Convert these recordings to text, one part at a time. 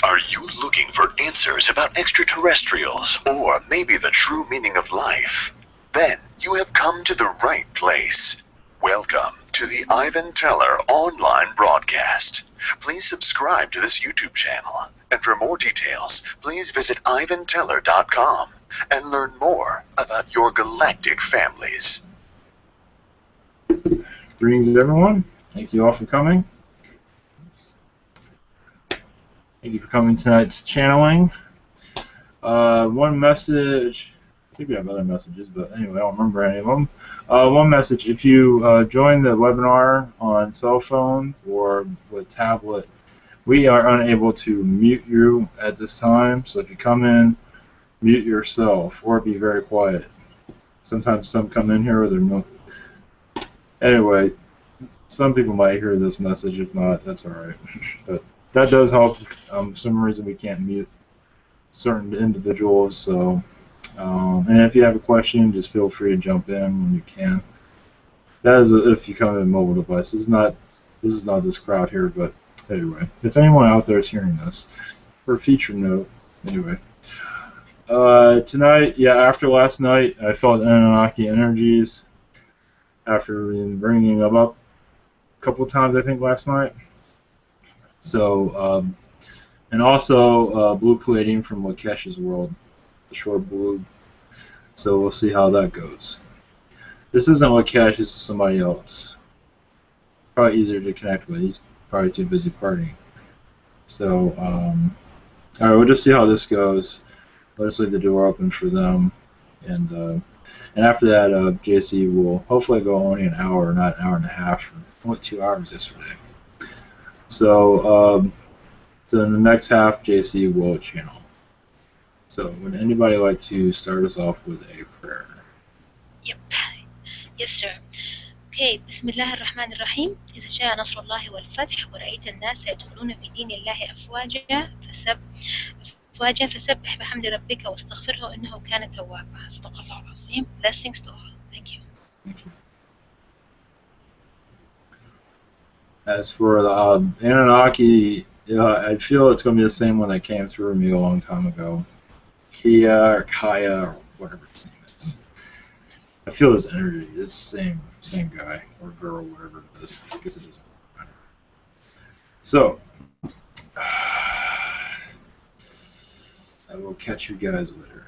Are you looking for answers about extraterrestrials, or maybe the true meaning of life? Then you have come to the right place. Welcome to the Ivan Teller online broadcast. Please subscribe to this YouTube channel, and for more details, please visit ivanteller.com and learn more about your galactic families. Greetings, everyone. Thank you all for coming. Thank you for coming to tonight's channeling. One message. I think we have other messages, but anyway, I don't remember any of them. One message: if you join the webinar on cell phone or with tablet, we are unable to mute you at this time. So if you come in, mute yourself or be very quiet. Sometimes some come in here with their no. Anyway, some people might hear this message. If not, that's all right. But that does help. For some reason we can't mute certain individuals. So, and if you have a question, just feel free to jump in when you can. That is if you come in a mobile device. This is not this crowd here. But anyway, if anyone out there is hearing this, for a feature note, anyway. Tonight, yeah, after last night, I felt Anunnaki energies after bringing them up a couple of times, I think, last night. So, and also blue plating from Lakesh's world, the short blue. So we'll see how that goes. This isn't Lakesh, this is somebody else. Probably easier to connect with. He's probably too busy partying. So, alright, we'll just see how this goes. I'll just leave the door open for them. And after that, JC will hopefully go only an hour, not an hour and a half. Only 2 hours yesterday. So, so in the next half, JC will channel. So, would anybody like to start us off with a prayer? Yep. Yes, sir. Okay. بسم الله الرحمن الرحيم. إذا جاء نصر الله والفتح ورأيت الناس يدخلون في دين الله أفواجا فسبح بحمد ربك واستغفره إنه كان توابا. صدق الله العظيم. Blessings to all. Thank you. Thank you. As for the Anunnaki, I feel it's going to be the same one that came through me a long time ago. Kia or Kaya or whatever his name is. I feel his energy. It's the same guy or girl, whatever it is. I guess it doesn't matter. So, I will catch you guys later.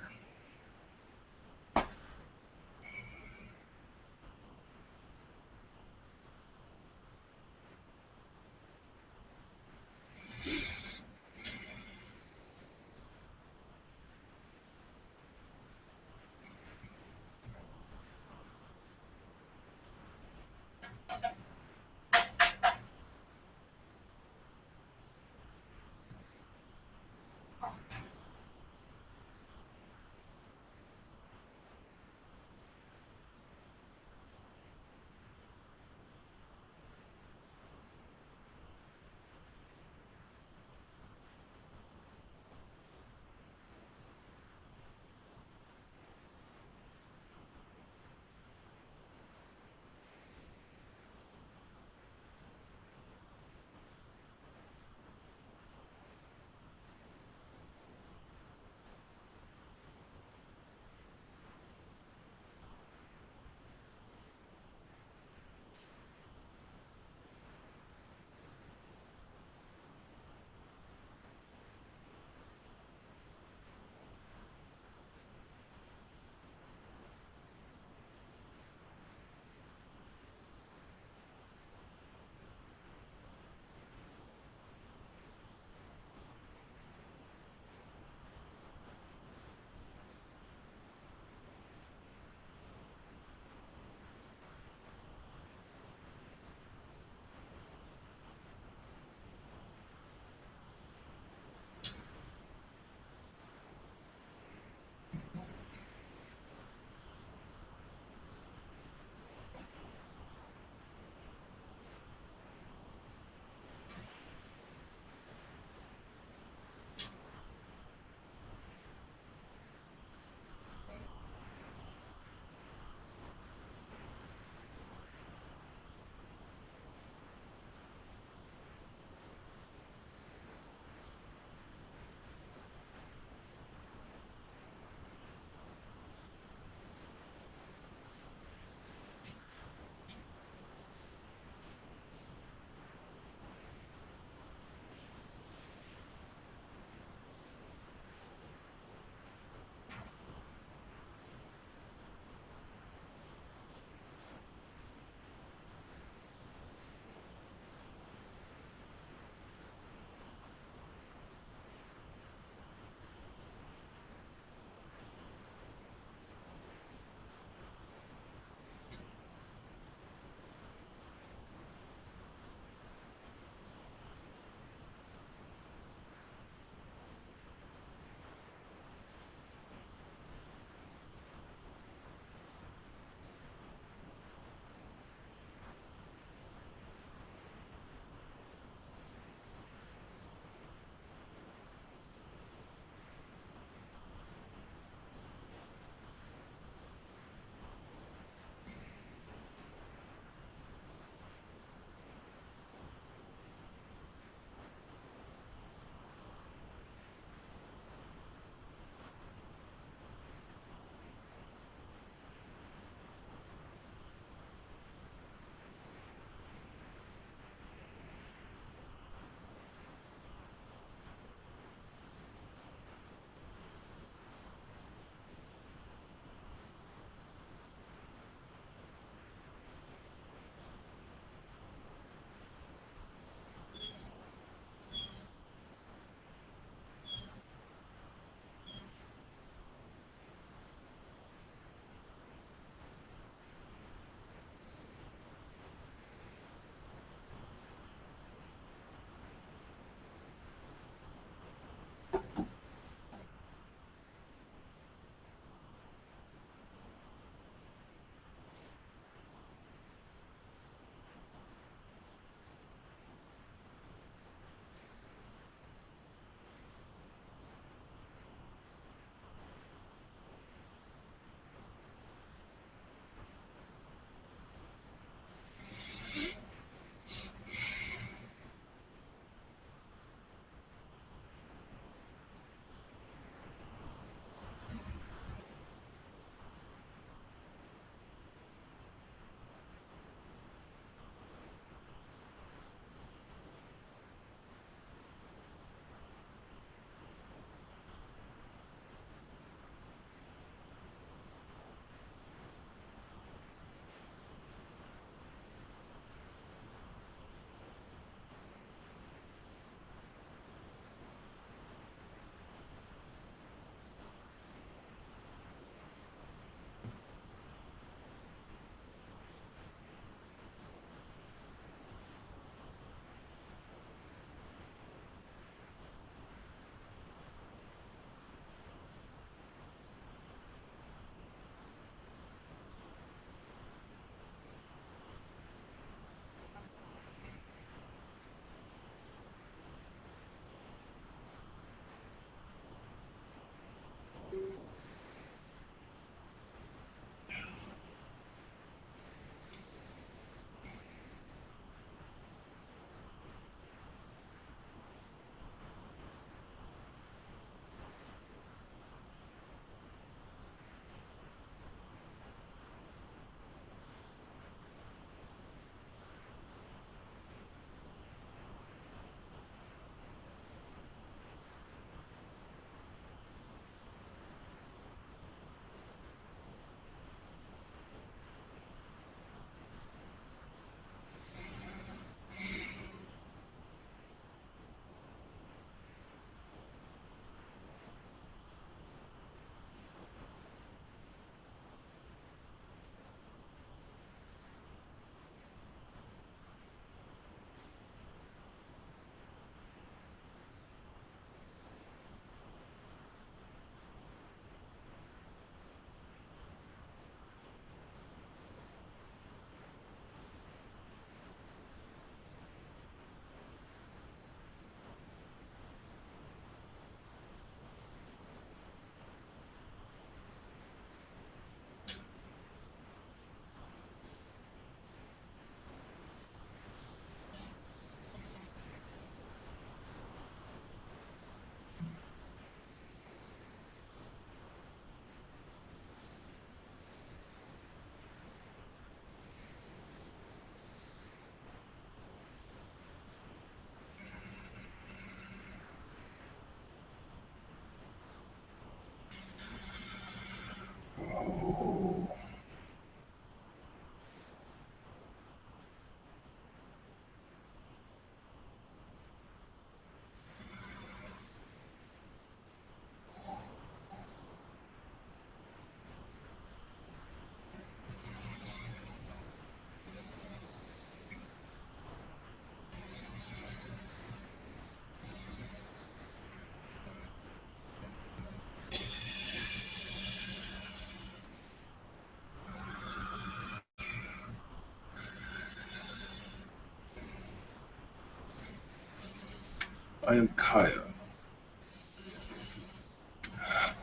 I am Kaya,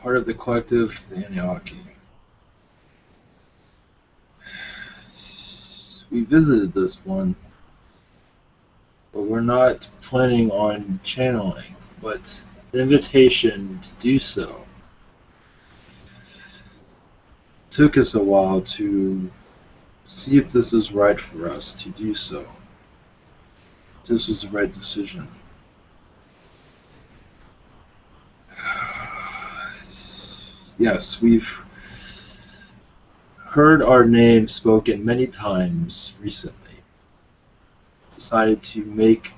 part of the collective, the Anunnaki. We visited this one, but we're not planning on channeling, but the invitation to do so took us a while to see if this was right for us to do so. If this was the right decision. Yes, we've heard our name spoken many times recently. Decided to make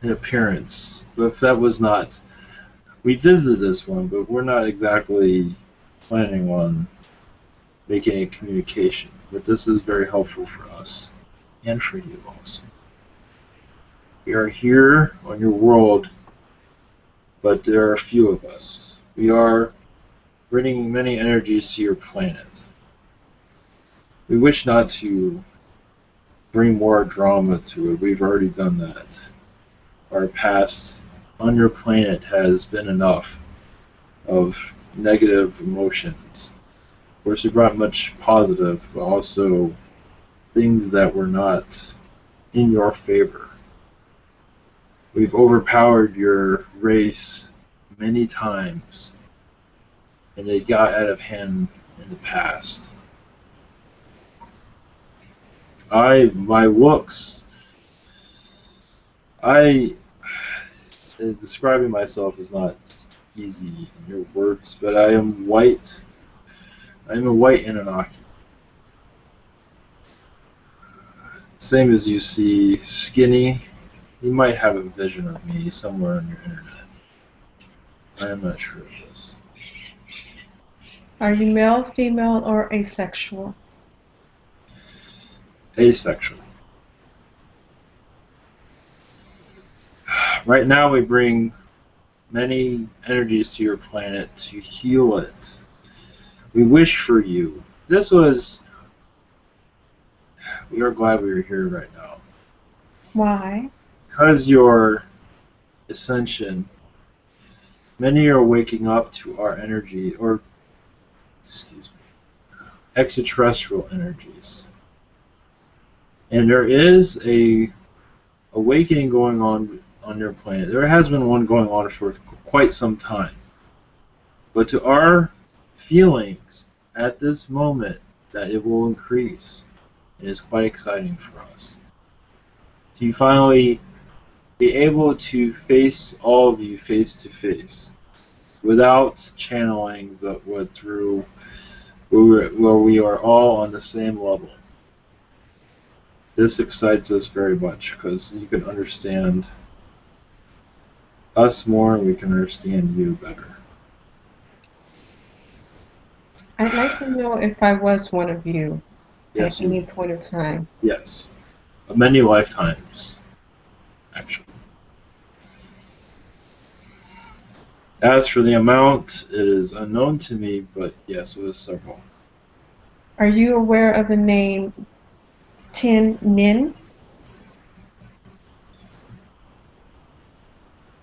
an appearance, but if that was not, we visited this one, but we're not exactly planning on making a communication. But this is very helpful for us and for you also. We are here on your world, but there are a few of us. We are bringing many energies to your planet. We wish not to bring more drama to it. We've already done that. Our past on your planet has been enough of negative emotions. Of course, we brought much positive, but also things that were not in your favor. We've overpowered your race many times, and it got out of hand in the past. My looks, describing myself is not easy in your words, but I am white. I am a white Anunnaki. Same as you see, skinny. You might have a vision of me somewhere on your internet. I am not sure of this. Are you male, female, or asexual? Asexual. Right now we bring many energies to your planet to heal it. We wish for you. We are glad we are here right now. Why? Because your ascension, many are waking up to our energy, or, excuse me, extraterrestrial energies. And there is a awakening going on your planet. There has been one going on for quite some time. But to our feelings at this moment that it will increase, it is quite exciting for us. To finally be able to face all of you face to face without channeling, but through where we are all on the same level. This excites us very much because you can understand us more and we can understand you better. I'd like to know if I was one of you Yes, at any point in time. Yes. Many lifetimes, actually. As for the amount, it is unknown to me, but yes, it was several. Are you aware of the name Tin Nin?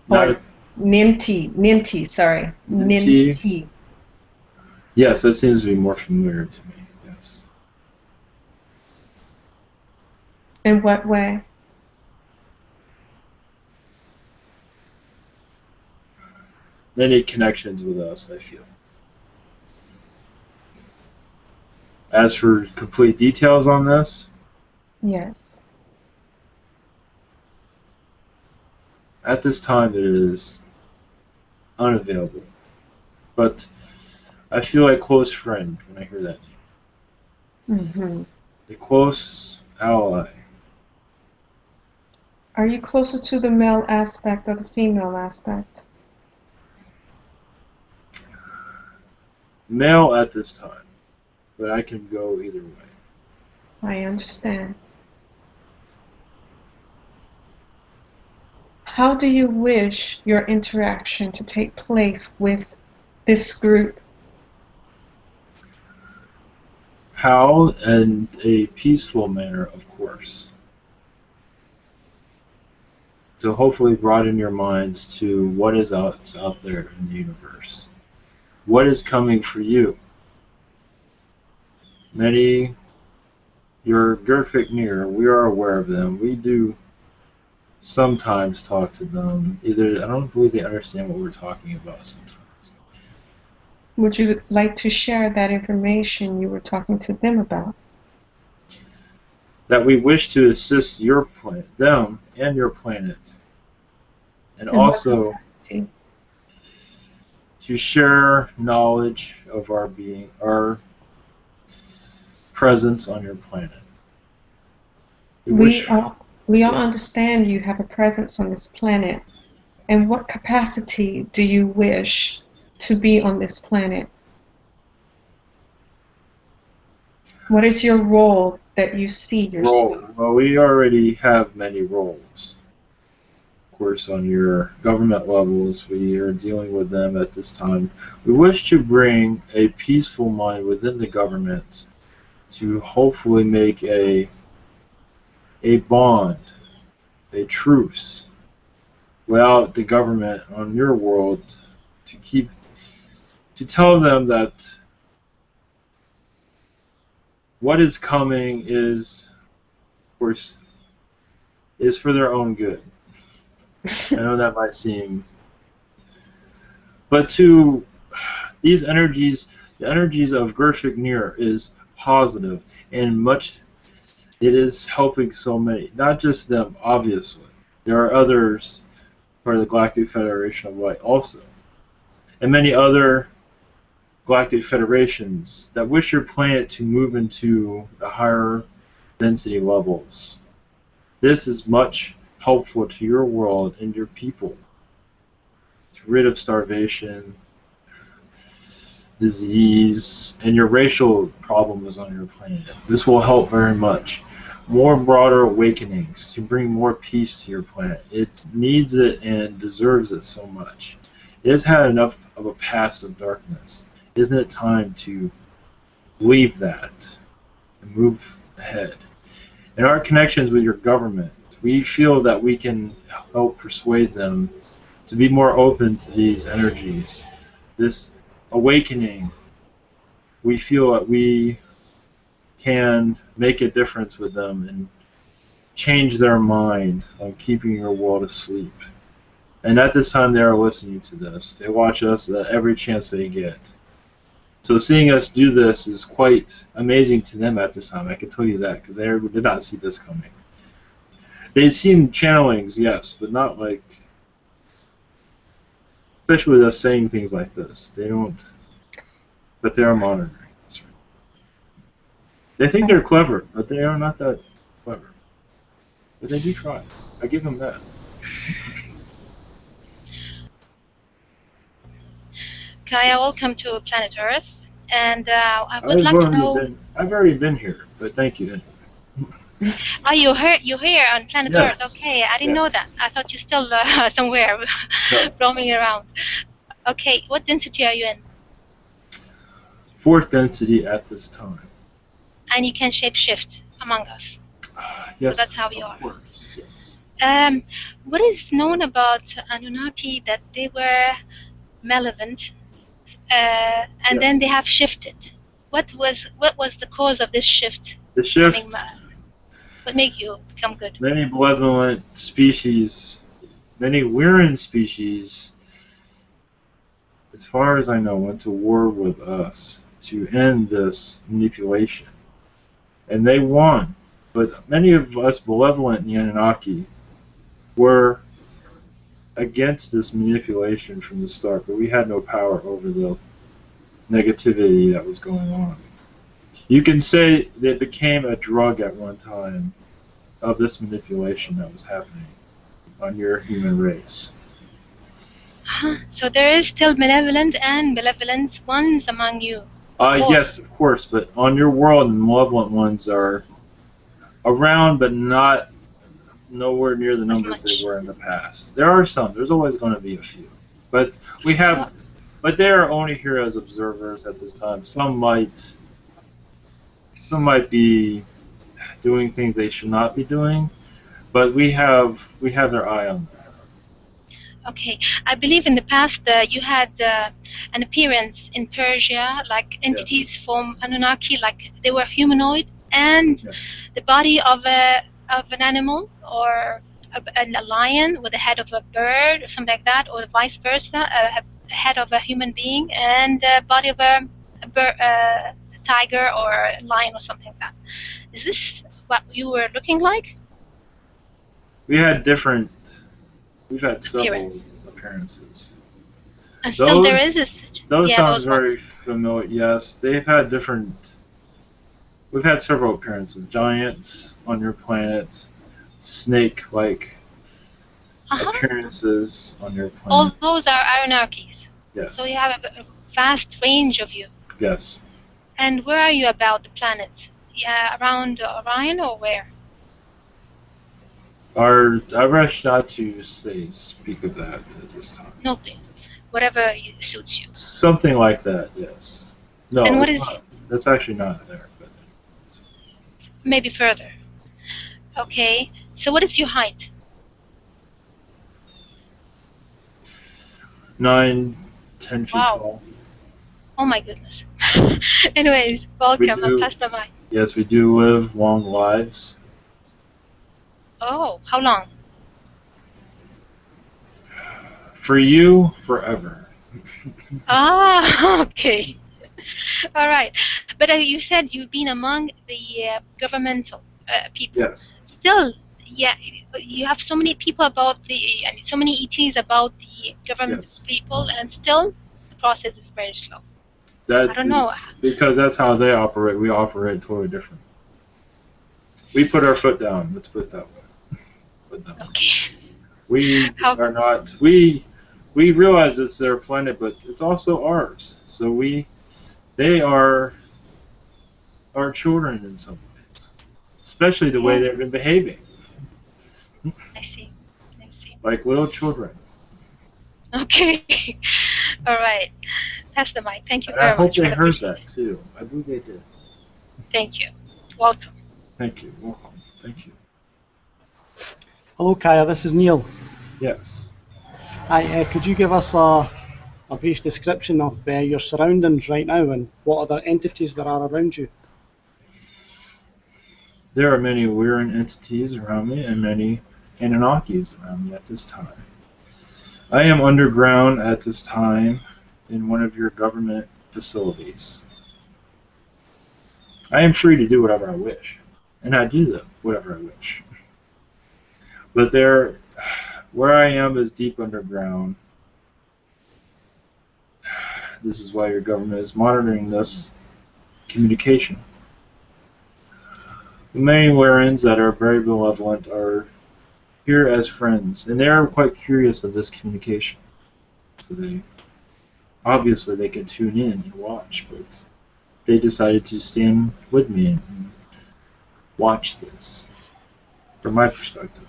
Or Ninti, sorry. Ninti. Yes, that seems to be more familiar to me, yes. In what way? Many connections with us, I feel. As for complete details on this? Yes. At this time, it is unavailable. But I feel like close friend when I hear that name. Mm-hmm. A close ally. Are you closer to the male aspect or the female aspect? Male at this time, but I can go either way. I understand. How do you wish your interaction to take place with this group? How? In a peaceful manner, of course. to hopefully broaden your minds to what is out there in the universe. What is coming for you? Many, your Gurfiknir, we are aware of them. We do sometimes talk to them. Either I don't believe they understand what we're talking about sometimes. Would you like to share that information you were talking to them about? That we wish to assist your planet, them and your planet, and In what also capacity? to share knowledge of our being, our presence on your planet. We all Yes. understand you have a presence on this planet. In what capacity do you wish to be on this planet? What is your role that you see yourself? Well, we already have many roles. Of course, on your government levels, we are dealing with them at this time. We wish to bring a peaceful mind within the government to hopefully make a bond, a truce, without the government on your world to tell them that what is coming is, of course, is for their own good. I know that might seem, but to these energies, the energies of Gershik is positive and much. It is helping so many, not just them, obviously. There are others part of the Galactic Federation of Light also, and many other galactic federations that wish your planet to move into the higher density levels. This is much helpful to your world and your people. To rid of starvation, disease, and your racial problems on your planet. This will help very much. More broader awakenings to bring more peace to your planet. It needs it and deserves it so much. It has had enough of a past of darkness. Isn't it time to leave that and move ahead? In our connections with your government, we feel that we can help persuade them to be more open to these energies. This awakening, we feel that we can make a difference with them and change their mind on keeping your world asleep. And at this time, they are listening to this. They watch us every chance they get. So seeing us do this is quite amazing to them at this time. I can tell you that because they did not see this coming. They've seen channelings, yes, but not like, especially with us saying things like this. They don't, but they are monitoring. They think they're clever, but they are not that clever. But they do try. I give them that. Kaya, welcome to planet Earth, and I would like to know. I've already been here, but thank you. Oh, you're here on planet Yes. Earth. Okay, I didn't know that. I thought you're still somewhere roaming around. Okay, what density are you in? 4th density at this time. And you can shapeshift among us. Yes. So that's how you are. Of course. Yes. What is known about Anunnaki that they were malevolent, and then they have shifted? What was the cause of this shift? The shift. What made you become good? Many malevolent species, many Lyran species, as far as I know, went to war with us to end this manipulation. And they won. But many of us malevolent in the Anunnaki were against this manipulation from the start, but we had no power over the negativity that was going on. You can say that it became a drug at one time of this manipulation that was happening on your human race. So there is still malevolent and malevolent ones among you? Yes, of course, but on your world, the malevolent ones are around, but not nowhere near the numbers they were in the past. There are some. There's always going to be a few. But we have, but they are only here as observers at this time. Some might be doing things they should not be doing, But we have their eye on them. Okay, I believe in the past you had an appearance in Persia, like entities from Anunnaki, like they were humanoid, and the body of an animal, or a lion with the head of a bird, or something like that, or vice versa, a head of a human being, and the body of a tiger or a lion or something like that. Is this what you were looking like? We've had several appearances. And still there is those sound very familiar. Yes, they've had different. We've had several appearances. Giants on your planet, snake-like appearances on your planet. All those are Anunnakis. Yes. So you have a vast range of you. Yes. And where are you about the planet? Yeah, around Orion or where? I wish not to speak of that at this time. Nothing. Whatever suits you. Something like that, yes. No, and it's not. That's actually not there. But maybe further. Okay. So what is your height? 9, 10 feet tall. Oh my goodness. Anyways, welcome. I'll pass the mic. Yes, we do live long lives. Oh, how long? For you, forever. Okay. All right. But you said you've been among the governmental people. Yes. Still, yeah, you have so many people about so many ETs about the government people, and still the process is very slow. I don't know. Because that's how they operate. We operate totally different. We put our foot down. Let's put it that way. Okay. We are not. We realize it's their planet, but it's also ours. So they are our children in some ways, especially the way they've been behaving. I see. Like little children. Okay. All right. Pass the mic. Thank you very much. I hope they heard that too. I believe they did. Thank you. Welcome. Thank you. Welcome. Thank you. Hello, Kaya. This is Neil. Yes. Hi. Could you give us a brief description of your surroundings right now and what other entities there are around you? There are many Weirin entities around me and many Anunnakis around me at this time. I am underground at this time in one of your government facilities. I am free to do whatever I wish, and I do whatever I wish. But where I am is deep underground. This is why your government is monitoring this communication. The many Weirins that are very benevolent are here as friends, and they are quite curious of this communication. So obviously they can tune in and watch, but they decided to stand with me and watch this from my perspective.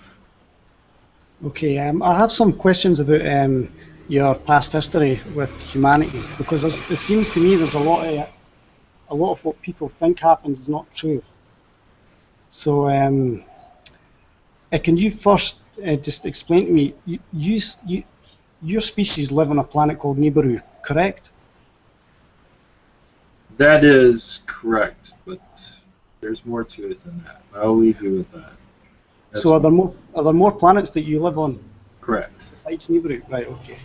Okay, I have some questions about your past history with humanity, because it seems to me there's a lot of what people think happened is not true. So, can you first just explain to me? Your species live on a planet called Nibiru, correct? That is correct, but there's more to it than that. I'll leave you with that. So are there more planets that you live on? Correct. Besides Nibiru, right? Okay.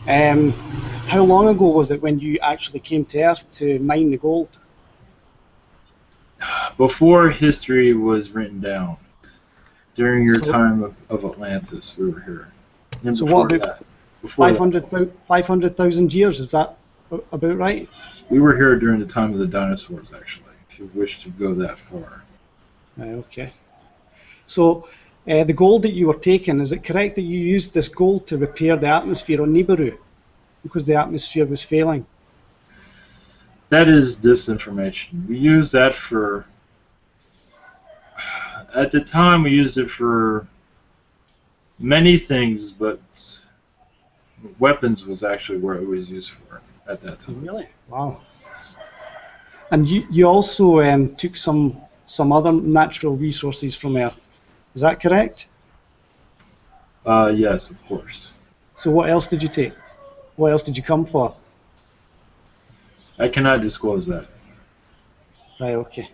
How long ago was it when you actually came to Earth to mine the gold? Before history was written down, during your time of Atlantis, we were here. And so what about 500,000 years? Is that about right? We were here during the time of the dinosaurs, actually, if you wish to go that far. Okay. So the gold that you were taking, is it correct that you used this gold to repair the atmosphere on Nibiru because the atmosphere was failing? That is disinformation. We used that for, at the time we used it for many things, but weapons was actually where it was used for at that time. Really? Wow. And you also took some other natural resources from Earth. Is that correct? Yes, of course. So what else did you take? What else did you come for? I cannot disclose that. Right, okay.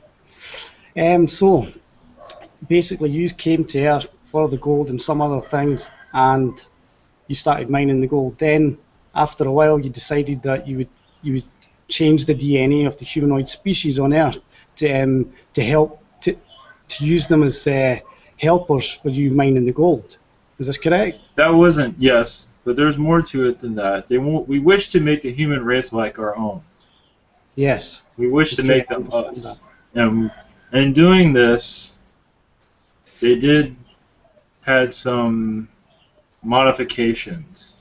So basically you came to Earth for the gold and some other things, and you started mining the gold. Then after a while you decided that you would change the DNA of the humanoid species on Earth to help to use them as helpers for you mining the gold. Is this correct? That wasn't, yes, but there's more to it than that. We wish to make the human race like our own. Yes. We wish to Okay, make I them understand us. that. And in doing this, they did had some modifications.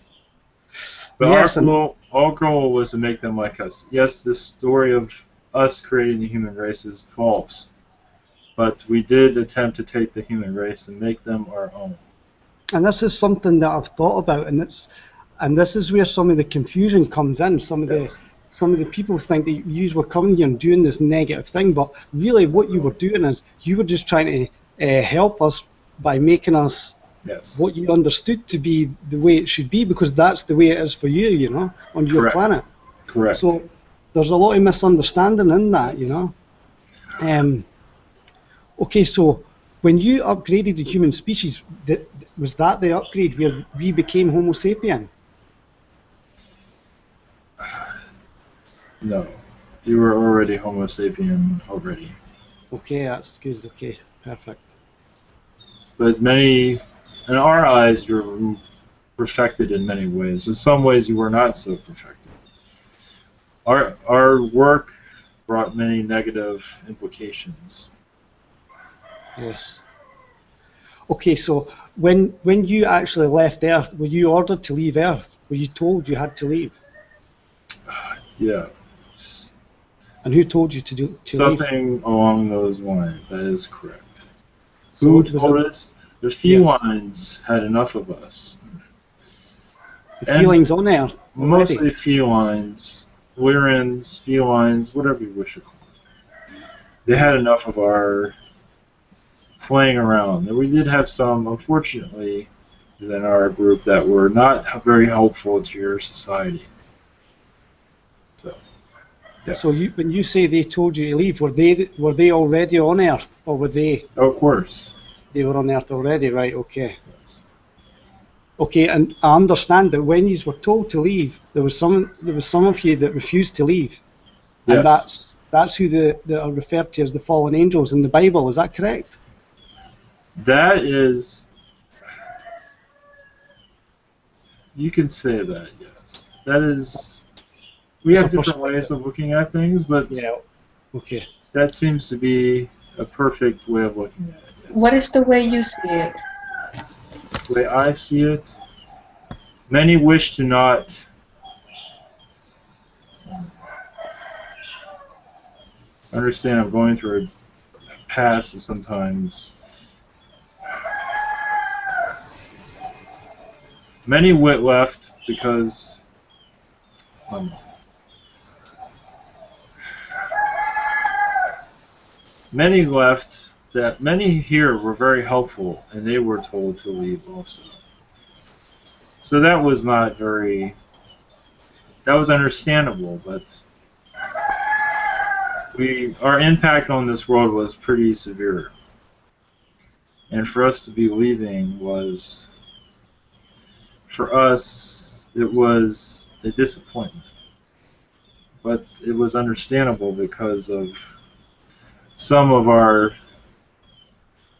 But Yes, and our goal was to make them like us. Yes, the story of us creating the human race is false, but we did attempt to take the human race and make them our own. this is something that I've thought about, and this is where some of the confusion comes in. Yes. Some of the people think that you were coming here and doing this negative thing, but really what you were doing is you were just trying to help us by making us Yes. what you understood to be the way it should be, because that's the way it is for you, you know, on your Correct. planet. Correct. So there's a lot of misunderstanding in that, you know. Okay, so when you upgraded the human species, was that the upgrade where we became Homo sapien? No. You were already Homo sapien already. Okay, that's good. Okay, perfect. But in our eyes, you're perfected in many ways. In some ways, you were not so perfected. Our work brought many negative implications. Yes. Okay, so when you actually left Earth, were you ordered to leave Earth? Were you told you had to leave? Yeah. And who told you to leave? Something along those lines. That is correct. So Who was told it us? The felines had enough of us. the feelings on Earth already? Mostly felines, Lyrans, felines, whatever you wish to call them. They had enough of our playing around. And we did have some, unfortunately, within our group that were not very helpful to your society. So, yes. So when you say they told you to leave, were they already on Earth, or were they? Of course. They were on Earth already, right? Okay. Okay, and I understand that when you were told to leave, there was some of you that refused to leave, and Yes. that's who that are referred to as the fallen angels in the Bible. Is that correct? That is, you can say that, yes. That is, we It's have a different perspective. ways of looking at things, but Yeah. Okay. that seems to be a perfect way of looking at it. Yes. What is the way you see it? The way I see it, many wish to not understand. I'm going through a past and sometimes many wit left because many left that many here were very helpful and they were told to leave also. So that was not very, that was understandable, but our impact on this world was pretty severe. And for us to be leaving was, for us, it was a disappointment. But it was understandable because of some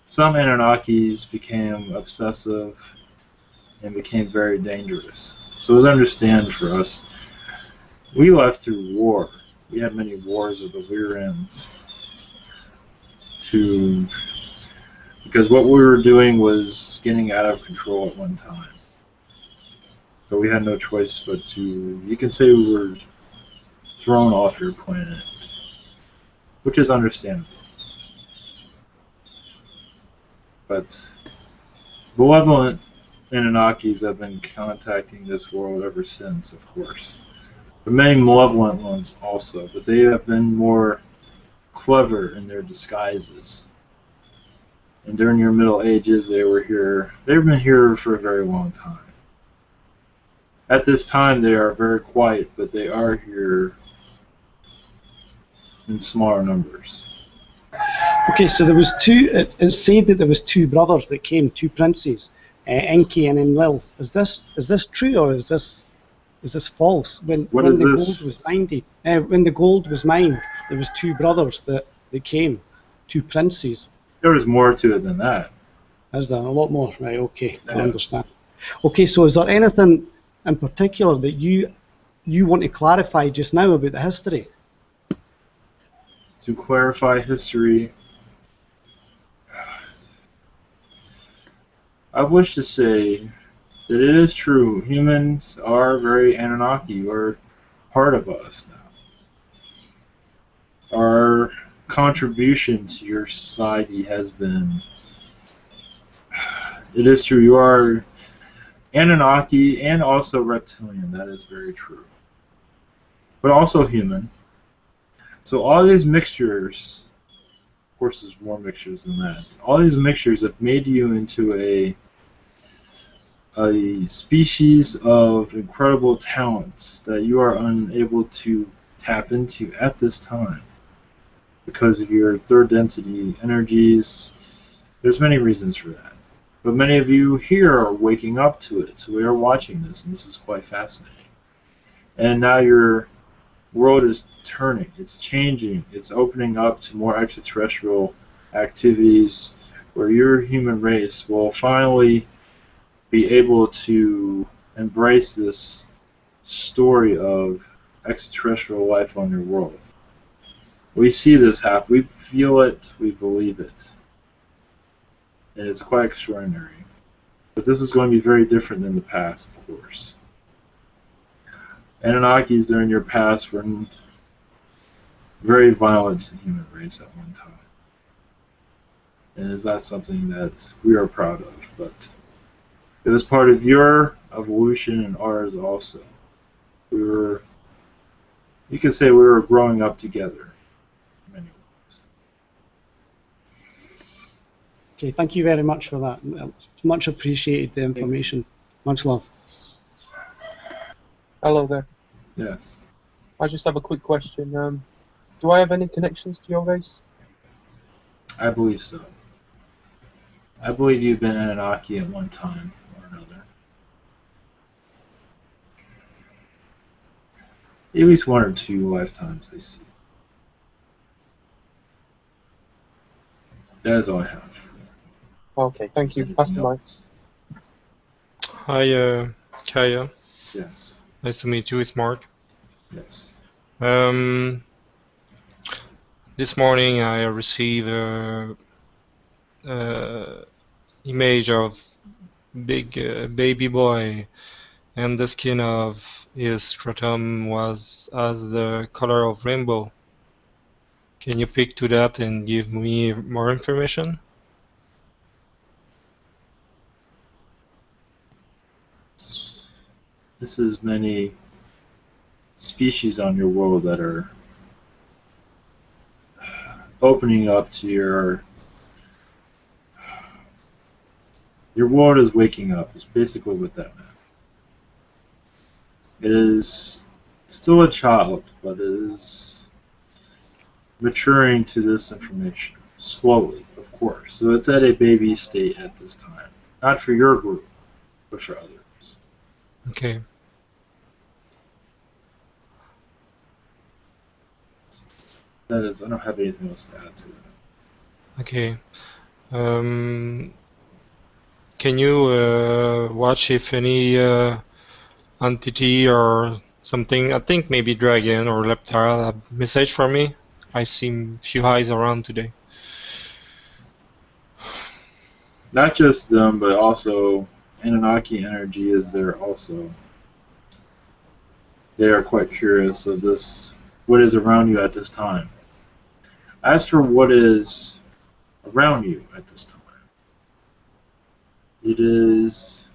Anunnakis became obsessive and became very dangerous. So it was understandable for us. We left through war. We had many wars with the Lyrans because what we were doing was getting out of control at one time. So we had no choice but to, you can say we were thrown off your planet, which is understandable. But malevolent Anunnakis have been contacting this world ever since, of course. There are many malevolent ones also, but they have been more clever in their disguises. And during your Middle Ages, they were here. They've been here for a very long time. At this time, they are very quiet, but they are here in smaller numbers. Okay, so there was two. It said that there was two brothers that came, two princes, Enki and Enlil. Is this true or is this false? When the gold was mined, when the gold was mined, there was two brothers that came, two princes. There was more to it than that. Is there a lot more? Right. Okay, I understand. Okay, so is there anything in particular that you want to clarify just now about the history? To clarify history, I wish to say that it is true. Humans are very Anunnaki, or part of us now. Our contribution to your society has been... It is true. You are Anunnaki and also reptilian. That is very true. But also human. So all these mixtures, of course there's more mixtures than that, all these mixtures have made you into a species of incredible talents that you are unable to tap into at this time because of your third density energies. There's many reasons for that. But many of you here are waking up to it, so we are watching this, and this is quite fascinating. And now your world is turning, it's changing, it's opening up to more extraterrestrial activities where your human race will finally be able to embrace this story of extraterrestrial life on your world. We see this happen, we feel it, we believe it. And it's quite extraordinary. But this is going to be very different than the past, of course. Anunnakis during your past were very violent to the human race at one time. And is that something that we are proud of, but it was part of your evolution and ours also. You could say we were growing up together in many ways. Okay, thank you very much for that. Much appreciated the information. Much love. Hello there. Yes. I just have a quick question. Do I have any connections to your race? I believe so. I believe you've been Anunnaki at one time or another. At least one or two lifetimes, I see. That is all I have. Okay, thank you. Pass the mic. Hi, Kaya. Yes. Nice to meet you. It's Mark. Yes. This morning I received image of big baby boy, and the skin of his scrotum was as the color of rainbow. Can you pick to that and give me more information? This is many species on your world that are opening up to your world is waking up, is basically what that meant. It is still a child, but it is maturing to this information, slowly, of course. So it's at a baby state at this time. Not for your group, but for others. Okay. That is, I don't have anything else to add to that. Okay. Can you watch if any entity or something, I think maybe dragon or reptile, a message for me? I see few eyes around today. Not just them, but also Anunnaki energy is there also. They are quite curious of this, what is around you at this time. As for what is around you at this time, it is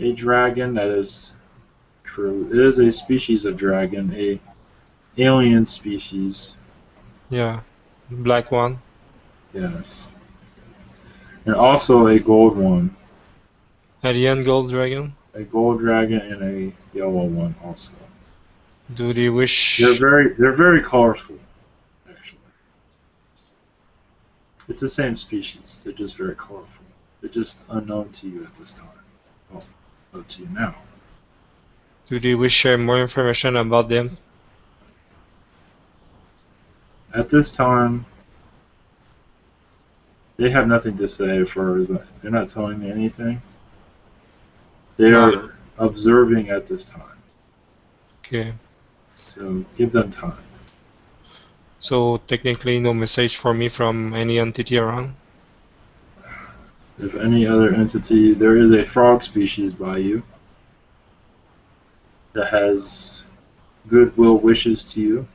a dragon. That is true. It is a species of dragon, a alien species. Yeah, black one. Yes. And also a gold one. Alien gold dragon? A gold dragon and a yellow one also. Do they They're wish... very colorful, actually. It's the same species. They're just very colorful. They're just unknown to you at this time. Well, known to you now. Do they wish share more information about them? At this time, they have nothing to say as far as they're not telling me anything. They are observing at this time. Okay. So give them time. So technically no message for me from any entity around? If any other entity, there is a frog species by you that has goodwill wishes to you.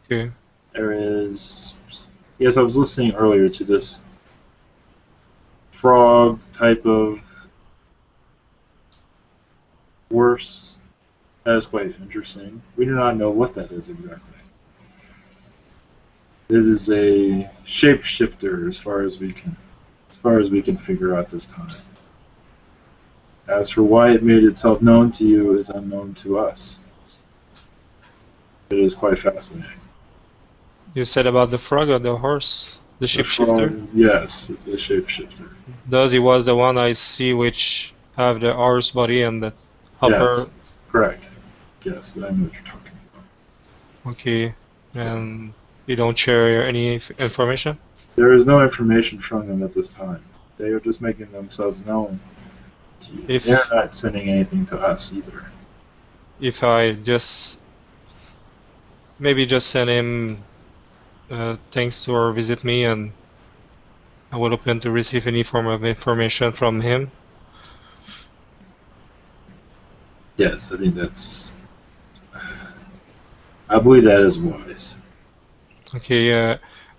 Okay. There is, yes, I was listening earlier to this frog type of force. That is quite interesting. We do not know what that is exactly. This is a shapeshifter as far as we can figure out this time. As for why it made itself known to you is unknown to us. It is quite fascinating. You said about the frog or the horse? The shapeshifter? Yes, it's a shapeshifter. Does he was the one I see which have the horse body and the upper... Yes, correct. Yes, I know what you're talking about. Okay. And you don't share any information? There is no information from them at this time. They are just making themselves known to you. They're not sending anything to us either. If I just... maybe just send him thanks to or visit me, and I will open to receive any form of information from him. Yes, I believe that is wise. Okay,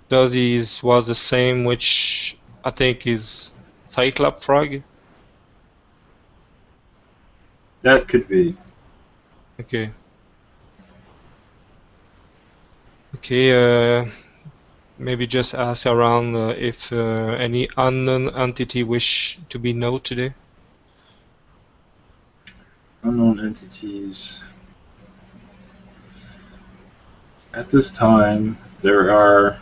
does he was the same which I think is Cyclops frog? That could be. Okay. Okay, maybe just ask around if any unknown entity wish to be known today. Unknown entities. At this time, there are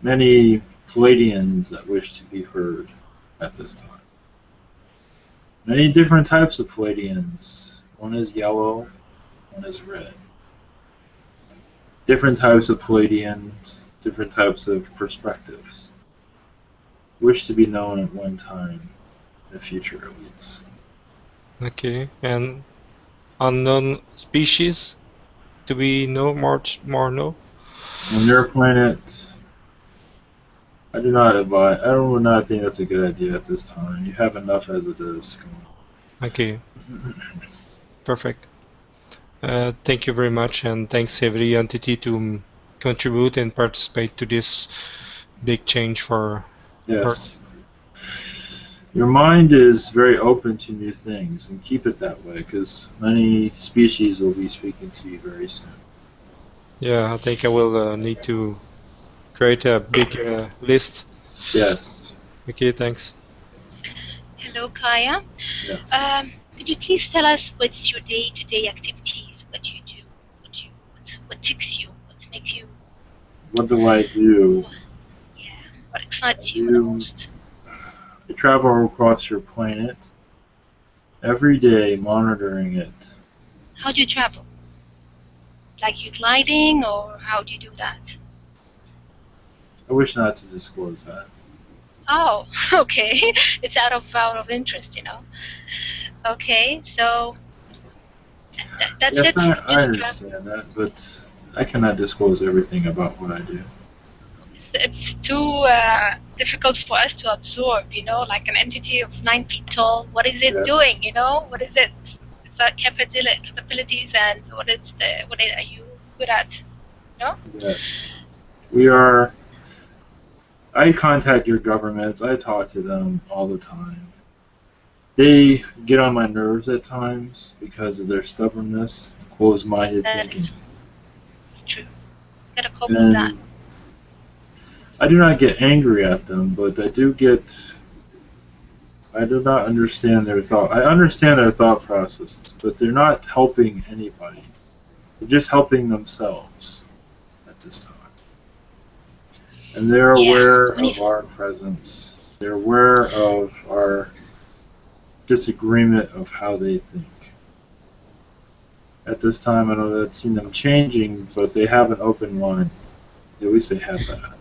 many Palladians that wish to be heard at this time. Many different types of Palladians. One is yellow, one is red. Different types of Palladians, different types of perspectives. Wish to be known at one time, in the future at least. Okay, and unknown species to be know more know? On your planet, I do not think that's a good idea at this time. You have enough as it is. Okay. Perfect. Thank you very much, and thanks every entity to contribute and participate to this big change for Yes. Your mind is very open to new things, and keep it that way, because many species will be speaking to you very soon. Yeah, I think I will need to create a big list. Yes. Okay, thanks. Hello, Kaya. Yes. Could you please tell us what's your day-to-day activities? What you do? What ticks you? What makes you? What do I do? Yeah. What excites you the most? I travel across your planet every day, monitoring it. How do you travel? Like you gliding, or how do you do that? I wish not to disclose that. Oh, okay. It's out of interest, you know. Okay, so that's Yes, it. I understand that, but I cannot disclose everything about what I do. It's too difficult for us to absorb, you know, like an entity of 9 feet tall. What is it doing, you know? What is it? It's capabilities, and what are you good at? No? Yes. I contact your governments. I talk to them all the time. They get on my nerves at times because of their stubbornness, closed-minded thinking. True. Gotta cope with that. I do not get angry at them, but I do not understand their thought. I understand their thought processes, but they're not helping anybody. They're just helping themselves at this time. And they're aware of our presence. They're aware of our disagreement of how they think. At this time, I know that I've seen them changing, but they have an open mind. At least they have that.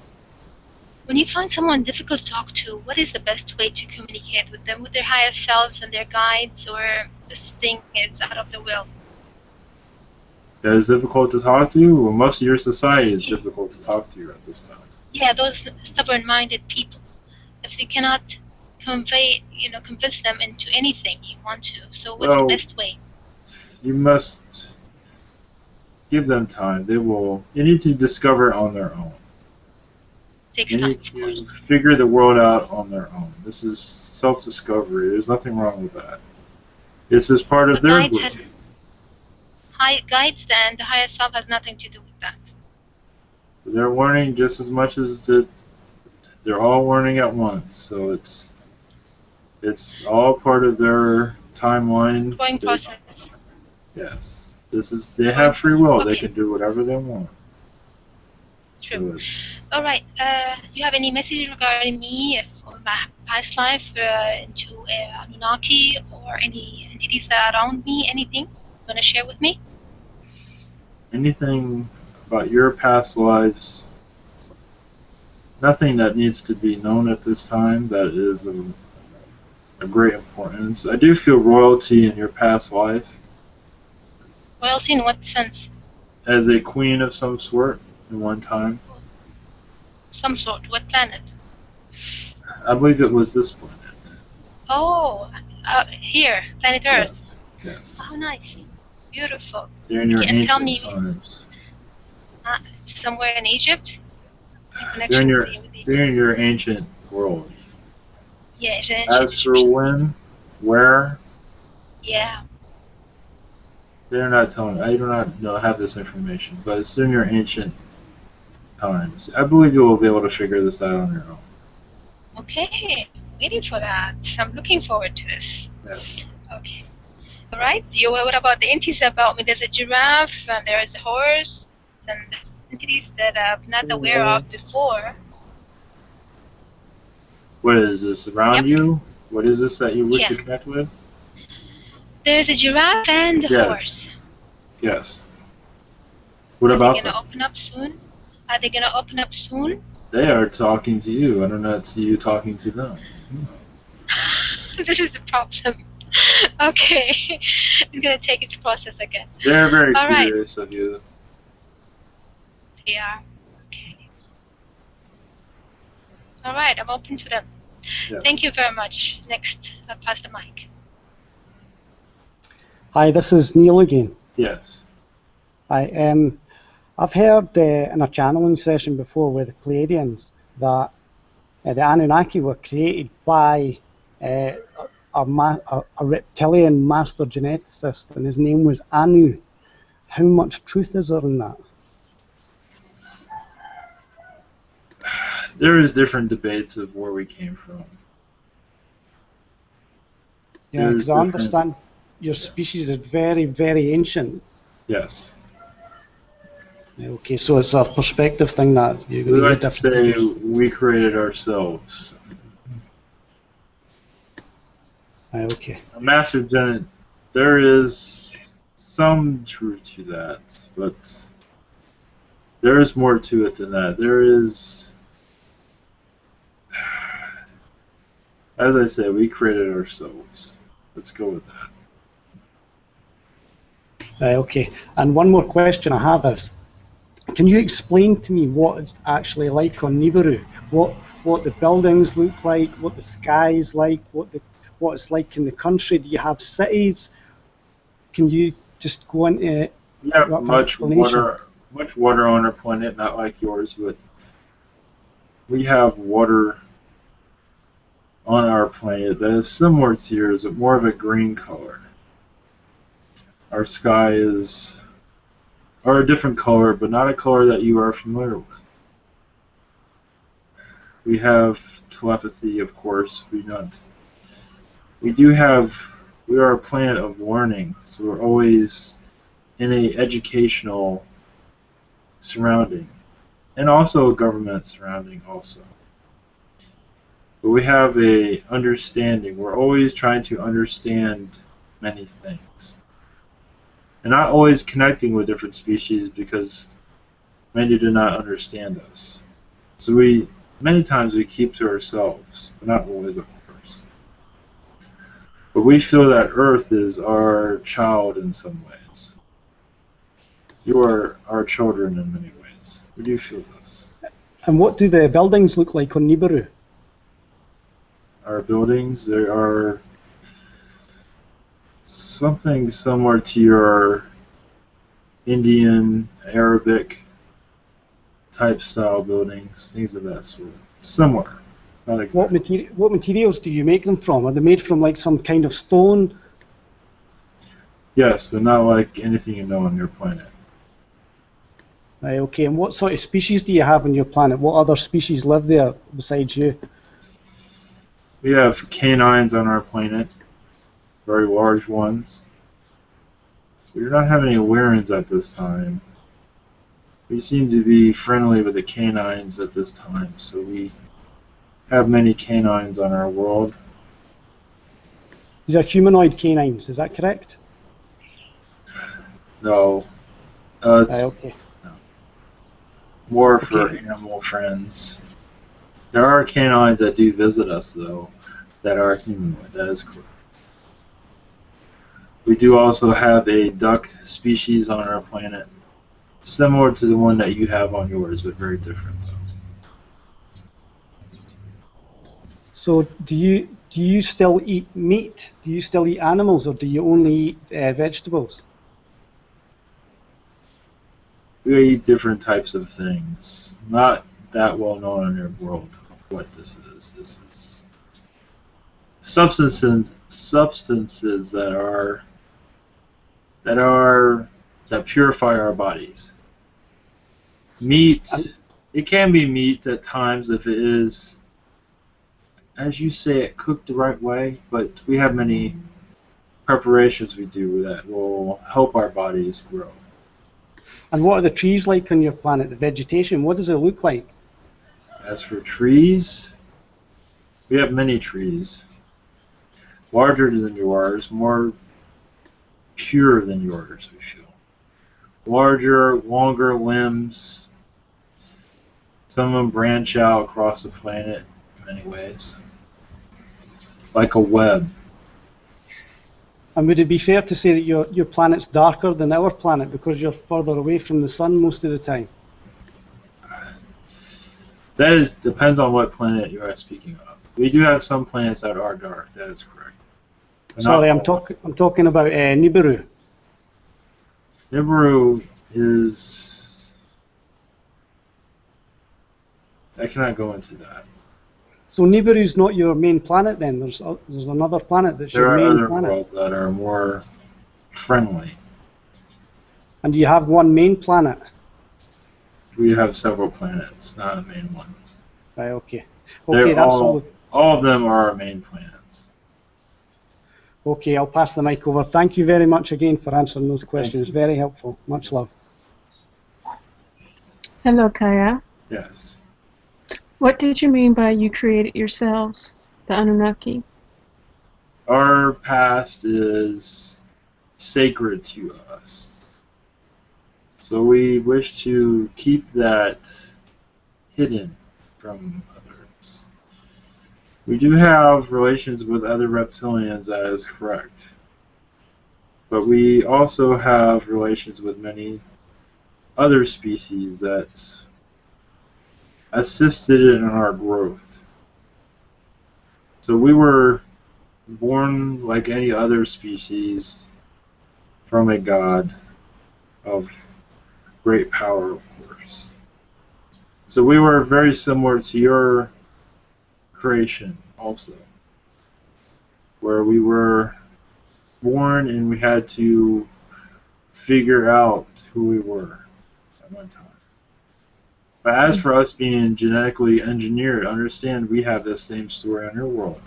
When you find someone difficult to talk to, what is the best way to communicate with them, with their higher selves and their guides, or this thing is out of the will? That is difficult to talk to? Well, most of your society is difficult to talk to at this time. Yeah, those stubborn-minded people. If you cannot convince them into anything you want to, so what's the best way? You must give them time. They will. You need to discover it on their own. Takes They time, need to figure the world out on their own. This is self-discovery. There's nothing wrong with that. This is part of their growth. Guides and the higher self has nothing to do with that. They're learning just as much as they're all learning at once. So it's all part of their timeline. Growing process. Yes. They have free will. Okay. They can do whatever they want. True. All right. Do you have any message regarding me or my past life into Anunnaki or any entities that are around me? Anything you want to share with me? Anything about your past lives? Nothing that needs to be known at this time that is of great importance. I do feel royalty in your past life. Royalty in what sense? As a queen of some sort at one time. Some sort. What planet? I believe it was this planet. Oh, here, planet Earth. Yes. Oh, nice. Beautiful. During your ancient times. Somewhere in Egypt? During your ancient world. Yeah, as for when, where? Yeah. They're not telling. I do not have this information, but it's in your ancient times. I believe you will be able to figure this out on your own. Okay, waiting for that. I'm looking forward to this. Yes. Okay. All right. What about the entities about me? There's a giraffe, and there's a horse, and there's entities that I'm not aware of before. What is this around you? What is this that you wish to connect with? There's a giraffe and a horse. Yes. What about them? Are they gonna open up soon? Are they gonna open up soon? They are talking to you. I do not see you talking to them. This is the problem. Okay. It's gonna take its process again. They're very curious of you. They are. Okay. All right, I'm open to them. Yes. Thank you very much. Next, I'll pass the mic. Hi, this is Neil again. Yes. Hi. I've heard in a channeling session before with the Pleiadians that the Anunnaki were created by a reptilian master geneticist, and his name was Anu. How much truth is there in that? There is different debates of where we came from. Yeah, because I understand your species is very, very ancient. Yes. Okay, so it's a perspective thing that you're going to like to say we created ourselves. Okay. A master genet, there is some truth to that, but there is more to it than that. There is, as I said, we created ourselves. Let's go with that. Okay, and one more question I have is, can you explain to me what it's actually like on Nibiru? What the buildings look like, what the sky is like, what it's like in the country? Do you have cities? Can you just go into much water on our planet, not like yours, but we have water on our planet that is similar to yours, but more of a green color. Our sky is a different color, but not a color that you are familiar with. We have telepathy, of course. We are a planet of learning, so we're always in a educational surrounding, and also a government surrounding also. But we have a understanding. We're always trying to understand many things. And not always connecting with different species because many do not understand us. So many times we keep to ourselves, but not always, of course. But we feel that Earth is our child in some ways. You are our children in many ways. We do feel this. And what do the buildings look like on Nibiru? Our buildings, they are something similar to your Indian, Arabic type style buildings, things of that sort. Similar. Not exactly. What materials do you make them from? Are they made from like some kind of stone? Yes, but not like anything you know on your planet. Right, okay, and what sort of species do you have on your planet? What other species live there besides you? We have canines on our planet, very large ones. We do not have any Lyrians at this time. We seem to be friendly with the canines at this time, so we have many canines on our world. These are humanoid canines, is that correct? No, it's Okay. no. More Okay. for animal friends. There are canines that do visit us, though, that are humanoid. That is correct. We do also have a duck species on our planet, similar to the one that you have on yours, but very different, though. So do you still eat meat? Do you still eat animals, or do you only eat vegetables? We eat different types of things. Not that well known in your world what this is. This is substances that purify our bodies. Meat, it can be meat at times if it is, as you say, it cooked the right way, but we have many preparations we do that will help our bodies grow. And what are the trees like on your planet, the vegetation? What does it look like? As for trees, we have many trees. Larger than yours, more pure than yours, we feel. Larger, longer limbs. Some of them branch out across the planet in many ways. Like a web. And would it be fair to say that your planet's darker than our planet because you're further away from the sun most of the time? That depends on what planet you are speaking of. We do have some planets that are dark, that is correct. But sorry, I'm talking about Nibiru. Nibiru is... I cannot go into that. So Nibiru's not your main planet then? There's another planet that's your main planet? There are other worlds that are more friendly. And do you have one main planet? We have several planets, not a main one. Right, okay. Okay, that's all. All of them are our main planets. Okay, I'll pass the mic over. Thank you very much again for answering those questions. Very helpful. Much love. Hello, Kaya. Yes. What did you mean by you created yourselves, the Anunnaki? Our past is sacred to us. So we wish to keep that hidden from others. We do have relations with other reptilians, that is correct. But we also have relations with many other species that assisted in our growth. So we were born like any other species from a god of great power, of course. So we were very similar to your creation also, where we were born and we had to figure out who we were at one time. But as for us being genetically engineered, understand we have this same story on your world,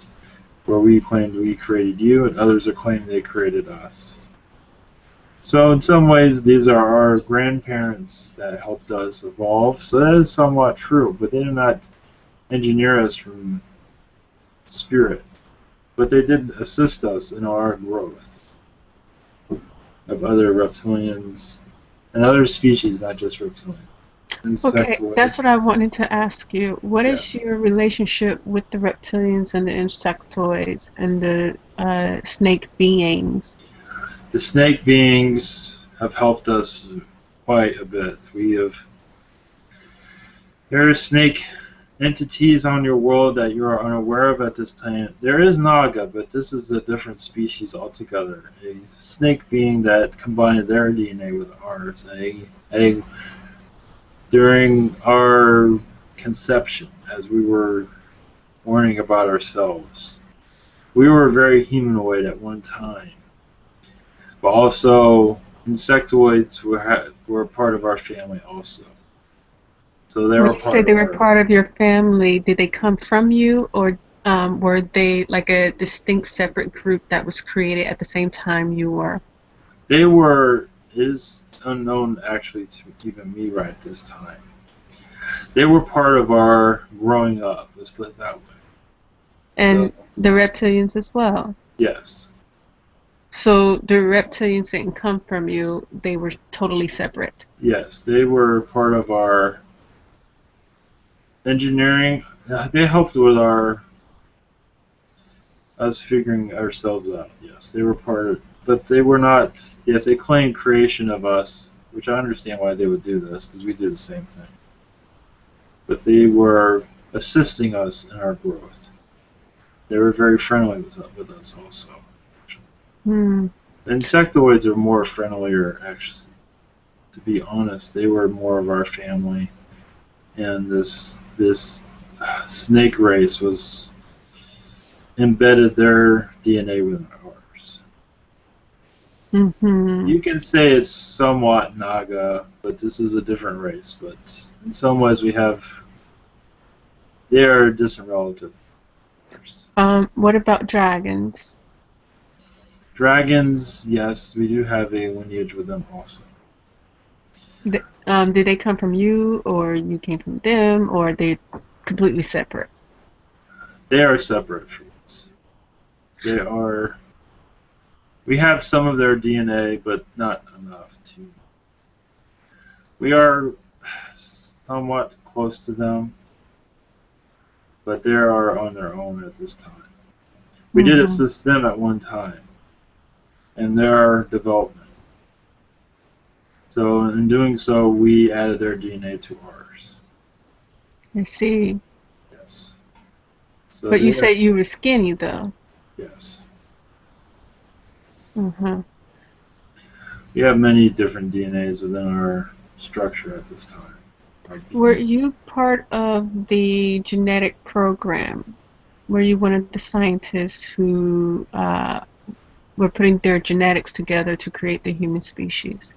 where we claimed we created you, and others are claiming they created us. So in some ways, these are our grandparents that helped us evolve. So that is somewhat true, but they did not engineer us from spirit. But they did assist us in our growth of other reptilians and other species, not just reptilians. Okay, that's what I wanted to ask you. What Yeah. is your relationship with the reptilians and the insectoids and the snake beings? The snake beings have helped us quite a bit. There are snake entities on your world that you are unaware of at this time. There is Naga, but this is a different species altogether. A snake being that combined their DNA with ours. During our conception, as we were learning about ourselves, we were very humanoid at one time. But also, insectoids were part of our family also. So they When were you say part they of were our. part of your family, did they come from you, or were they like a distinct separate group that was created at the same time you were? They were, is unknown actually to even me right this time. They were part of our growing up, let's put it that way. And So, the reptilians as well. yes. So the reptilians didn't come from you, they were totally separate. Yes, they were part of our engineering. They helped with us figuring ourselves out. Yes, they were part of, but they were not. Yes, they claimed creation of us, which I understand why they would do this because we do the same thing. But they were assisting us in our growth. They were very friendly with us also. Hmm. The insectoids are more friendlier, actually. To be honest, they were more of our family, and this snake race was embedded their DNA within ours. Mm-hmm. You can say it's somewhat Naga, but this is a different race. But in some ways, they are a distant relative. What about dragons? Dragons, yes, we do have a lineage with them also. Did they come from you, or you came from them, or are they completely separate? They are separate from us. They are. We have some of their DNA, but not enough to. We are somewhat close to them, but they are on their own at this time. We did Mm-hmm. assist them at one time in their development. So in doing so, we added their DNA to ours. I see. Yes. So But you they are, said you were skinny, though. yes. Mm-hmm. We have many different DNAs within our structure at this time. Were you part of the genetic program? Were you one of the scientists who were putting their genetics together to create the human species?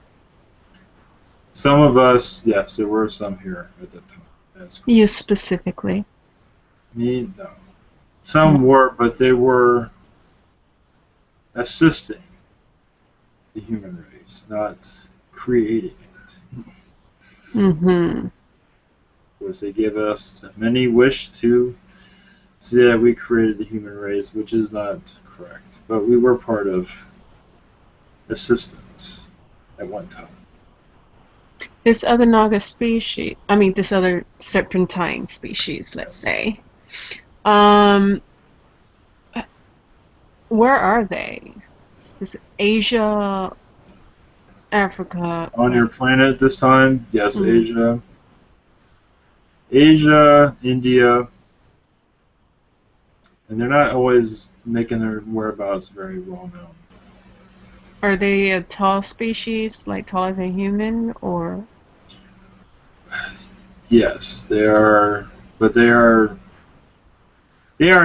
Some of us, yes, there were some here at that time. That's correct. You specifically. Me, no. Some were, but they were assisting the human race, not creating it. Mm-hmm. Of course, they gave us many wish to say that we created the human race, which is not correct. But we were part of assistance at one time. This other Naga species, I mean, this other serpentine species, let's say, um, where are they? Is it Asia, Africa? On Like, your planet this time, yes, mm. Asia, India, and they're not always making their whereabouts very well known. Are they a tall species, like taller than human, or? Yes, they are, but they are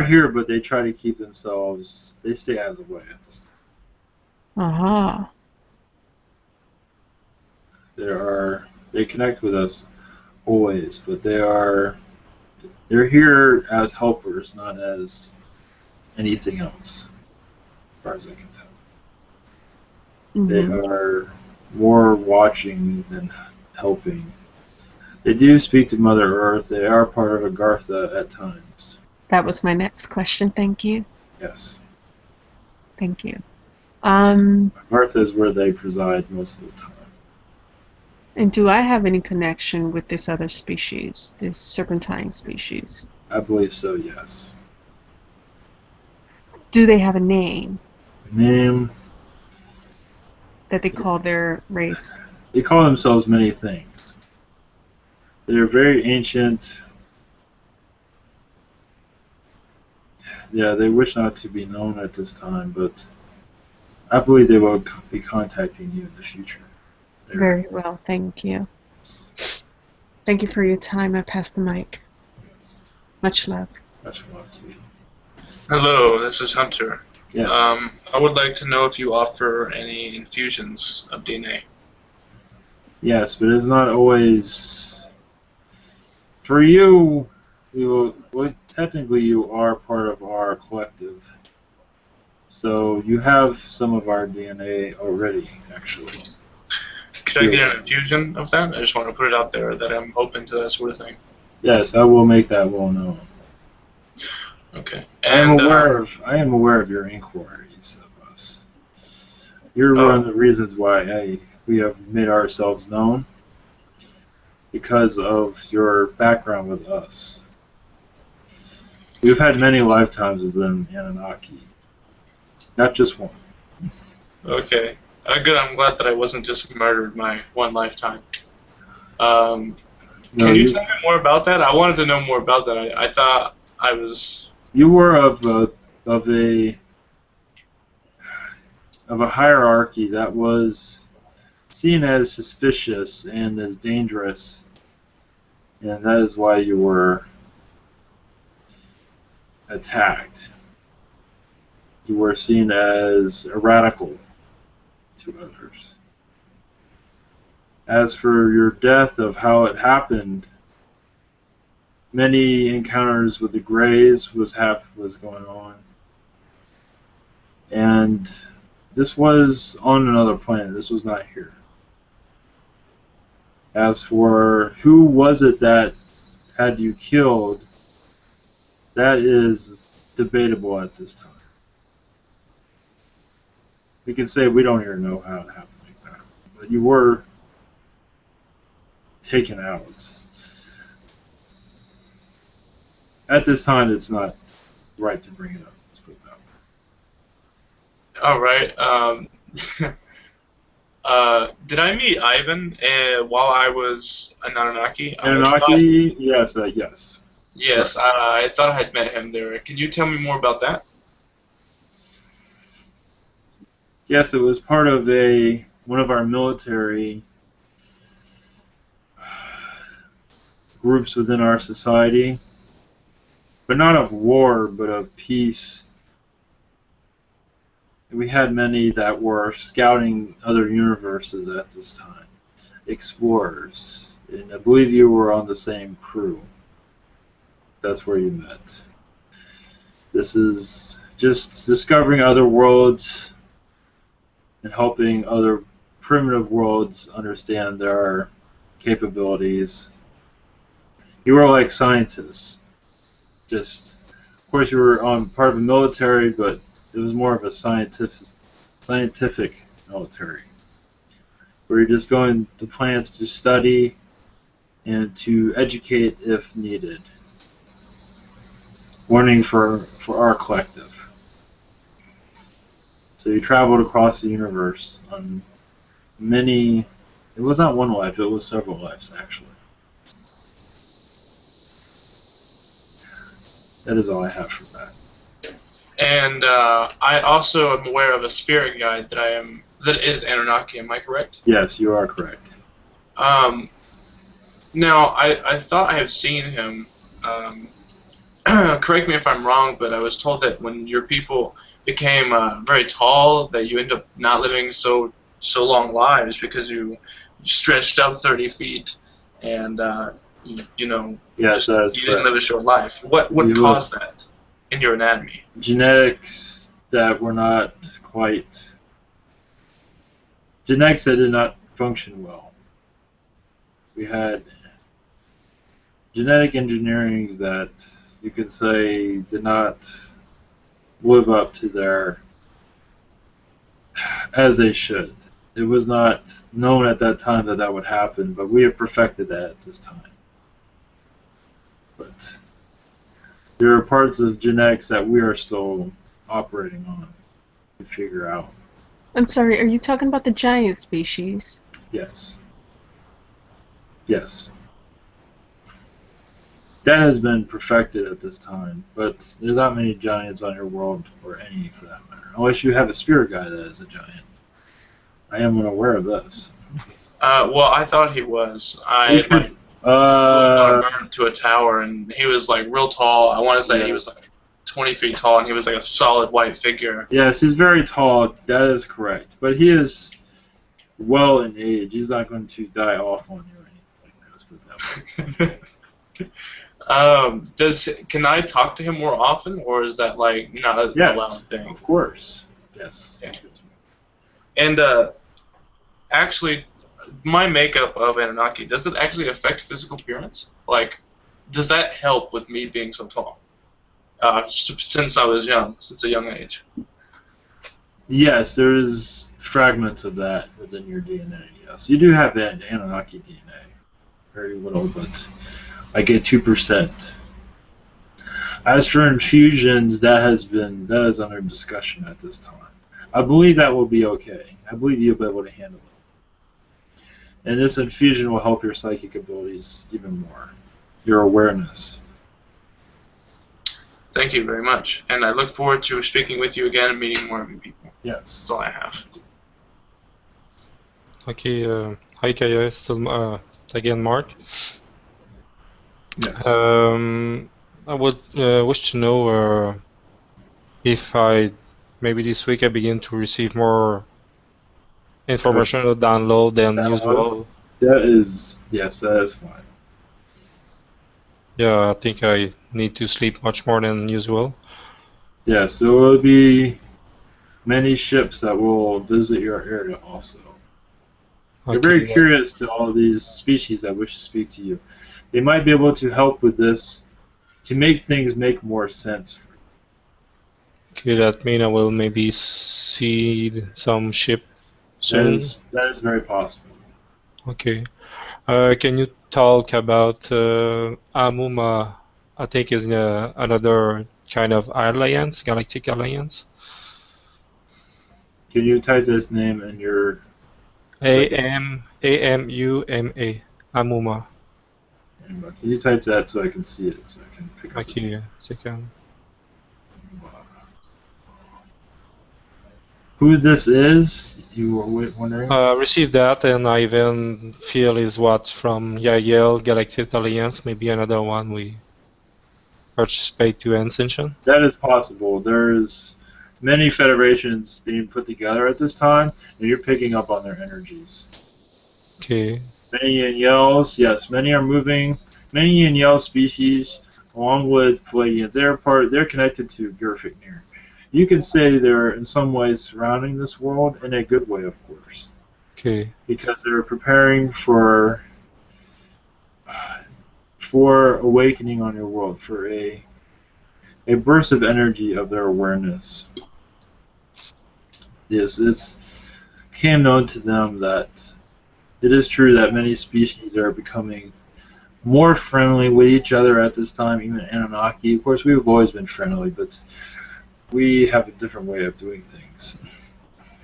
here, but they try to keep themselves. They stay out of the way at this time. Aha. They connect with us always, but they're here as helpers, not as anything else, as far as I can tell. They are more watching than helping. They do speak to Mother Earth. They are part of Agartha at times. That was my next question. Thank you. Yes. Thank you. Agartha is where they preside most of the time. And do I have any connection with this other species, this serpentine species? I believe so, yes. Do they have a name Name? that they call their race? They call themselves many things. They're very ancient. Yeah, they wish not to be known at this time, but I believe they will be contacting you in the future. Very well, thank you. Thank you for your time. I pass the mic. Yes. Much love. Much love to you. Hello, this is Hunter. Yes. I would like to know if you offer any infusions of DNA. Yes, but it's not always for you. Well, technically, you are part of our collective, so you have some of our DNA already, actually. Could I get an infusion of that? I just want to put it out there that I'm open to that sort of thing. Yes, I will make that well known. Okay. I am aware of your inquiries of us. You're one of the reasons why we have made ourselves known, because of your background with us. We've had many lifetimes as an Anunnaki, not just one. Okay. Good. I'm glad that I wasn't just murdered my one lifetime. Can you tell me more about that? I wanted to know more about that. I thought I was. You were of a hierarchy that was seen as suspicious and as dangerous, and that is why you were attacked. You were seen as a radical to others. As for your death, of how it happened, many encounters with the Greys was going on, and this was on another planet. This was not here. As for who was it that had you killed, that is debatable at this time. We can say we don't even know how it happened exactly, but you were taken out. At this time, it's not right to bring it up. Let's put it that way. All right. Did I meet Ivan while I was an Anunnaki? Anunnaki? Yes, yes. Yes, I thought I had met him there. Can you tell me more about that? Yes, it was part of one of our military groups within our society, but not of war, but of peace. We had many that were scouting other universes at this time, explorers, and I believe you were on the same crew. That's where you met. This is just discovering other worlds and helping other primitive worlds understand their capabilities. You were like scientists. Of course, you were on part of the military, but it was more of a scientific military, where you're just going to planets to study and to educate if needed. Warning for our collective. So you traveled across the universe on many. It was not one life; it was several lives, actually. That is all I have for that. And I also am aware of a spirit guide that is Anunnaki. Am I correct? Yes, you are correct. Now I thought I have seen him. Correct me if I'm wrong, but I was told that when your people became very tall, that you end up not living so long lives because you stretched up 30 feet, and you know, Yes, that is you didn't correct. live a short life. What caused that in your anatomy? Genetics that were not quite... Genetics that did not function well. We had genetic engineerings that you could say did not live up to their... as they should. It was not known at that time that that would happen, but we have perfected that at this time. But there are parts of genetics that we are still operating on to figure out. I'm sorry, are you talking about the giant species? Yes. Yes. That has been perfected at this time, but there's not many giants on your world, or any for that matter, unless you have a spirit guy that is a giant. I am unaware of this. Well, I thought he was. I could- like flew on a burn to a tower, and he was like real tall. I want to say he was like 20 feet tall, and he was like a solid white figure. Yes, he's very tall. That is correct, but he is well in age. He's not going to die off on you or anything like that. Let's put it that way. Can I talk to him more often, or is that like not a Yes, allowed thing? of course. Yes. Yeah. And actually, my makeup of Anunnaki, does it actually affect physical appearance? Like, does that help with me being so tall? Since I was young, since a young age. Yes, there's fragments of that within your DNA. Yes, you do have that Anunnaki DNA. Very little, but I get 2%. As for infusions, that is under discussion at this time. I believe that will be okay. I believe you'll be able to handle it. And this infusion will help your psychic abilities even more. Your awareness. Thank you very much. And I look forward to speaking with you again and meeting more of you people. Yes. That's all I have. Okay, hi Kaya, still again Mark. Yes. I would wish to know if maybe this week I begin to receive more information or download than usual. Yes, that is fine. Yeah, I think I need to sleep much more than usual. Yes, there will be many ships that will visit your area also. They're very curious to all these species that wish to speak to you. They might be able to help with this to make things make more sense for you. Okay, that means I will maybe see some ship soon. That is very possible. Okay. Can you talk about Amuma? I think is another kind of alliance, galactic alliance. Can you type this name in your... Amuma. Amuma. Can you type that so I can see it, so I can pick up Okay, a second. Who this is, you were wondering? Received that, and I even feel is what from Yael Galactic Alliance, maybe another one we participate to Ascension. That is possible. There's many federations being put together at this time, and you're picking up on their energies. Okay. Many Yels, yes, many are moving. Many Yel species, along with Palladians, they're connected to Gurfiknir. You could say they're in some ways surrounding this world in a good way, of course. Okay. Because they're preparing for awakening on your world, for a burst of energy of their awareness. Yes, it's became known to them that it is true that many species are becoming more friendly with each other at this time, even Anunnaki. Of course, we've always been friendly, but we have a different way of doing things.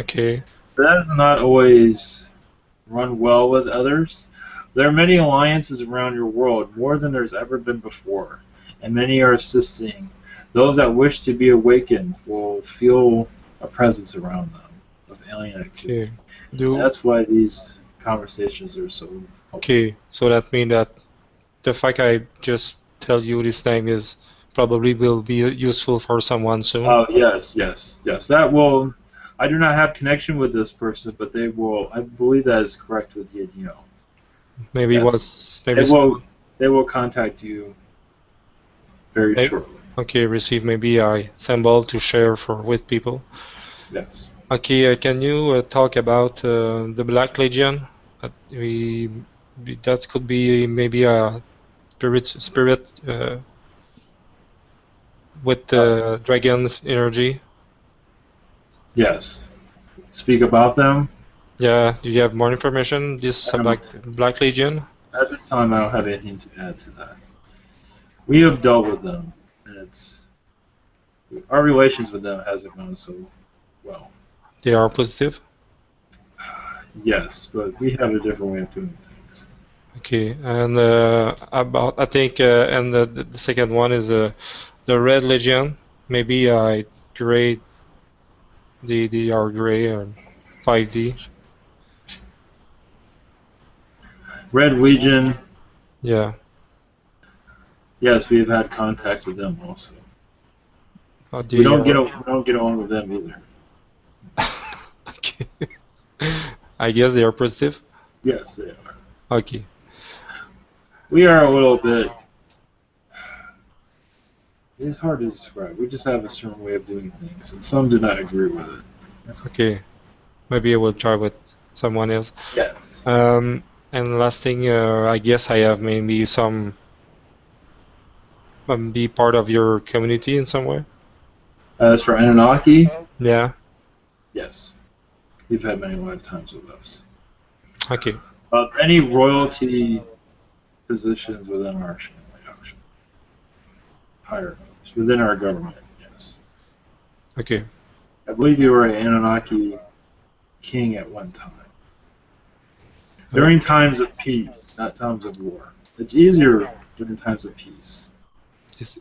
Okay. That does not always run well with others. There are many alliances around your world, more than there's ever been before, and many are assisting. Those that wish to be awakened will feel a presence around them of alien activity. Okay. That's why these conversations are so helpful. Okay, so that means that the fact I just tell you this name is probably will be useful for someone soon. Oh, yes. That will... I do not have connection with this person, but they will... I believe that is correct with you. Maybe yes. was maybe it will they will contact you very Okay. shortly. Okay, receive maybe a symbol to share for with people. Yes. Okay, can you talk about the Black Legion? That could be maybe a spirit with dragon energy. Yes. Speak about them. Yeah, do you have more information? This Black Legion? At this time, I don't have anything to add to that. We have dealt with them, and our relations with them hasn't gone so well. They are positive? Yes, but we have a different way of doing things. Okay, and about I think and the second one is the Red Legion. Maybe gray. They are gray and 5D. Red Legion. Yeah. Yes, we have had contacts with them also. They we don't get on with them either. Okay. I guess they are positive. Yes, they are. Okay. We are a little bit. It's hard to describe. We just have a certain way of doing things, and some do not agree with it. That's okay. Maybe I will try with someone else. Yes. And last thing, I guess I have maybe some be part of your community in some way. As for Anunnaki, yeah. Yes, you've had many lifetimes with us. Okay. Any royalty positions within our higher within our government, yes. Okay. I believe you were an Anunnaki king at one time. During times of peace, not times of war. It's easier during times of peace.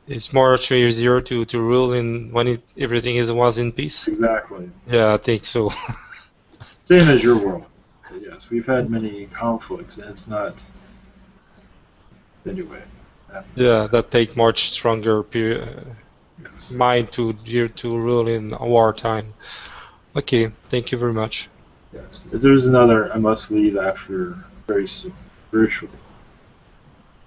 It's more easier to rule in when everything was in peace. Exactly. Yeah, I think so. Same as your world. But yes, we've had many conflicts, and it's not. Anyway. Yeah, that take much stronger mind to rule in wartime. Okay, thank you very much. Yes, if there's another, I must leave after very soon, very short.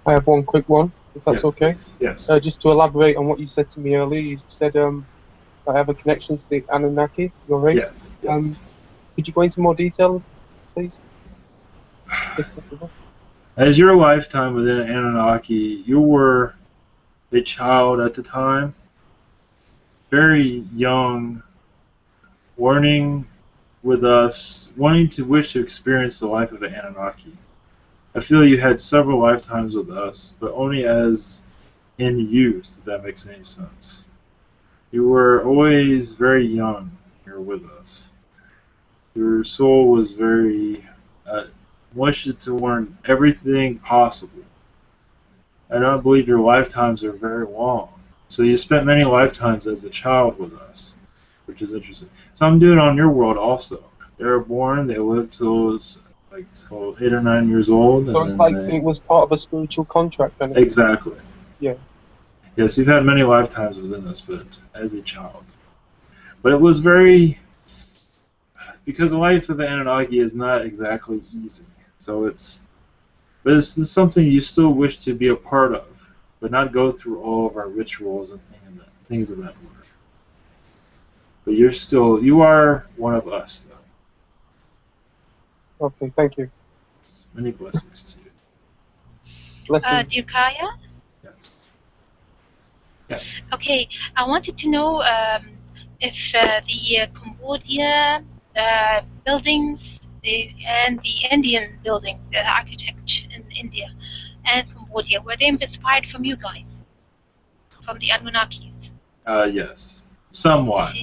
I have one quick one, if that's okay. Yes. Just to elaborate on what you said to me earlier, you said I have a connection to the Anunnaki, your race. Yes. Could you go into more detail, please? If possible. As your lifetime within Anunnaki, you were a child at the time, very young, learning with us, wish to experience the life of an Anunnaki. I feel you had several lifetimes with us, but only as in youth, if that makes any sense. You were always very young here with us. Your soul was very wanted to learn everything possible. I don't believe your lifetimes are very long. So you spent many lifetimes as a child with us, which is interesting. Some do it on your world also. They were born, they lived till 8 or 9 years old. So it's like it was part of a spiritual contract then? Exactly. Yeah. Yes, you've had many lifetimes within us, but as a child. But it was very... Because the life of the Anunnaki is not exactly easy. So it's something you still wish to be a part of, but not go through all of our rituals and things of that order. But you are one of us, though. Okay, thank you. Many blessings to you. Blessings. Dukaya? Yes. Yes. Okay, I wanted to know if the Cambodia buildings and the Indian buildings, the architecture in India and Cambodia, were they inspired from you guys, from the Anunnakis? Yes, somewhat.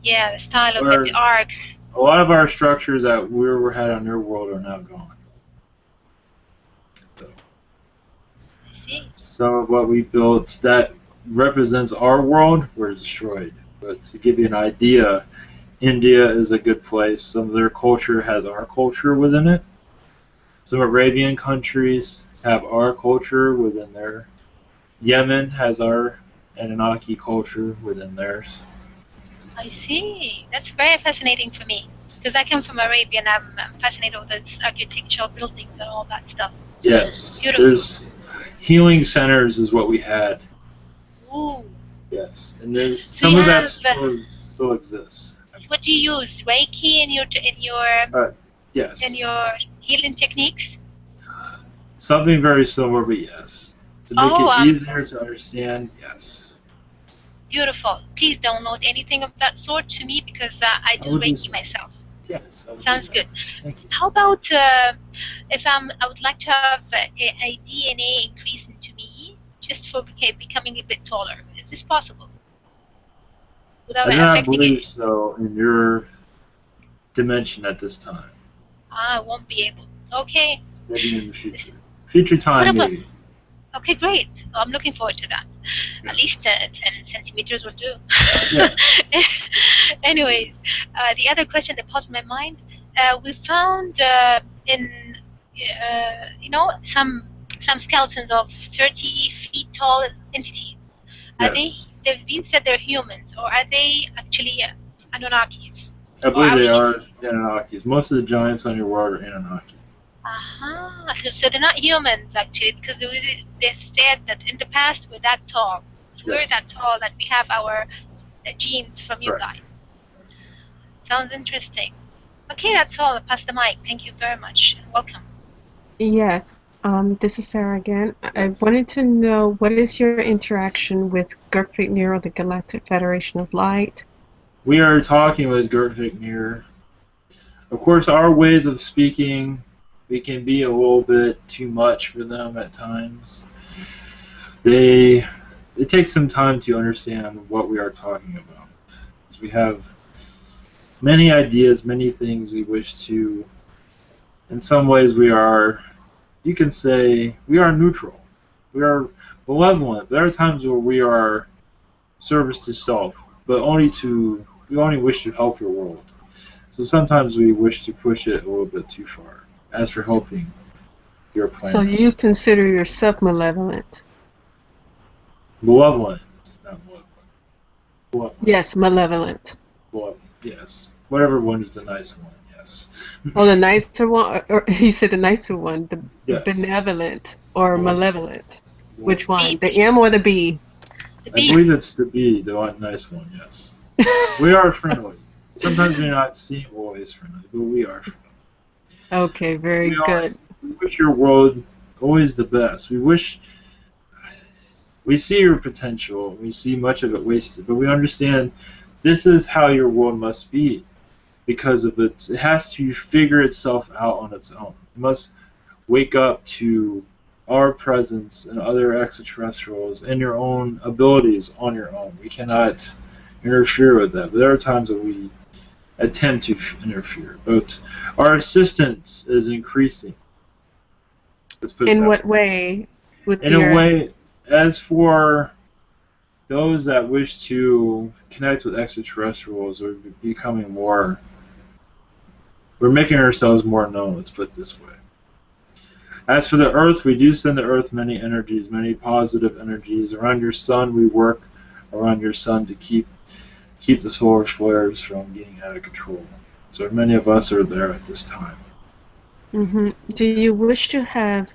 Yeah, the style of it, the arcs. A lot of our structures that we had on your world are now gone. So, some of what we built that represents our world were destroyed. But to give you an idea, India is a good place. Some of their culture has our culture within it. Some Arabian countries have our culture within there. Yemen has our Anunnaki culture within theirs. I see. That's very fascinating for me. Because I come from Arabia and I'm fascinated with those architectural buildings and all that stuff. Yes. Beautiful. There's healing centers is what we had. Ooh. Yes. And there's Do some you of that have still exists. what do you use? Reiki in your Yes. healing techniques? Something very similar, but yes. To make Oh, it easier to understand, yes. beautiful. Please download anything of that sort to me because I do will do Reiki so. myself. Yes, I will Sounds do good. that. Thank you. How about if I would like to have a DNA increase into me just for becoming a bit taller? Is this possible? Without I do not affecting believe it? so in your dimension at this time. I won't be able. Okay. Maybe in the future. Future What time, about? maybe. Okay, great. I'm looking forward to that. At Yes. least 10 centimeters or two. Yeah. Anyways, the other question that popped in my mind, we found in some skeletons of 30 feet tall entities. Are Yes. they've been said they're humans, or are they actually Anunnakis? I Or believe are they we? are Anunnakis. Most of the giants on your world are Anunnaki. Uh-huh. So they're not humans actually, because they said that in the past we're that tall. We're Yes. that tall that we have our genes from you Correct. guys. Sounds interesting. Okay, that's all. I'll pass the mic. Thank you very much. Welcome. Yes. This is Sarah again. I Yes. wanted to know what is your interaction with Gertrude Nero, the Galactic Federation of Light? We are talking with Gertrude Mirror. Of course, our ways of speaking, we can be a little bit too much for them at times. It takes some time to understand what we are talking about. So we have many ideas, many things we wish to. In some ways, you can say, we are neutral. We are malevolent. There are times where we are service to self, but we only wish to help your world. So sometimes we wish to push it a little bit too far. As for helping your So planet. you consider yourself malevolent? Malevolent, not malevolent. Malevolent. Yes, malevolent. Malevolent, yes. Whatever one is the nice one, yes. Oh, the nicer one, or he said the nicer one, the Yes. benevolent or malevolent. Which one? The B. M or the B? The I B. believe it's the B, the nice one, yes. We are friendly. Sometimes we're not seen always friendly, but we are friendly. Okay, very good. We wish your world always the best. We see your potential. We see much of it wasted, but we understand this is how your world must be because of it. It has to figure itself out on its own. It must wake up to our presence and other extraterrestrials and your own abilities on your own. We cannot interfere with that. But there are times that we attempt to interfere. But our assistance is increasing. Let's put it In that what way. way? With In a way, as for those that wish to connect with extraterrestrials, we're becoming more. We're making ourselves more known. Let's put it this way. As for the Earth, we do send the Earth many energies, many positive energies. Around your sun, we work around your sun to keep the solar flares from getting out of control. So many of us are there at this time. Mm-hmm. Do you wish to have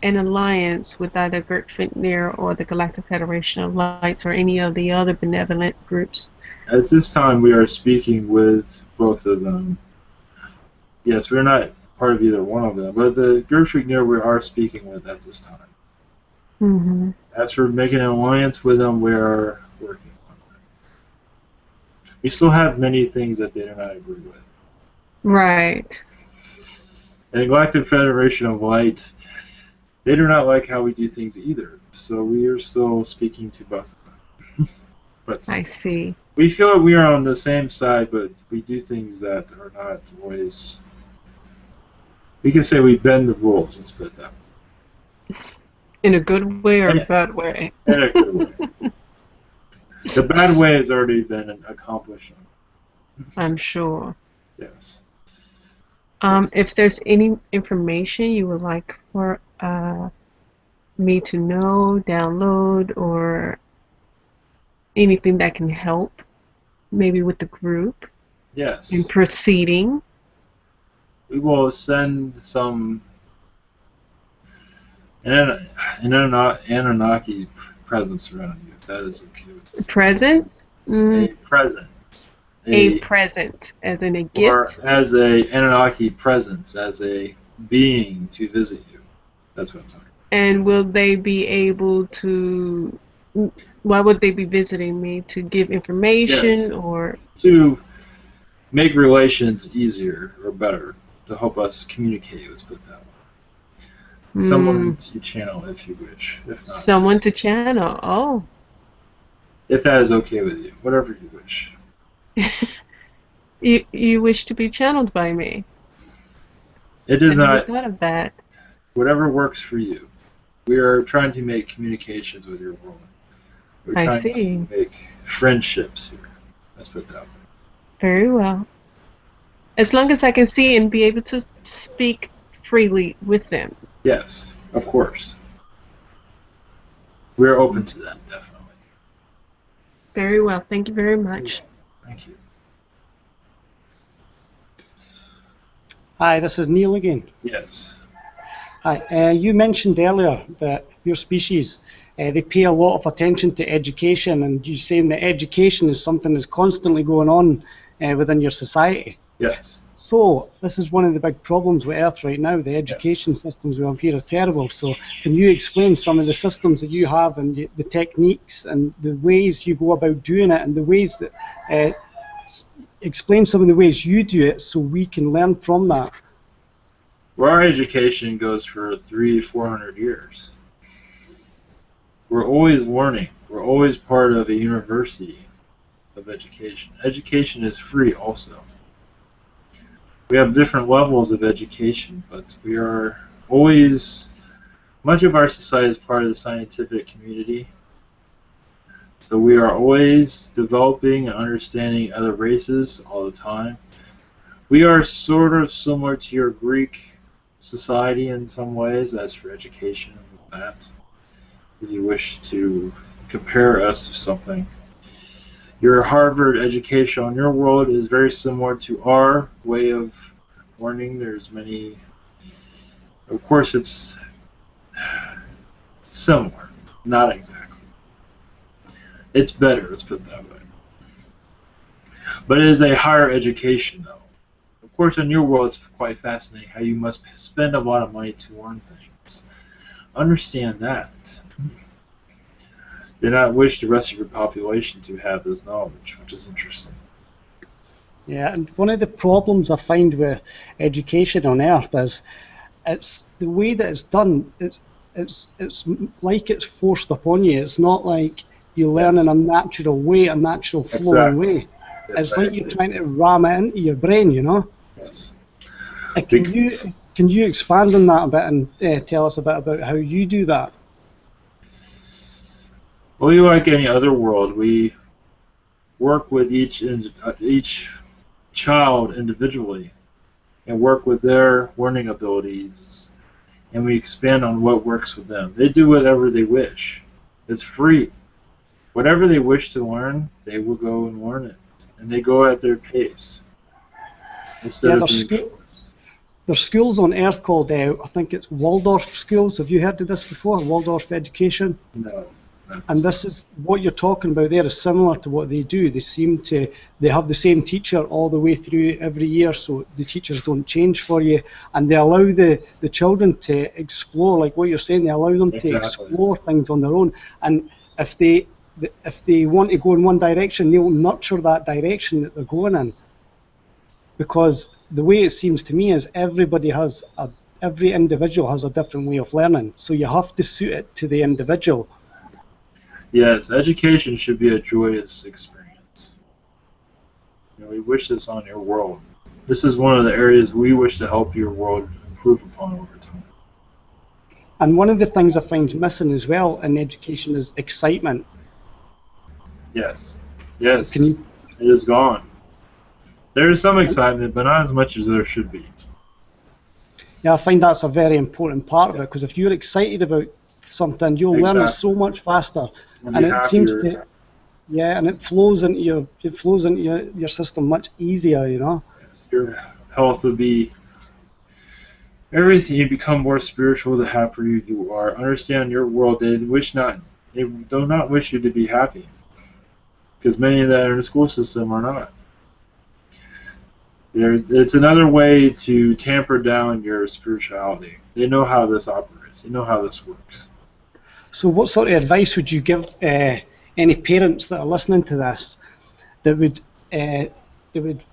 an alliance with either Gertrude Nero or the Galactic Federation of Lights or any of the other benevolent groups? At this time, we are speaking with both of them. Yes, we're not part of either one of them, but the Gertrude Nero we are speaking with at this time. Mm-hmm. As for making an alliance with them, we are working on that. We still have many things that they do not agree with. Right. And the Galactic Federation of Light, they do not like how we do things either. So we are still speaking to both of them. But I see. we feel that we are on the same side, but we do things that are not always. We can say we bend the rules. Let's put it that way. In a good way or a bad way? In a good way. The bad way has already been accomplished. I'm sure. Yes. If there's any information you would like for me to know, download, or anything that can help, maybe with the group, Yes. in proceeding. We will send some. And Anunnaki presence around you, if that is okay with you. Presence? A present. A present, as in a Or gift? as a Anunnaki presence, as a being to visit you. That's what I'm talking about. And will they be able to, why would they be visiting me? To give information Yes. or? To make relations easier or better, to help us communicate, let's put it that way. Someone to channel if you wish. If not, someone to channel, oh. If that is okay with you, whatever you wish. You wish to be channeled by me? It does I not. never thought of that. Whatever works for you. We are trying to make communications with your world. We're I trying see. to make friendships here. Let's put it that way. Very well. As long as I can see and be able to speak freely with them. Yes, of course. We're open to that, definitely. Very well. Thank you very much. Thank you. Hi, this is Neil again. Yes. Hi. You mentioned earlier that your species, they pay a lot of attention to education, and you're saying that education is something that's constantly going on within your society. Yes. So this is one of the big problems with Earth right now. The education systems we have here are terrible. So can you explain some of the systems that you have and the techniques and the ways you go about doing it and the ways that, explain some of the ways you do it so we can learn from that? Well, our education goes for 300-400 years. We're always learning. We're always part of a university of education. Education is free also. We have different levels of education, but we are always, much of our society is part of the scientific community. So we are always developing and understanding other races all the time. We are sort of similar to your Greek society in some ways, as for education and that. If you wish to compare us to something. Your Harvard education on your world is very similar to our way of learning. There's many, of course it's similar, not exactly. It's better, let's put it that way. But it is a higher education though. Of course in your world it's quite fascinating how you must spend a lot of money to learn things. Understand that. Do not wish the rest of your population to have this knowledge, which is interesting. Yeah, and one of the problems I find with education on Earth is it's the way that it's done. It's like it's forced upon you. It's not like you learn in a natural way, a natural flowing way. Yes, it's like you're trying to ram it into your brain, you know. Yes. Can you expand on that a bit and tell us a bit about how you do that? Well, like any other world, we work with each child individually and work with their learning abilities, and we expand on what works with them. They do whatever they wish. It's free. Whatever they wish to learn, they will go and learn it, and they go at their pace. Instead of there's schools on Earth called, I think it's Waldorf schools. Have you heard of this before? Waldorf education? No. And this is what you're talking about there is similar to what they do. They have the same teacher all the way through every year, so the teachers don't change for you, and they allow the children to explore, like what you're saying. They allow them to explore things on their own, and if they want to go in one direction, they'll nurture that direction that they're going in. Because the way it seems to me is every individual has a different way of learning, so you have to suit it to the individual. Yes, education should be a joyous experience. We wish this on your world. This is one of the areas we wish to help your world improve upon over time. And one of the things I find missing as well in education is excitement. Yes. Yes. So it is gone. There is some excitement, but not as much as there should be. Yeah, I find that's a very important part of it, because if you're excited about something, you'll learn it so much faster, and it seems to, and it flows into your system much easier, you know. Yes, your health would be everything, you become more spiritual the happier you are. Understand your world. They do not wish you to be happy, because many that are in the school system are not. It's another way to tamper down your spirituality. They know how this operates. They know how this works. So what sort of advice would you give any parents that are listening to this that would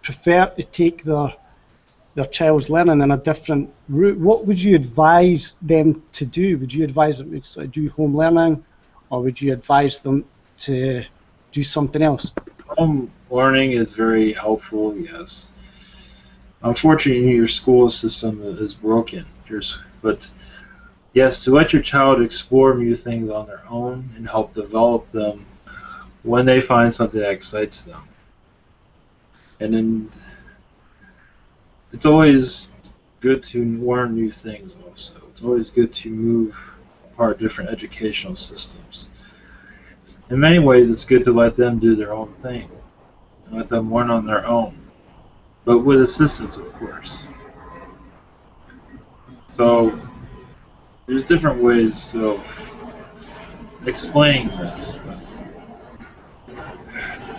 prefer to take their child's learning in a different route? What would you advise them to do? Would you advise them to sort of do home learning, or would you advise them to do something else? Home learning is very helpful, yes. Unfortunately, your school system is broken. But yes, to let your child explore new things on their own and help develop them when they find something that excites them. And then it's always good to learn new things also. It's always good to move apart different educational systems. In many ways, it's good to let them do their own thing and let them learn on their own, but with assistance, of course. So there's different ways of explaining this, but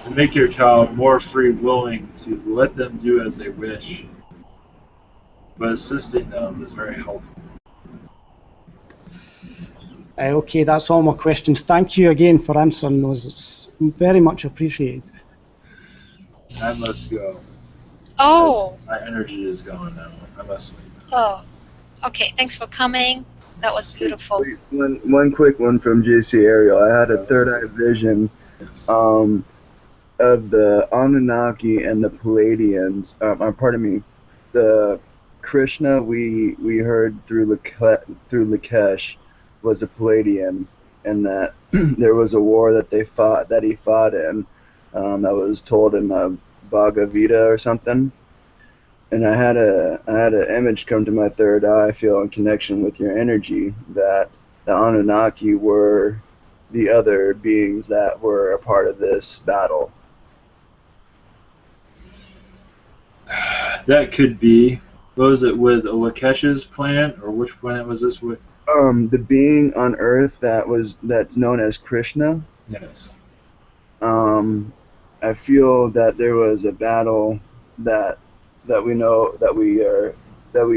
to make your child more free willing to let them do as they wish, but assisting them is very helpful. Okay, that's all my questions. Thank you again for answering those. It's very much appreciated. I must go. Oh. My energy is gone now. I must leave. Oh. Okay. Thanks for coming. That was beautiful. Wait, one quick one from JC Ariel. I had a third eye vision of the Anunnaki and the Palladians. Pardon me, the Krishna we heard through Lakesh was a Palladian, and that there was a war that he fought in, that was told in the Bhagavad Gita or something. And I had an image come to my third eye, I feel, in connection with your energy, that the Anunnaki were the other beings that were a part of this battle. That could be. Was it with Lakesh's planet, or which planet was this with? The being on Earth that's known as Krishna. Yes. I feel that there was a battle that we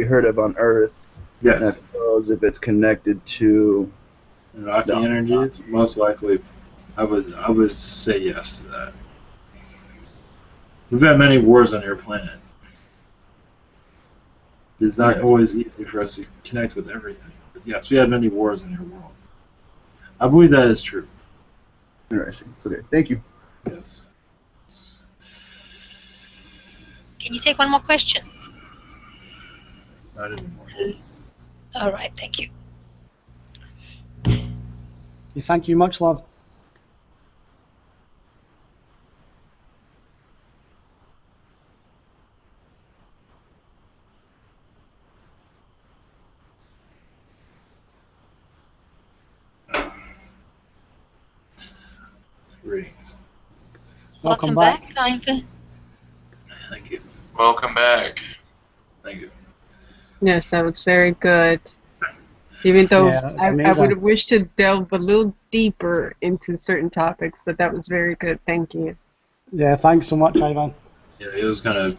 heard of on Earth. Yes. And I feel as if it's connected to Anunnaki energies. Most likely, I would say yes to that. We've had many wars on your planet. It's not always easy for us to connect with everything. But yes, we have many wars in your world. I believe that is true. Interesting. Okay, thank you. Yes. Can you take one more question? Not anymore. All right. Thank you. Thank you much, love. Greetings. Welcome back. Ivan. Thank you. Welcome back. Thank you. Yes, that was very good. Even though Yeah, I would have wished to delve a little deeper into certain topics, but that was very good. Thank you. Yeah, thanks so much, Ivan. Yeah, it was kind of.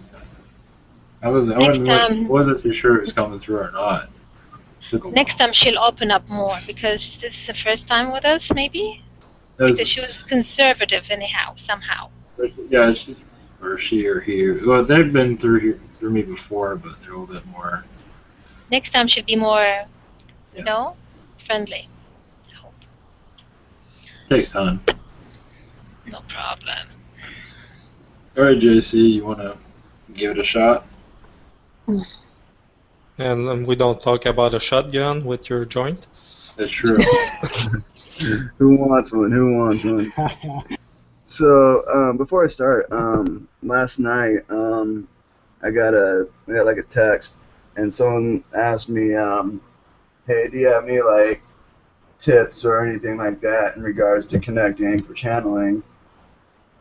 I wasn't too sure if it was coming through or not. Next time she'll open up more, because this is the first time with us, maybe? Because she was conservative anyhow, somehow. Yeah, she or he. Well, they've been through me before, but they're a little bit more. Next time she'll be more, friendly. I hope. Takes time. No problem. All right, JC, you want to give it a shot? And we don't talk about a shotgun with your joint? That's true. Who wants one? Who wants one? So, before I start, last night, I got like a text, and someone asked me, hey, do you have any, like, tips or anything like that in regards to connecting for channeling?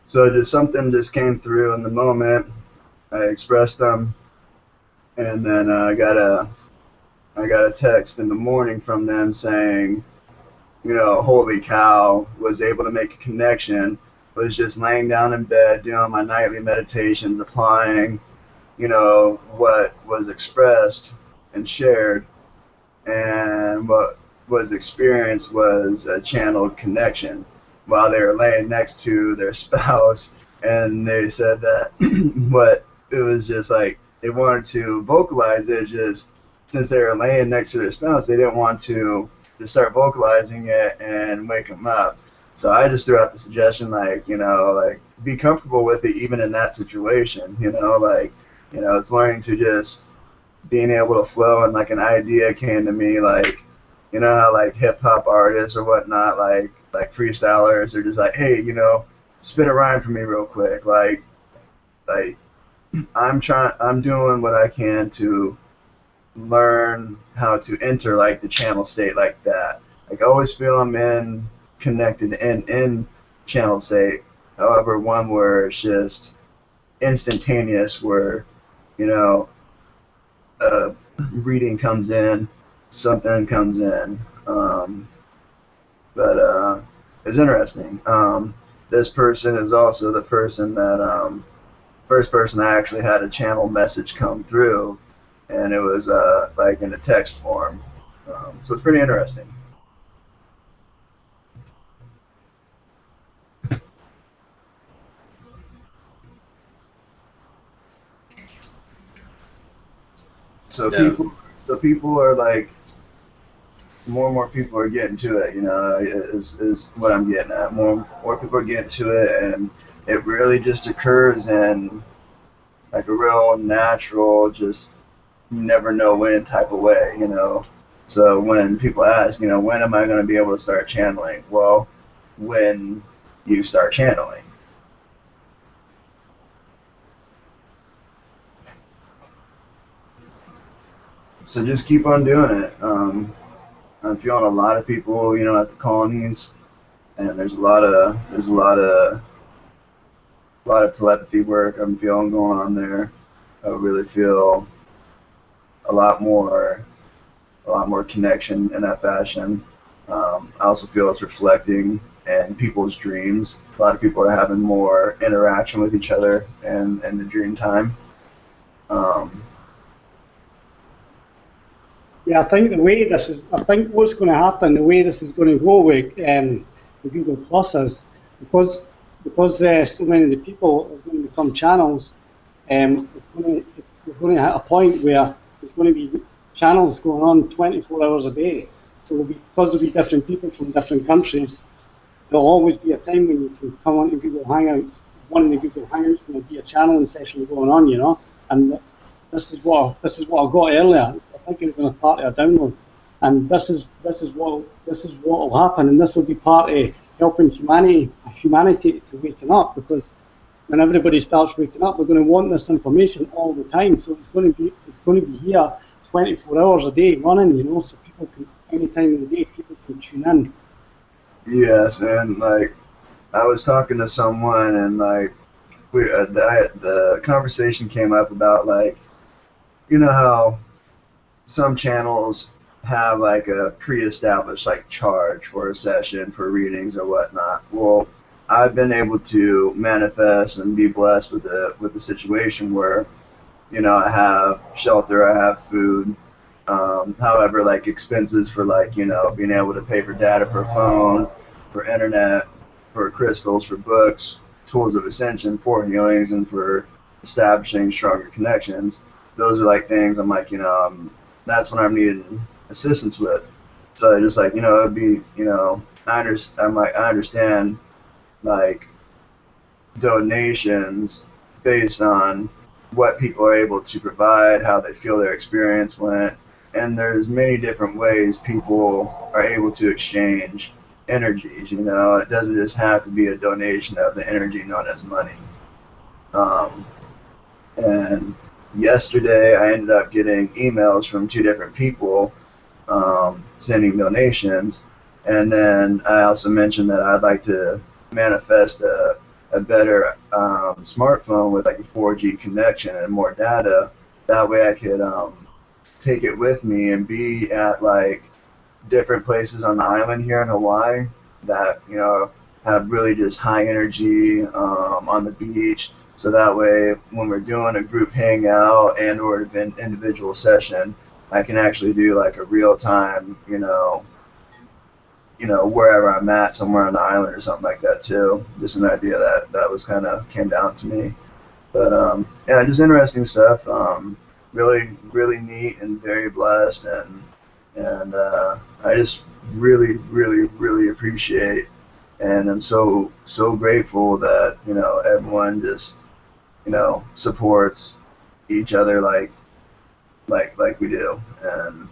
So something just came through in the moment. I expressed them, and then I got I got a text in the morning from them saying, you know, holy cow, was able to make a connection, was just laying down in bed doing my nightly meditations, applying, you know, what was expressed and shared, and what was experienced was a channeled connection while they were laying next to their spouse, and they said that what it was just like they wanted to vocalize it, just since they were laying next to their spouse, they didn't want to just start vocalizing it and wake them up. So I just threw out the suggestion, like, you know, like, be comfortable with it even in that situation, you know, like, you know, it's learning to just being able to flow, and like an idea came to me, like, you know how like hip hop artists or whatnot, like freestylers are just like, hey, you know, spit a rhyme for me real quick, like I'm doing what I can to learn how to enter like the channel state like that. Like I always feel I'm in connected in channel state. However, one where it's just instantaneous, where you know reading comes in, something comes in. But it's interesting. This person is also the person that first person I actually had a channel message come through, and it was like in a text form. So it's pretty interesting. So Yeah. people are like, more and more people are getting to it. You know, is what I'm getting at. More people are getting to it, and it really just occurs in like a real natural, just you never know when type of way. You know, so when people ask, you know, when am I going to be able to start channeling? Well, when you start channeling. So just keep on doing it. I'm feeling a lot of people, you know, at the colonies, and there's a lot of telepathy work I'm feeling going on there. I really feel a lot more connection in that fashion. I also feel it's reflecting in people's dreams. A lot of people are having more interaction with each other in the dream time. Yeah, I think what's going to happen, the way this is going to go with the Google Plus is because so many of the people are going to become channels. We're going to hit a point where there's going to be channels going on 24 hours a day. So because there'll be different people from different countries, there'll always be a time when you can come on to Google Hangouts, one of the Google Hangouts, and there'll be a channeling session going on, you know. And this is what I got earlier. I think it was in a part of a download, and this is what will happen, and this will be part of helping humanity to waken up, because when everybody starts waking up, we're going to want this information all the time. So it's going to be here 24 hours a day running, you know, so people can, any time of the day, people can tune in. Yes, and like I was talking to someone, and like the conversation came up about, like, you know how some channels have like a pre-established like charge for a session for readings or whatnot. Well, I've been able to manifest and be blessed with the situation where, you know, I have shelter, I have food. However, like expenses for, like, you know, being able to pay for data for phone, for internet, for crystals, for books, tools of ascension, for healings, and for establishing stronger connections. Those are like things I'm like, you know, that's what I'm needing assistance with. So just like, you know, it'd be, you know, I understand like donations based on what people are able to provide, how they feel their experience went, and there's many different ways people are able to exchange energies. You know, it doesn't just have to be a donation of the energy known as money. And yesterday I ended up getting emails from two different people sending donations, and then I also mentioned that I'd like to manifest a better smartphone with like a 4G connection and more data. That way I could take it with me and be at like different places on the island here in Hawaii that, you know, have really just high energy on the beach. So that way, when we're doing a group hangout and or an individual session, I can actually do like a real time, wherever I'm at, somewhere on the island or something like that too. Just an idea that was kind of came down to me. But yeah, just interesting stuff. Really, really neat and very blessed, and I just really, really, really appreciate, and I'm so grateful that everyone just supports each other like we do, and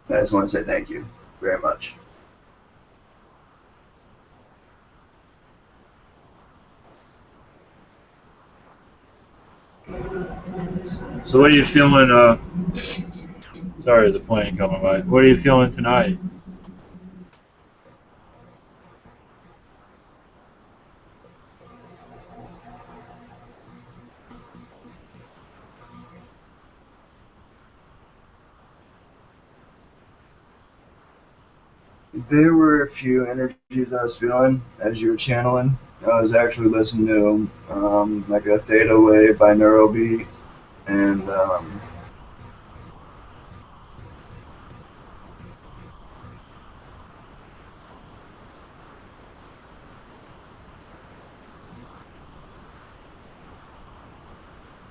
I just want to say thank you very much. So what are you feeling? Sorry, there's a plane coming by. What are you feeling tonight? There were a few energies I was feeling as you were channeling. I was actually listening to like a theta wave by Neurobeat, and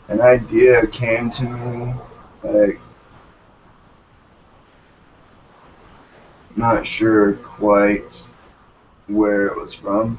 an idea came to me, like, not sure quite where it was from.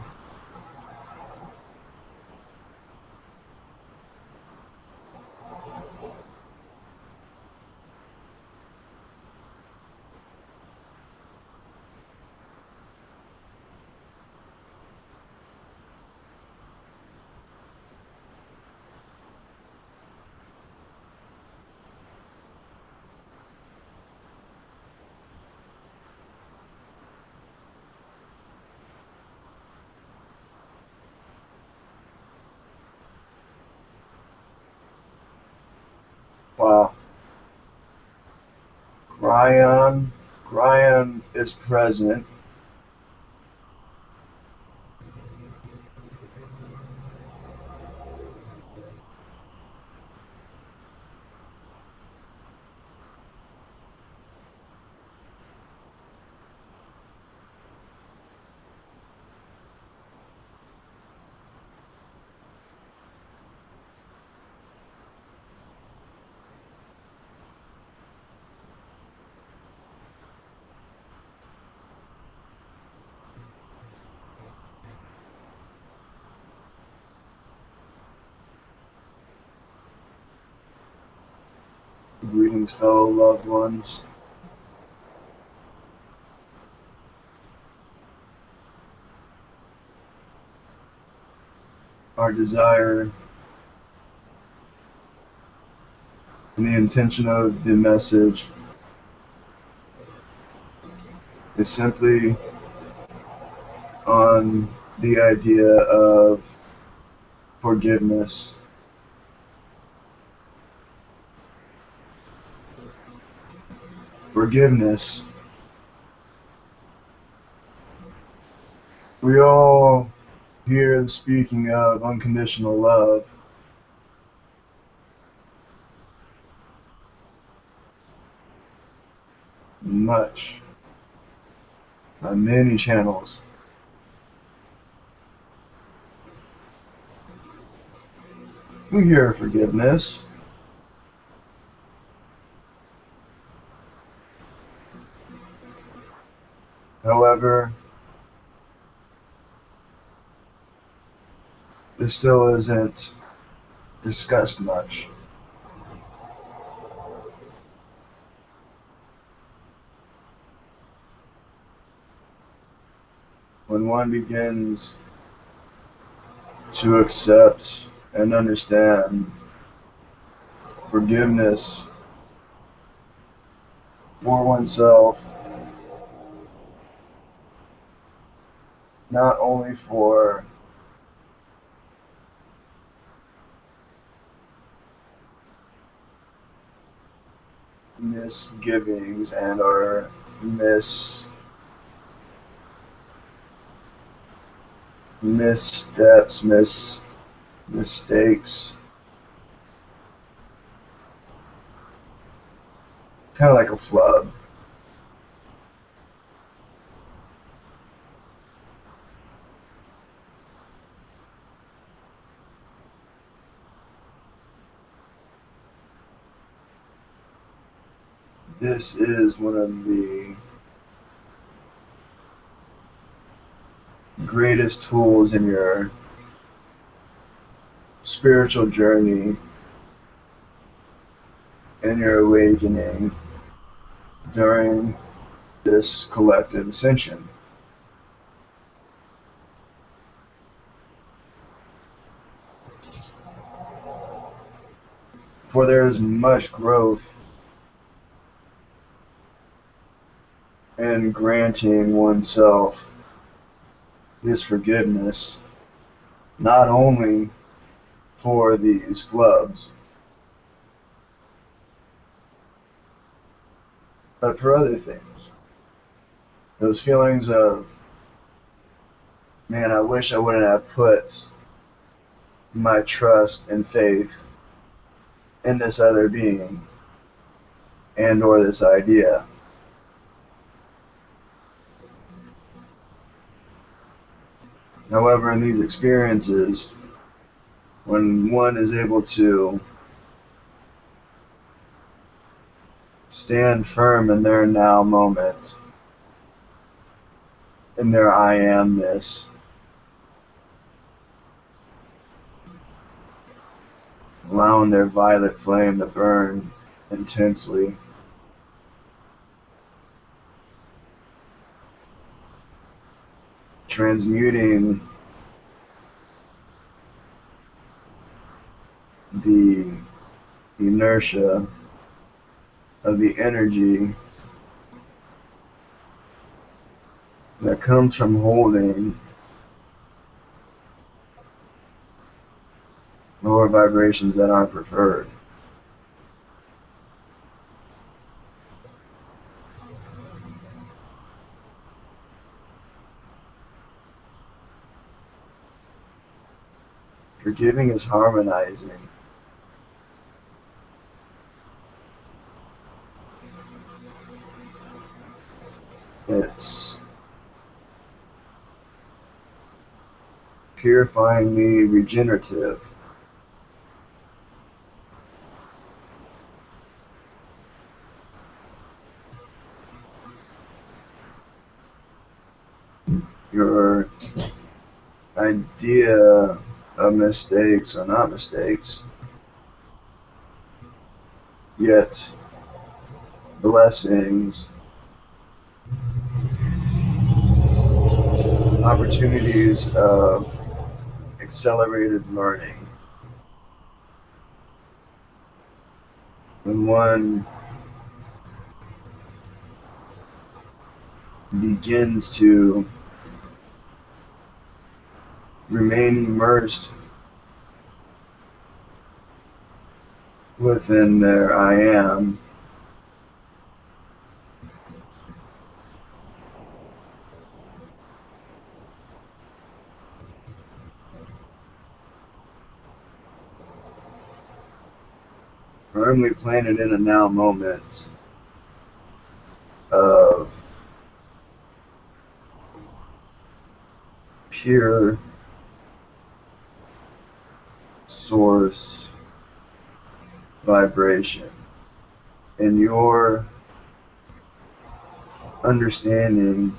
Wow. Kryon is present. Greetings, fellow loved ones. Our desire and the intention of the message is simply on the idea of forgiveness. Forgiveness. We all hear speaking of unconditional love. Much. On many channels. We hear forgiveness. However, this still isn't discussed much. When one begins to accept and understand forgiveness for oneself, not only for misgivings and our missteps, mistakes. Kind of like a flub. This is one of the greatest tools in your spiritual journey and your awakening during this collective ascension. For there is much growth in granting oneself this forgiveness, not only for these flubs, but for other things. Those feelings of, man, I wish I wouldn't have put my trust and faith in this other being and or this idea. However, in these experiences, when one is able to stand firm in their now moment, in their I amness, allowing their violet flame to burn intensely, transmuting the inertia of the energy that comes from holding lower vibrations that aren't preferred. Forgiving is harmonizing. It's purifyingly regenerative. Your idea of mistakes are not mistakes, yet blessings, opportunities of accelerated learning. When one begins to remain immersed within their I am, firmly planted in a now moment of pure source vibration, and your understanding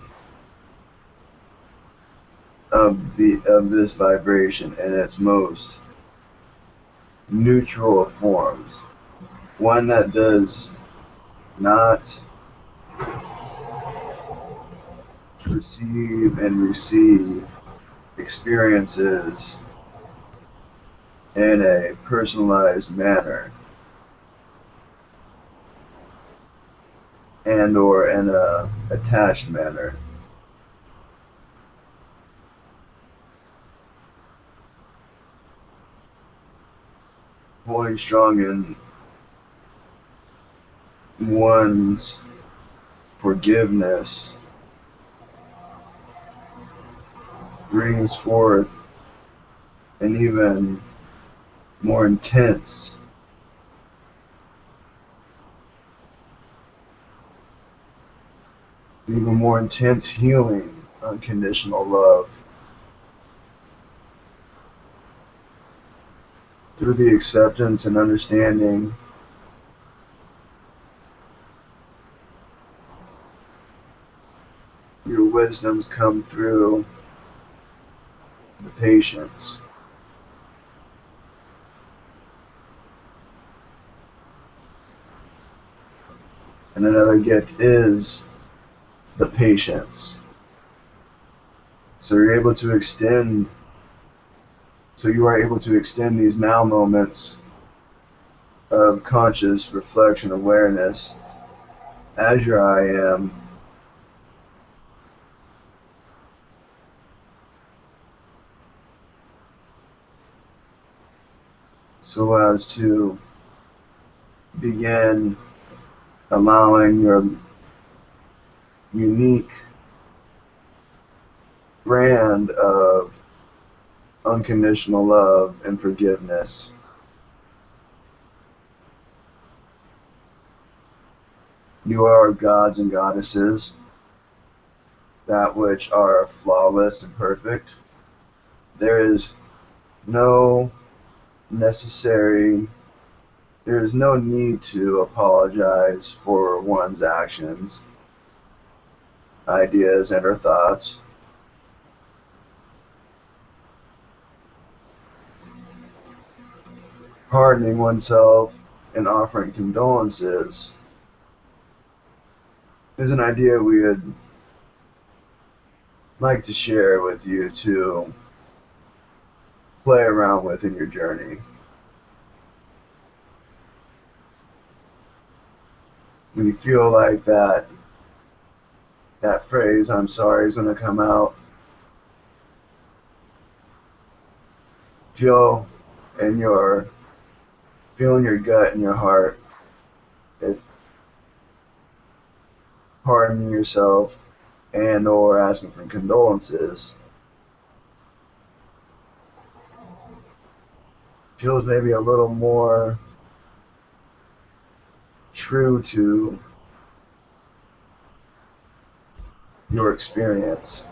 of this vibration in its most neutral of forms, one that does not perceive and receive experiences in a personalized manner and or in a attached manner. Holding strong in one's forgiveness brings forth an even more intense healing, unconditional love through the acceptance and understanding. Your wisdoms come through the patience. And another gift is the patience. So you are able to extend these now moments of conscious reflection awareness as your I am, so as to begin allowing your unique brand of unconditional love and forgiveness You are gods and goddesses, that which are flawless and perfect. There is no need to apologize for one's actions, ideas, and or thoughts. Pardoning oneself and offering condolences is an idea we would like to share with you to play around with in your journey. When you feel like that phrase, "I'm sorry," is going to come out, feel in your gut and your heart if pardoning yourself and or asking for condolences feels maybe a little more true to your experience.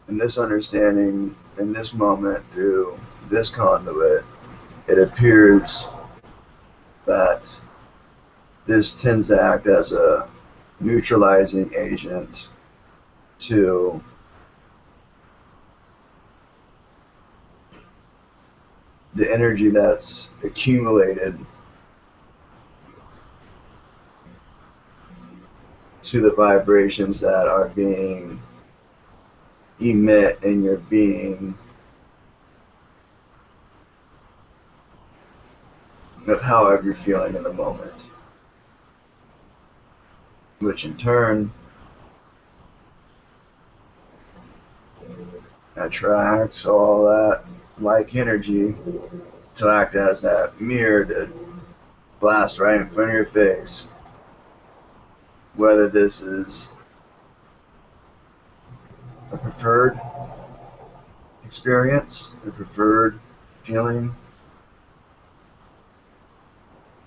In this understanding, in this moment, through this conduit, it appears that this tends to act as a neutralizing agent to the energy that's accumulated to the vibrations that are being emit in your being of however you're feeling in the moment, which in turn attracts all that like energy to act as that mirror to blast right in front of your face. Whether this is a preferred experience, a preferred feeling,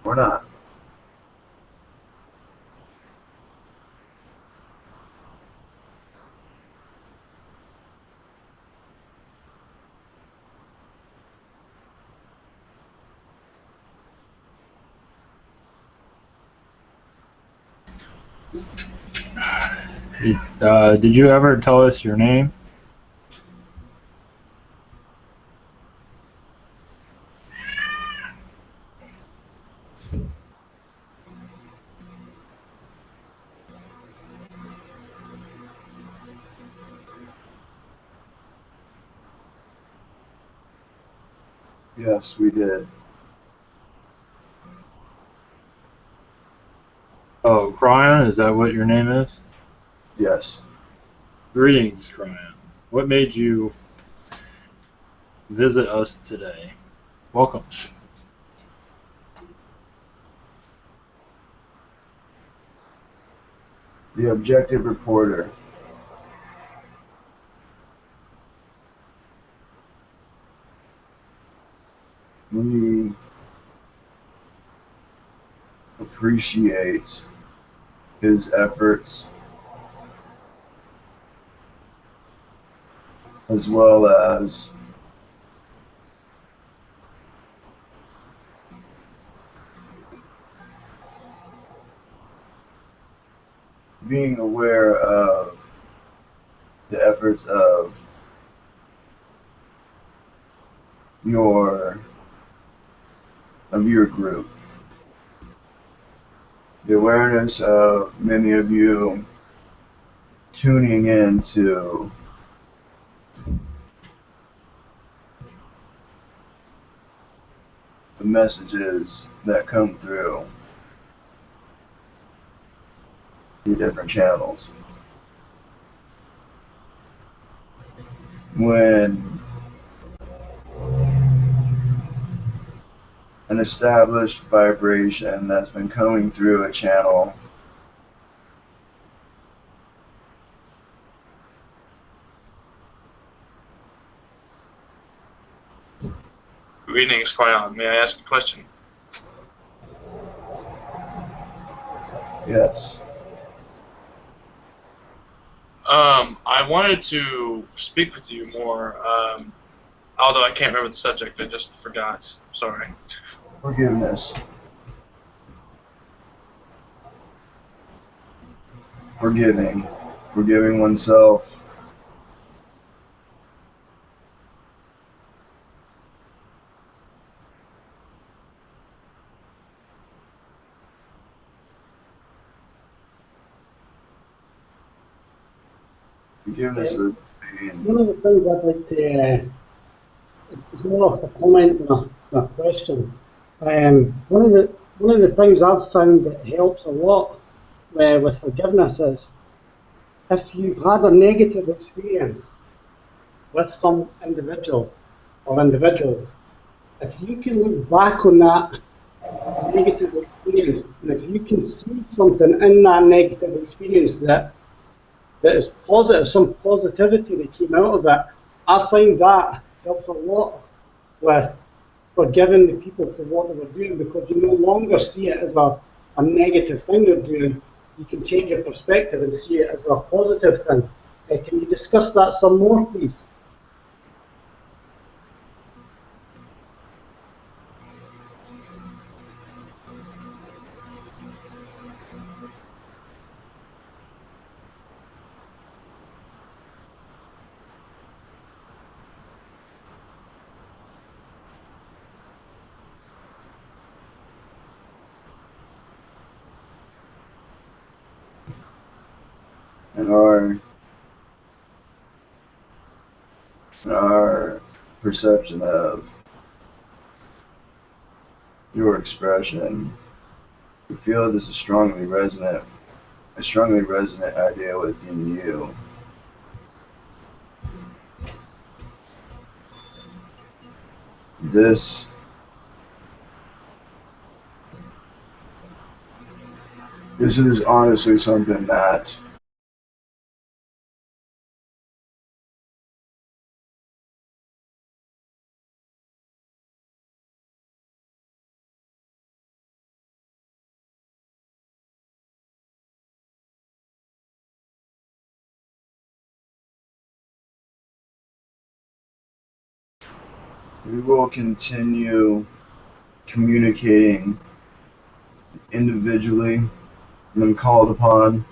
or not. Did you ever tell us your name? Yes, we did. Oh, Kryon, is that what your name is? Yes. Greetings, Kryon. What made you visit us today. Welcome. The objective reporter. We appreciate his efforts as well as being aware of the efforts of your group. The awareness of many of you tuning into the messages that come through the different channels. When an established vibration that's been coming through a channel Greetings, Kryon. May I ask a question? Yes. I wanted to speak with you more, although I can't remember the subject. I just forgot. Sorry. Forgiveness. Forgiving oneself. Forgiveness is One of the things I'd like to, it's more of a comment than a question. One of the things I've found that helps a lot with forgiveness is if you've had a negative experience with some individual or individuals, if you can look back on that negative experience, and if you can see something in that negative experience that is positive, some positivity that came out of it, I find that helps a lot with forgiving the people for what they were doing, because you no longer see it as a negative thing they're doing. You can change your perspective and see it as a positive thing. Can you discuss that some more, please? and our perception of your expression. We feel this is a strongly resonant idea within you. This is honestly something that we will continue communicating individually when called upon.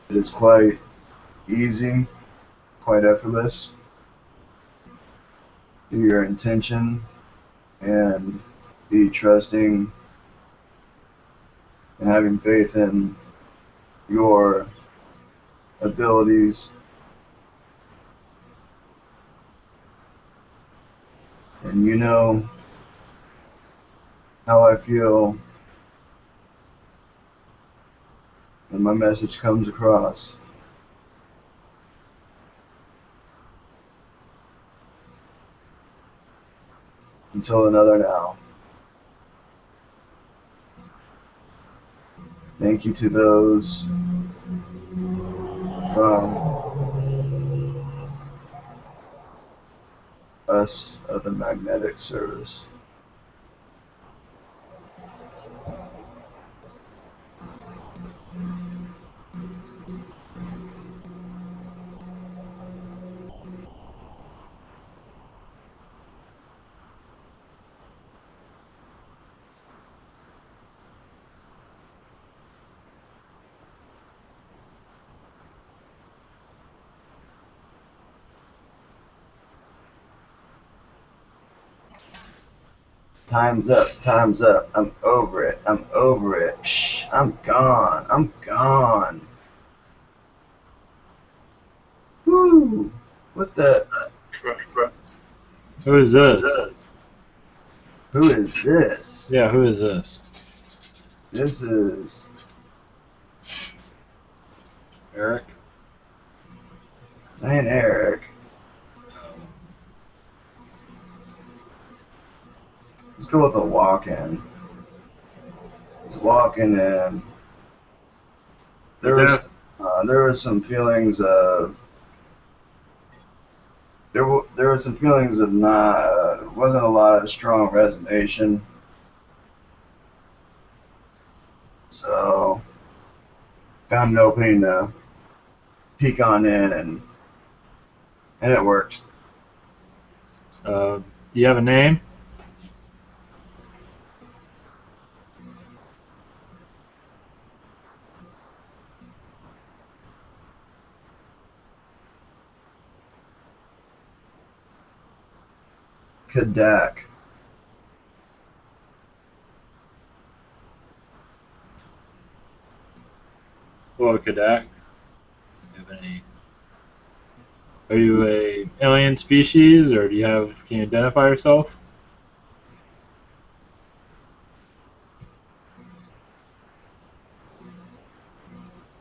It is quite easy, quite effortless through your intention and be trusting and having faith in your abilities. And you know how I feel when my message comes across. Until another now. Thank you to those from us of the magnetic service. Time's up, time's up. I'm over it, I'm over it. Psh, I'm gone, I'm gone. Woo! What the? Who is this? Who is this? Yeah, who is this? This is Eric? I ain't Eric. Let's go with a walk-in. Just walking in. There was some feelings of there were some feelings of not wasn't a lot of strong resonation. So found an opening to peek on in, and it worked. Do you have a name? Kadak. Hello, Kadak. Do you have any? Are you a alien species, or can you identify yourself?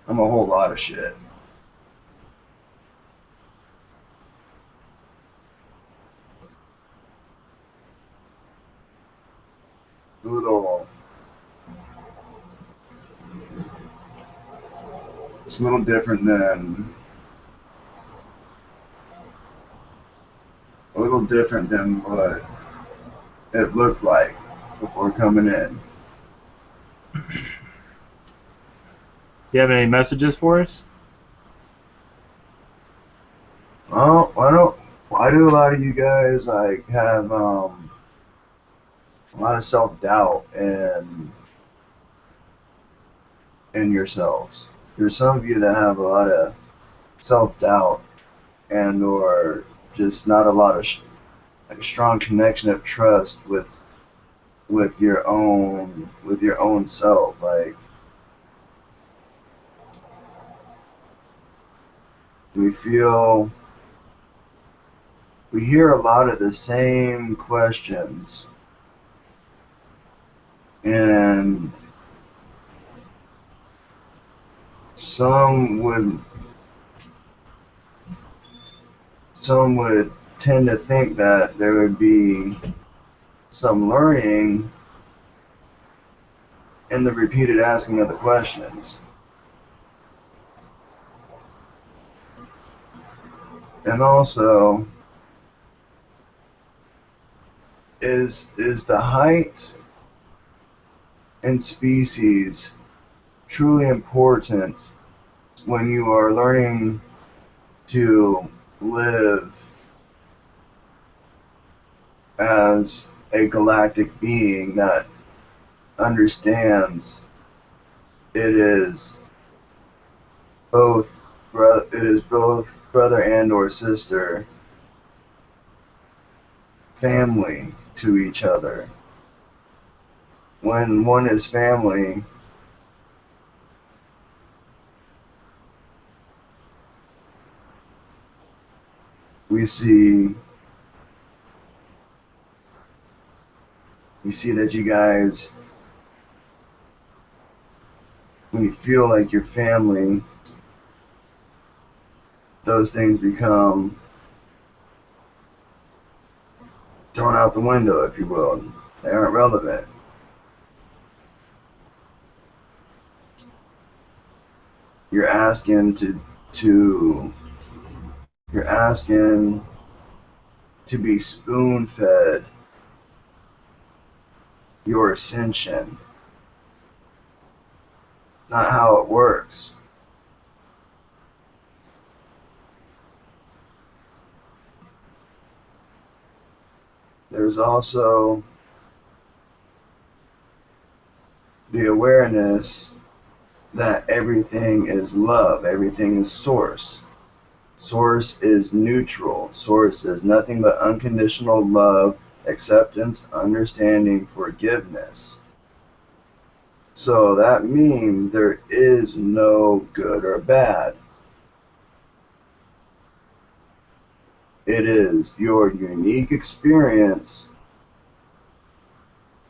I'm a whole lot of shit. It's a little different than what it looked like before coming in. Do you have any messages for us? Well, why do a lot of you guys like have a lot of self-doubt in yourselves? There's some of you that have a lot of self-doubt and or just not a lot of like a strong connection of trust with your own self. Like we hear a lot of the same questions, and some would tend to think that there would be some learning in the repeated asking of the questions. And also, is the height in species truly important when you are learning to live as a galactic being that understands it is both brother and or sister family to each other? When one is family, we see that you guys, when you feel like you're family, those things become thrown out the window, if you will. They aren't relevant. You're asking you're asking to be spoon-fed your ascension. Not how it works. There's also the awareness that everything is love, everything is source. Source is neutral. Source is nothing but unconditional love, acceptance, understanding, forgiveness. So that means there is no good or bad. It is your unique experience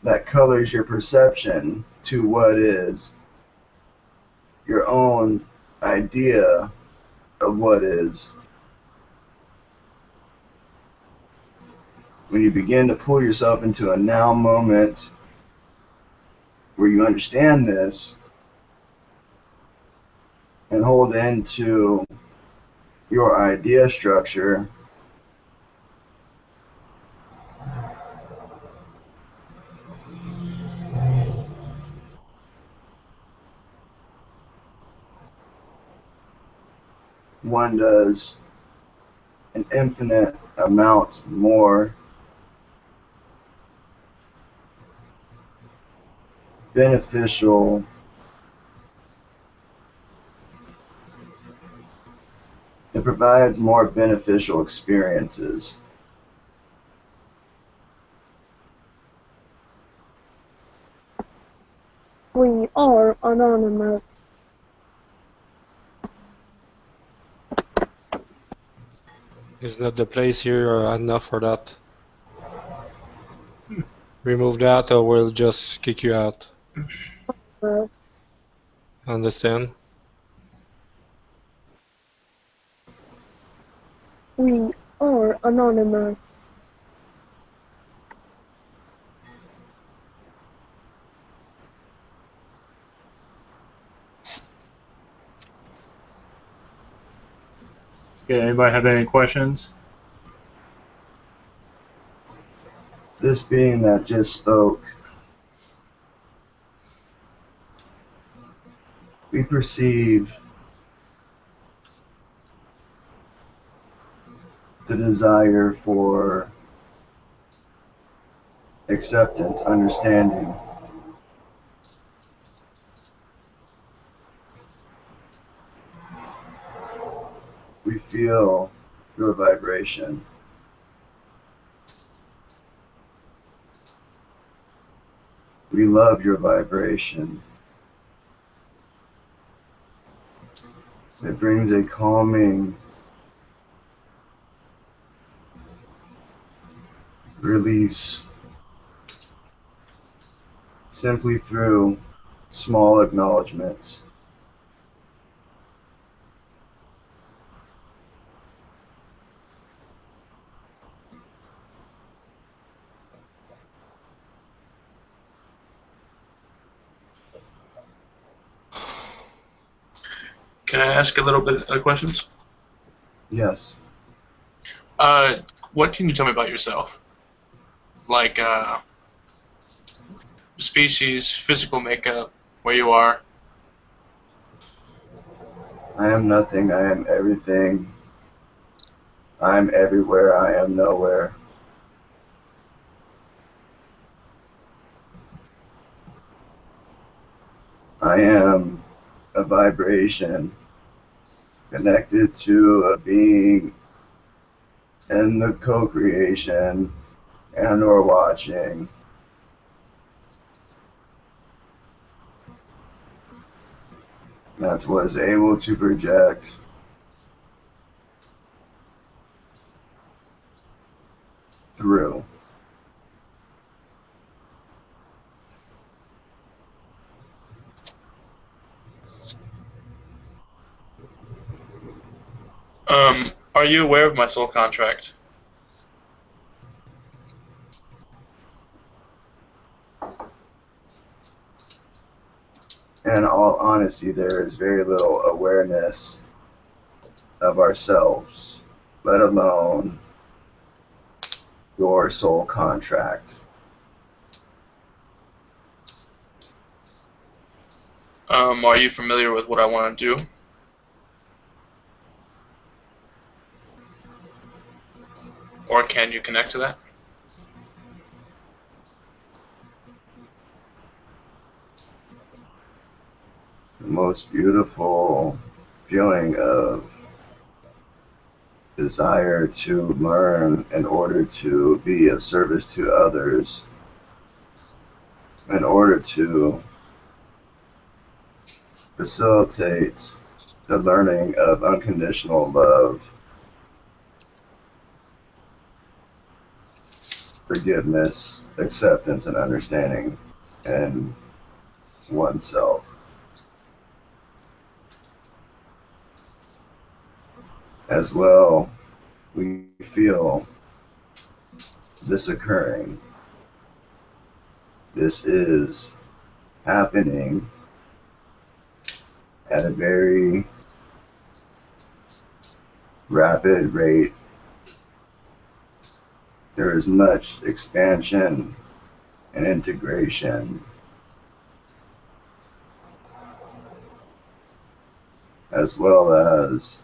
that colors your perception to what is your own idea of what is. When you begin to pull yourself into a now moment where you understand this and hold into your idea structure, one does an infinite amount more beneficial it provides more beneficial experiences. We are anonymous. Is not the place here enough for that? Remove that or we'll just kick you out. Yes. Understand? We are anonymous. Okay, anybody have any questions? This being that just spoke, we perceive the desire for acceptance, understanding. We feel your vibration. We love your vibration. It brings a calming release simply through small acknowledgments. Can I ask a little bit of questions? Yes. What can you tell me about yourself? Like, species, physical makeup, where you are? I am nothing, I am everything. I am everywhere, I am nowhere. I am a vibration connected to a being in the co-creation and or watching. That was able to project through. Are you aware of my soul contract? in all honesty, there is very little awareness of ourselves, let alone your soul contract. Are you familiar with what I want to do? Or can you connect to that? The most beautiful feeling of desire to learn in order to be of service to others, in order to facilitate the learning of unconditional love, forgiveness, acceptance, and understanding in oneself. As well, we feel this occurring. This is happening at a very rapid rate. There is much expansion and integration, as well as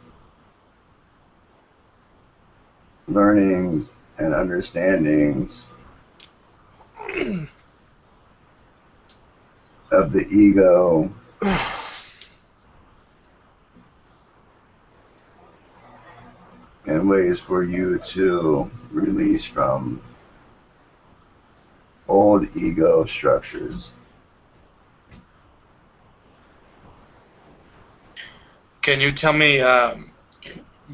learnings and understandings of the ego and ways for you to release from old ego structures. Can you tell me,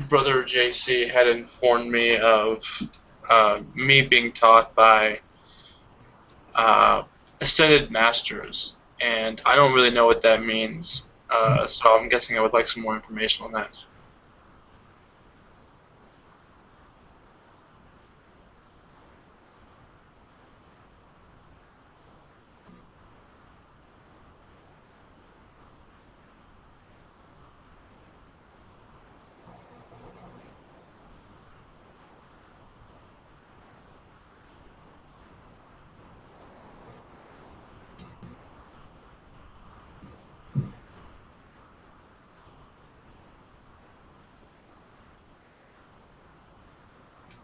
Brother JC had informed me of me being taught by ascended masters, and I don't really know what that means, so I'm guessing I would like some more information on that.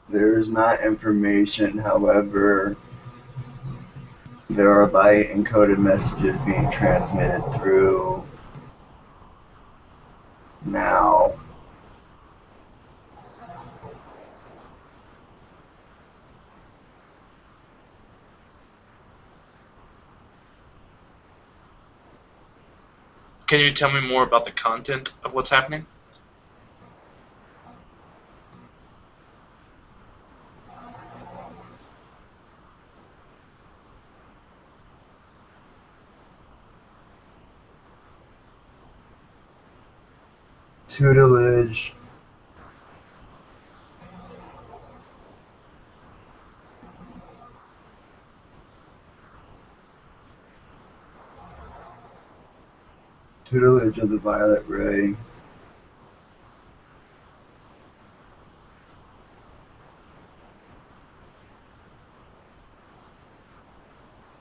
There is not information, however, there are light encoded messages being transmitted through now. Can you tell me more about the content of what's happening? Tutelage, tutelage of the violet ray,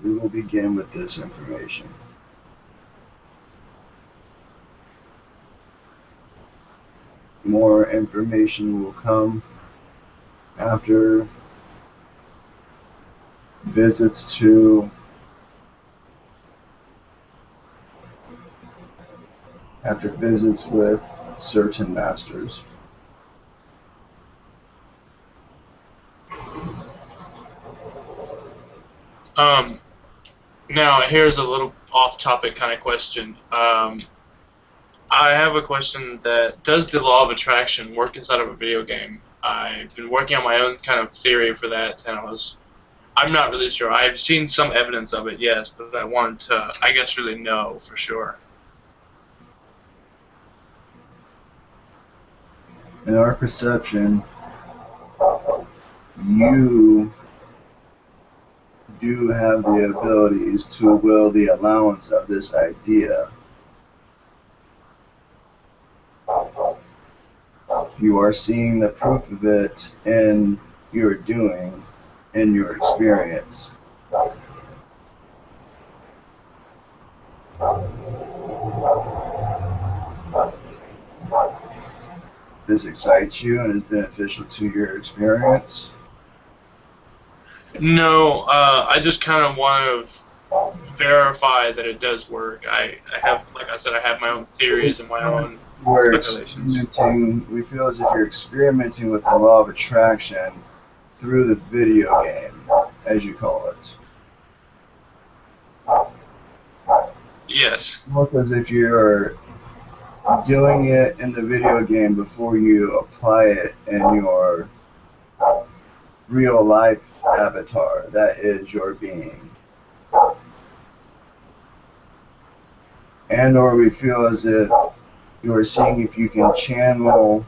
we will begin with this information. More information will come after visits with certain masters. Now, here's a little off-topic kind of question. I have a question that, does the law of attraction work inside of a video game? I've been working on my own kind of theory for that, and I'm not really sure. I've seen some evidence of it, yes, but I wanted to, I guess, really know for sure. In our perception, you do have the abilities to will the allowance of this idea. You are seeing the proof of it in your doing, in your experience. This excites you and is beneficial to your experience? No, I just kind of want to verify that it does work. I have, like I said, I have my own theories and my own speculations. We feel as if you're experimenting with the law of attraction through the video game, as you call it. Yes. Almost as if you're doing it in the video game before you apply it in your real life avatar. That is your being. And or we feel as if you are seeing if you can channel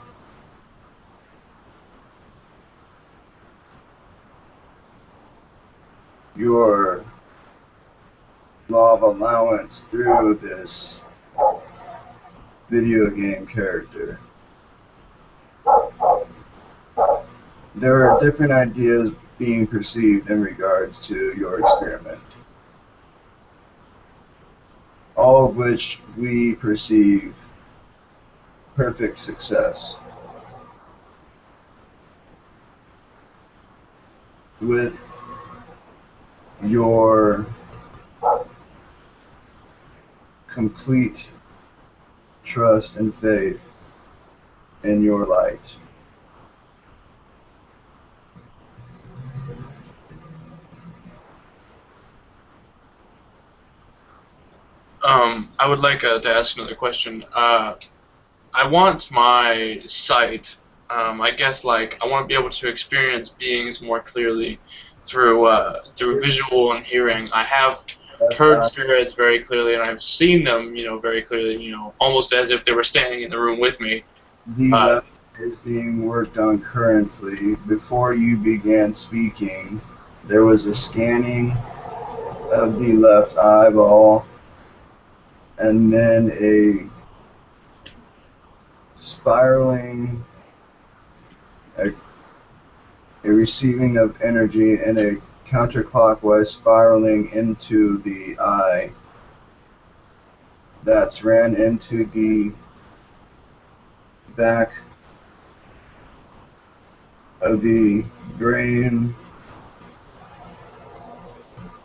your law of allowance through this video game character. There are different ideas being perceived in regards to your experiment, all of which we perceive perfect success. With your complete trust and faith in your light. I would like to ask another question. I want my sight. I guess like I want to be able to experience beings more clearly through visual and hearing. I have heard spirits very clearly, and I've seen them, very clearly, almost as if they were standing in the room with me. The left is being worked on currently. Before you began speaking, there was a scanning of the left eyeball, and then a spiraling, a receiving of energy, and a counterclockwise spiraling into the eye that's ran into the back of the brain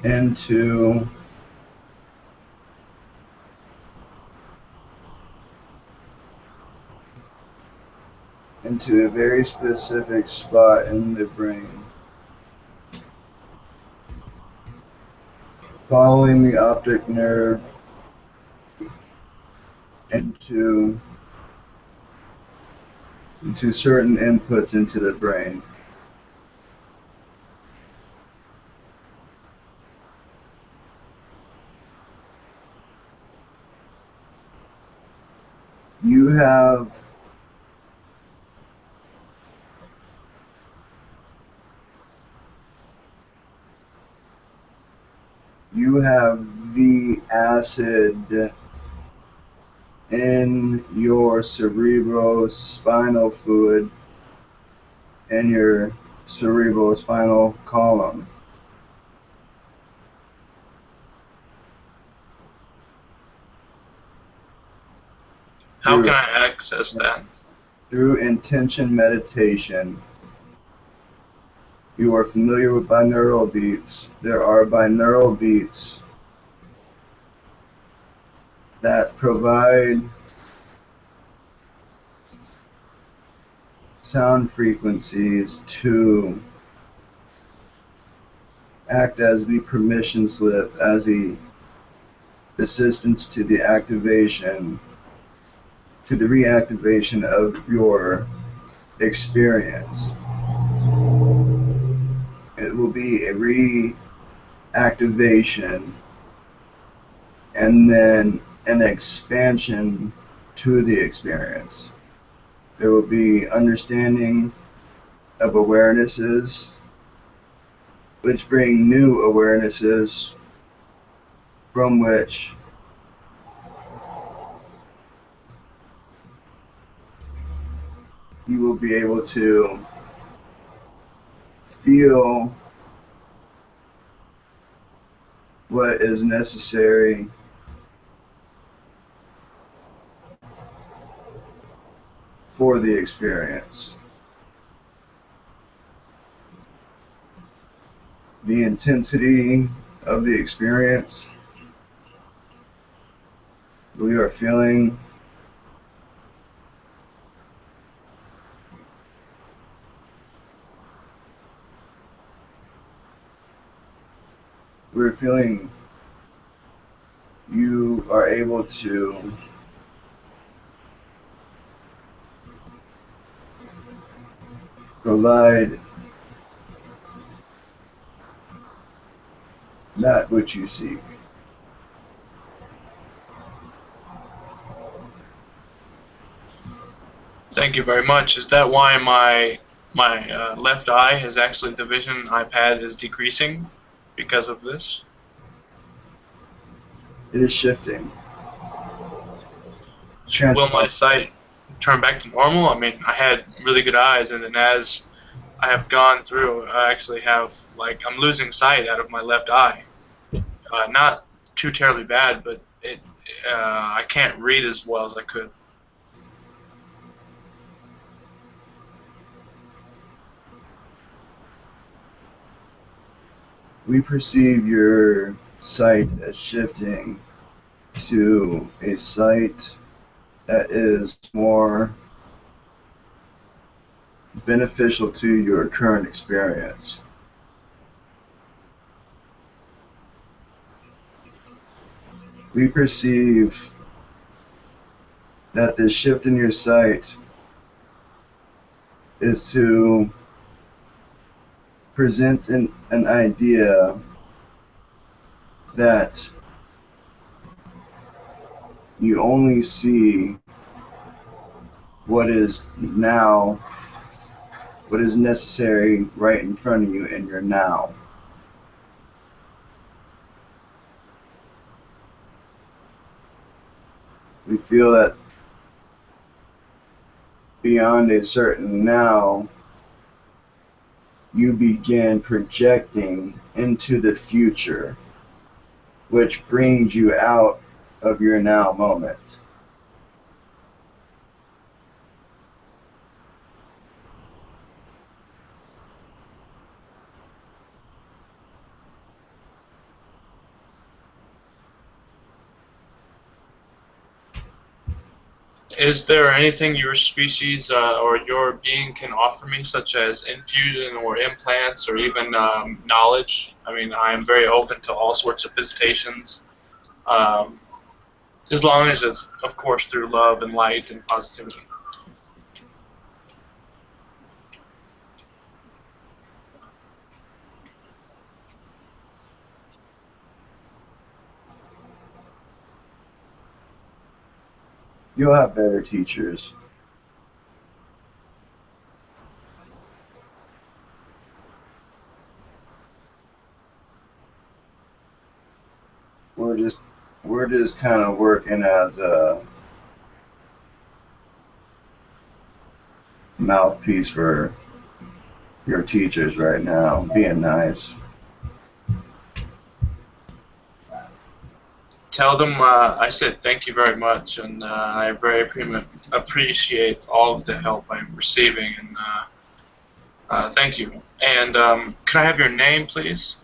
into a very specific spot in the brain, following the optic nerve into certain inputs into the brain. You have the acid in your cerebrospinal fluid, in your cerebrospinal column. How can I access that? Through intention meditation. You are familiar with binaural beats. There are binaural beats that provide sound frequencies to act as the permission slip, as the assistance to the activation, to the reactivation of your experience. It will be a reactivation and then an expansion to the experience. There will be understanding of awarenesses, which bring new awarenesses from which you will be able to feel what is necessary for the experience. The intensity of the experience we are feeling you are able to provide that which you seek. Thank you very much. Is that why my left eye is actually the vision I've had is decreasing because of this? It is shifting. Will my sight turn back to normal? I mean, I had really good eyes, and then as I have gone through, I actually have, like, I'm losing sight out of my left eye. Not too terribly bad, but I can't read as well as I could. We perceive your sight as shifting to a sight that is more beneficial to your current experience. We perceive that this shift in your sight is to present an idea that you only see what is now, what is necessary right in front of you in your now. We feel that beyond a certain now, you begin projecting into the future, which brings you out of your now moment. Is there anything your species or your being can offer me, such as infusion or implants or even knowledge? I mean, I am very open to all sorts of visitations, as long as it's, of course, through love and light and positivity. You'll have better teachers. We're just kind of working as a mouthpiece for your teachers right now, being nice. Tell them I said thank you very much, and I very appreciate all of the help I'm receiving, and thank you. And can I have your name, please?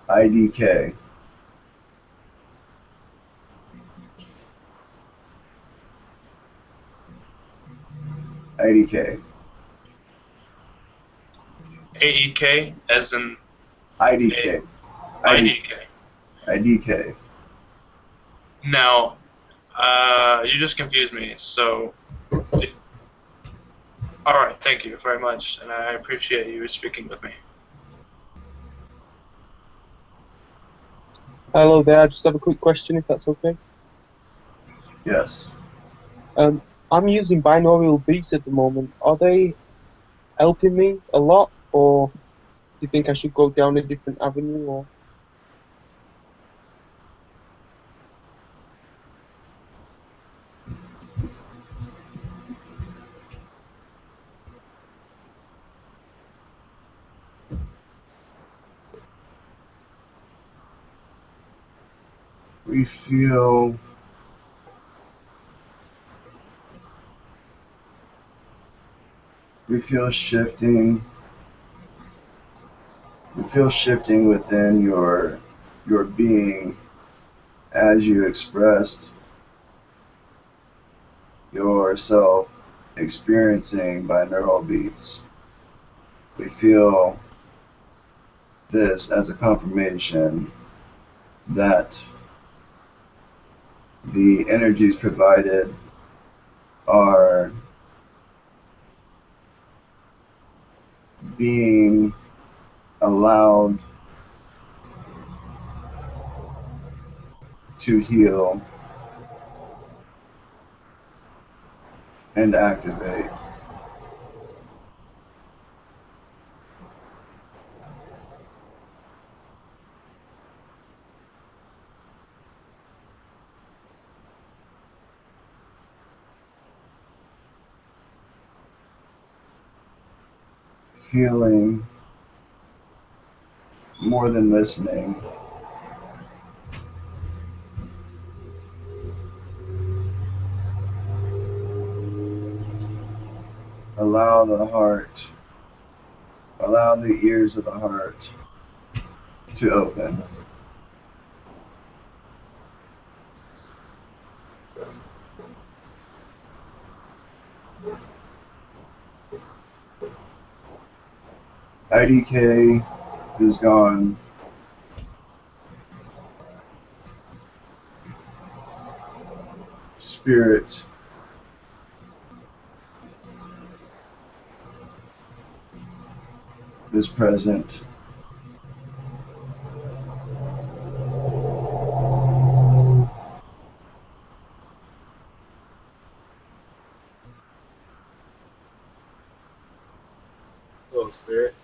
IDK. IDK. AEK, as in IDK. IDK. IDK. Now, you just confused me, so... Alright, thank you very much, and I appreciate you speaking with me. Hello there, I just have a quick question if that's okay. Yes. I'm using binaural beats at the moment. Are they helping me a lot, or you think I should go down a different avenue, or? We feel shifting. We feel shifting within your being as you expressed yourself experiencing binaural beats. We feel this as a confirmation that the energies provided are being allowed to heal and activate. Feeling more than listening. Allow the heart, allow the ears of the heart to open. IDK is gone. Spirit is present. Hello, Spirit.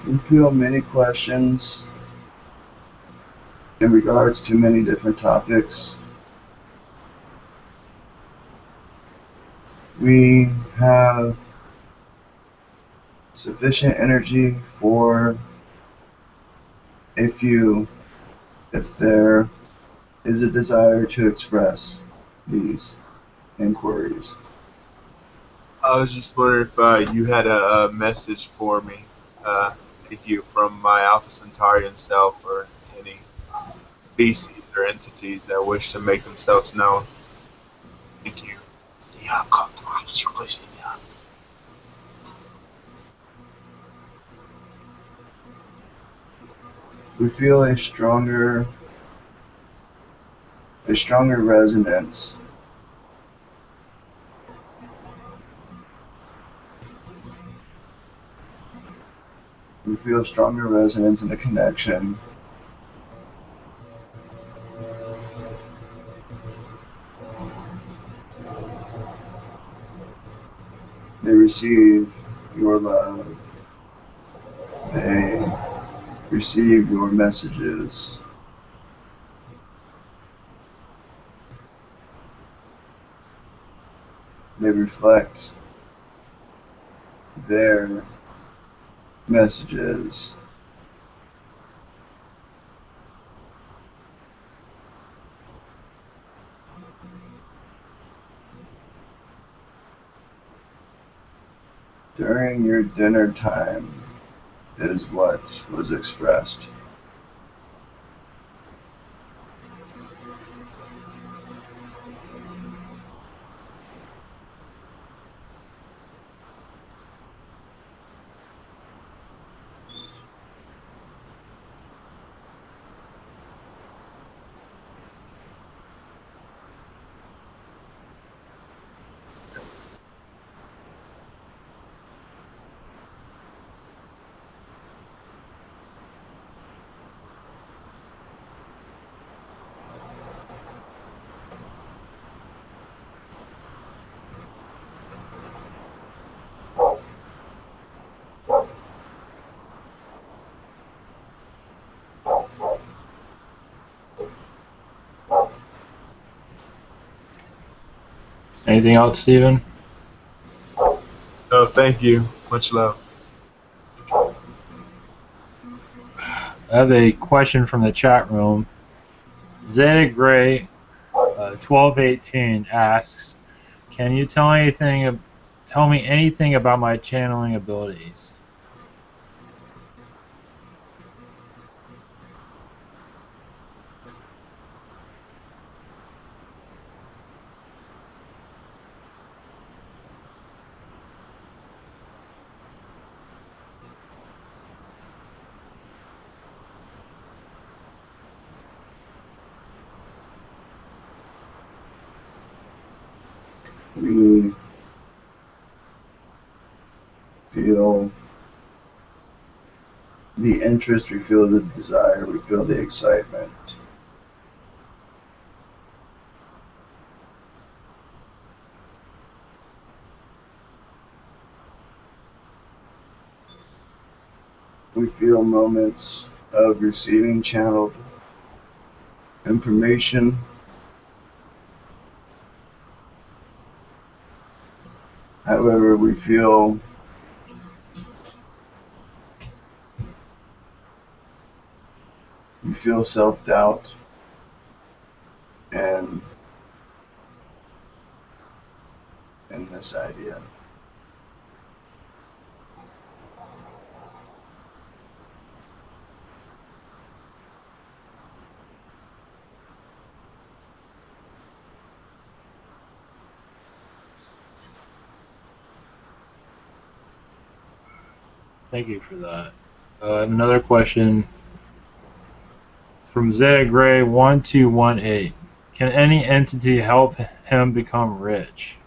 We feel many questions in regards to many different topics. We have sufficient energy for a few if there is a desire to express these inquiries. I was just wondering if you had a message for me. Thank you from my Alpha Centaurian self or any species or entities that wish to make themselves known. Thank you. We feel a stronger resonance. We feel stronger resonance in the connection. They receive your love. They receive your messages. they reflect their messages during your dinner time is what was expressed. Anything else, Stephen? No, thank you. Much love. I have a question from the chat room. Zeta Gray 1218 asks, "Can you tell me anything about my channeling abilities?" We feel the interest, we feel the desire, we feel the excitement. We feel moments of receiving channeled information. However, we feel self-doubt and in this idea. Thank you for that. I have another question from Zeta Gray 1218. Can any entity help him become rich?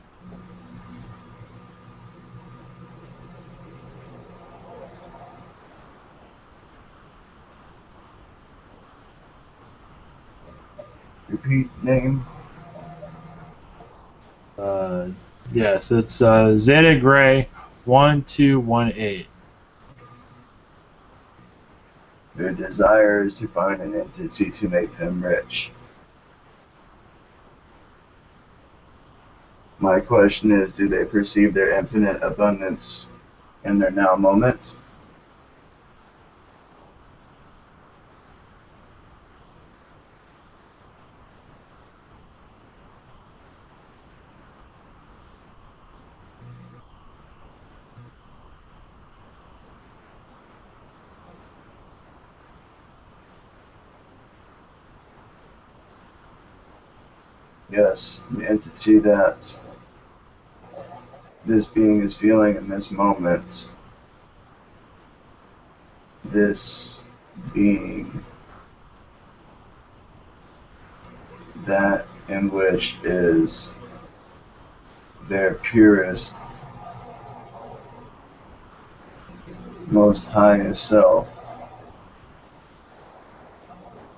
Repeat name. Yes, it's Zeta Gray 1218. Their desire is to find an entity to make them rich. My question is, do they perceive their infinite abundance in their now moment? Yes, the entity that this being is feeling in this moment, this being that in which is their purest, most highest self.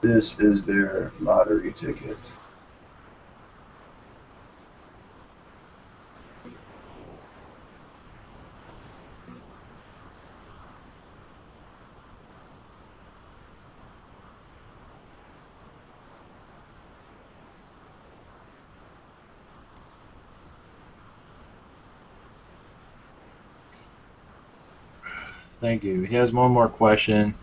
This is their lottery ticket. Thank you. He has one more question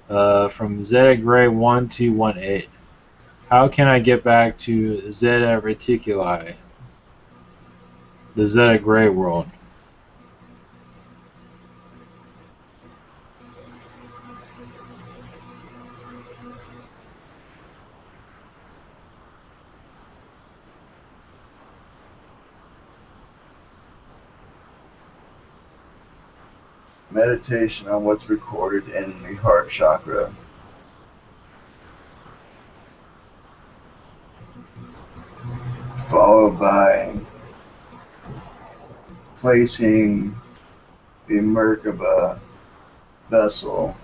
from Zeta Gray 1218. How can I get back to Zeta Reticuli, the Zeta Gray world? Meditation on what's recorded in the heart chakra. Followed by placing the Merkaba vessel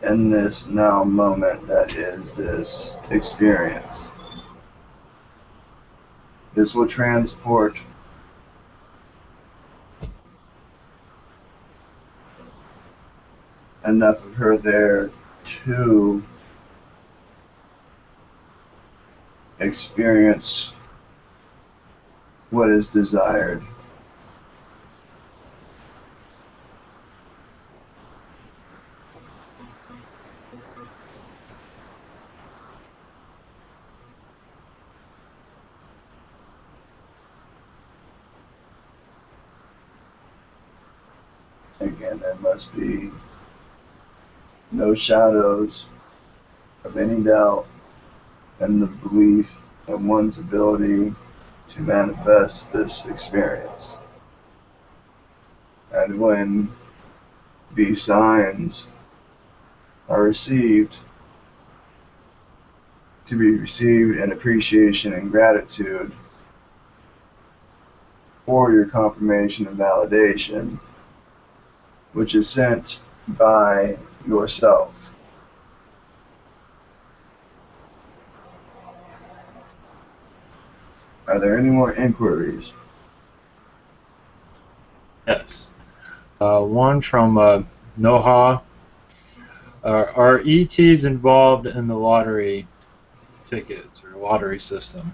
in this now moment that is this experience. This will transport enough of her there to experience what is desired. Again, there must be no shadows of any doubt in the belief in one's ability to manifest this experience. And when these signs are received, to be received in appreciation and gratitude for your confirmation and validation, which is sent by yourself. Are there any more inquiries? Yes. One from Noha. Are ETs involved in the lottery tickets or lottery system?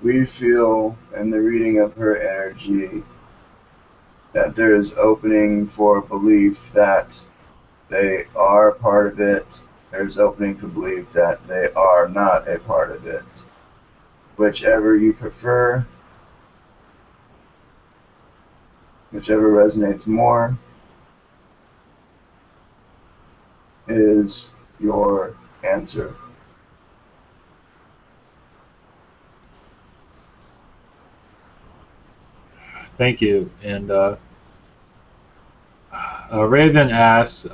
We feel in the reading of her energy that there is opening for belief that they are part of it. There's opening for belief that they are not a part of it. Whichever you prefer, whichever resonates more, is your answer. Thank you. And Raven asks,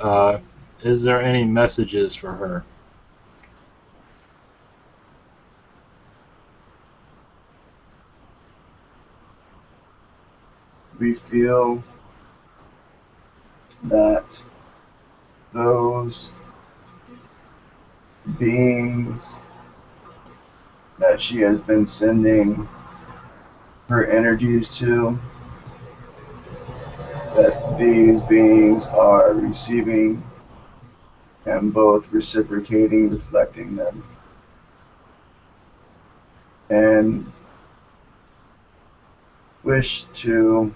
is there any messages for her? We feel that those beings that she has been sending her energies to, that these beings are receiving and both reciprocating, reflecting them. And wish to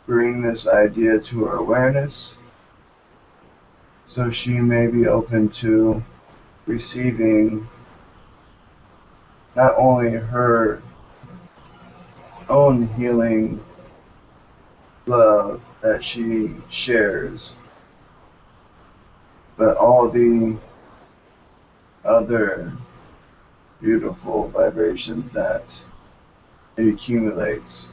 bring this idea to her awareness so she may be open to receiving not only her own healing love that she shares, but all the other beautiful vibrations that it accumulates.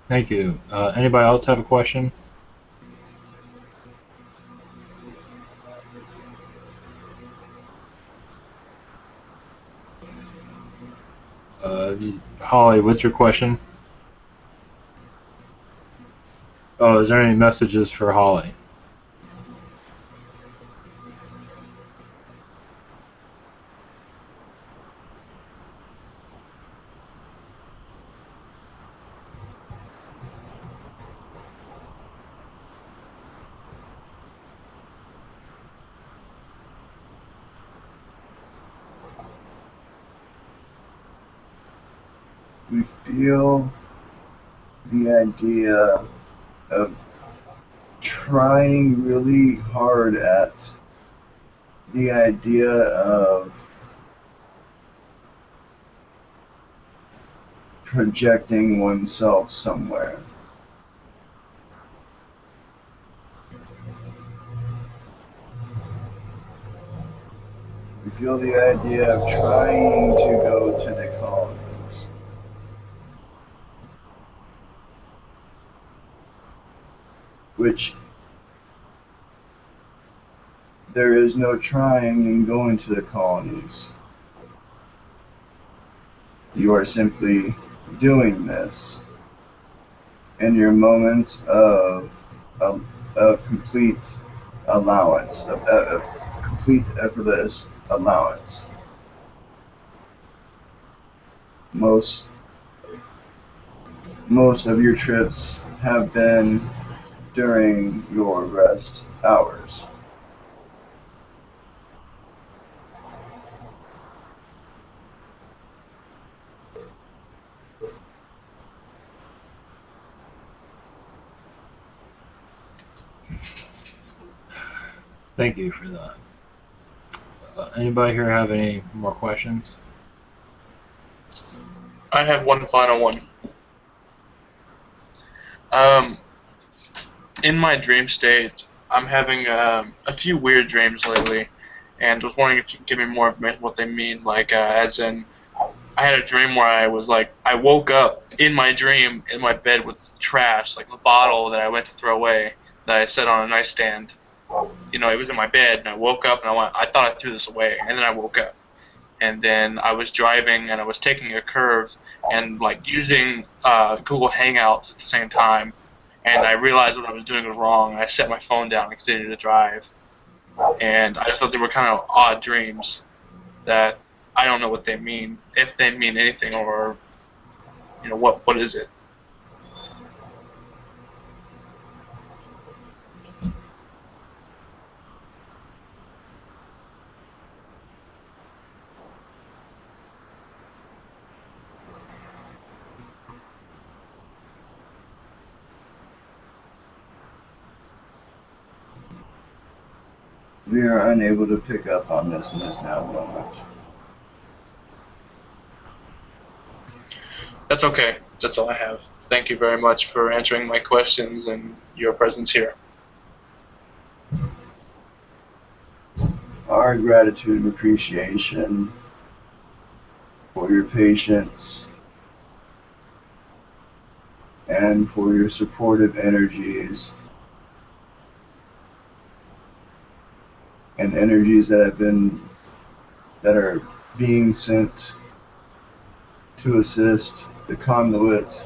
Thank you. Anybody else have a question? Holly, what's your question? Oh, is there any messages for Holly? we feel the idea of trying really hard at the idea of projecting oneself somewhere. We feel the idea of trying to go to the colonies, which there is no trying in going to the colonies. You are simply doing this in your moments of complete allowance, of complete effortless allowance. Most of your trips have been during your rest hours. Thank you for that. Anybody here have any more questions? I have one final one. In my dream state, I'm having a few weird dreams lately, and was wondering if you could give me more information what they mean. Like, as in, I had a dream where I woke up in my dream in my bed with trash, like a bottle that I went to throw away that I set on a nightstand. You know, it was in my bed, and I woke up and I thought I threw this away, and then I woke up. And then I was driving and I was taking a curve and like using Google Hangouts at the same time, and I realized what I was doing was wrong. And I set my phone down and continued to drive, and I just thought they were kind of odd dreams that I don't know what they mean, if they mean anything, or you know what is it? We are unable to pick up on this in this now moment. That's okay. That's all I have. Thank you very much for answering my questions and your presence here. Our gratitude and appreciation for your patience and for your supportive energies and energies that are being sent to assist the conduit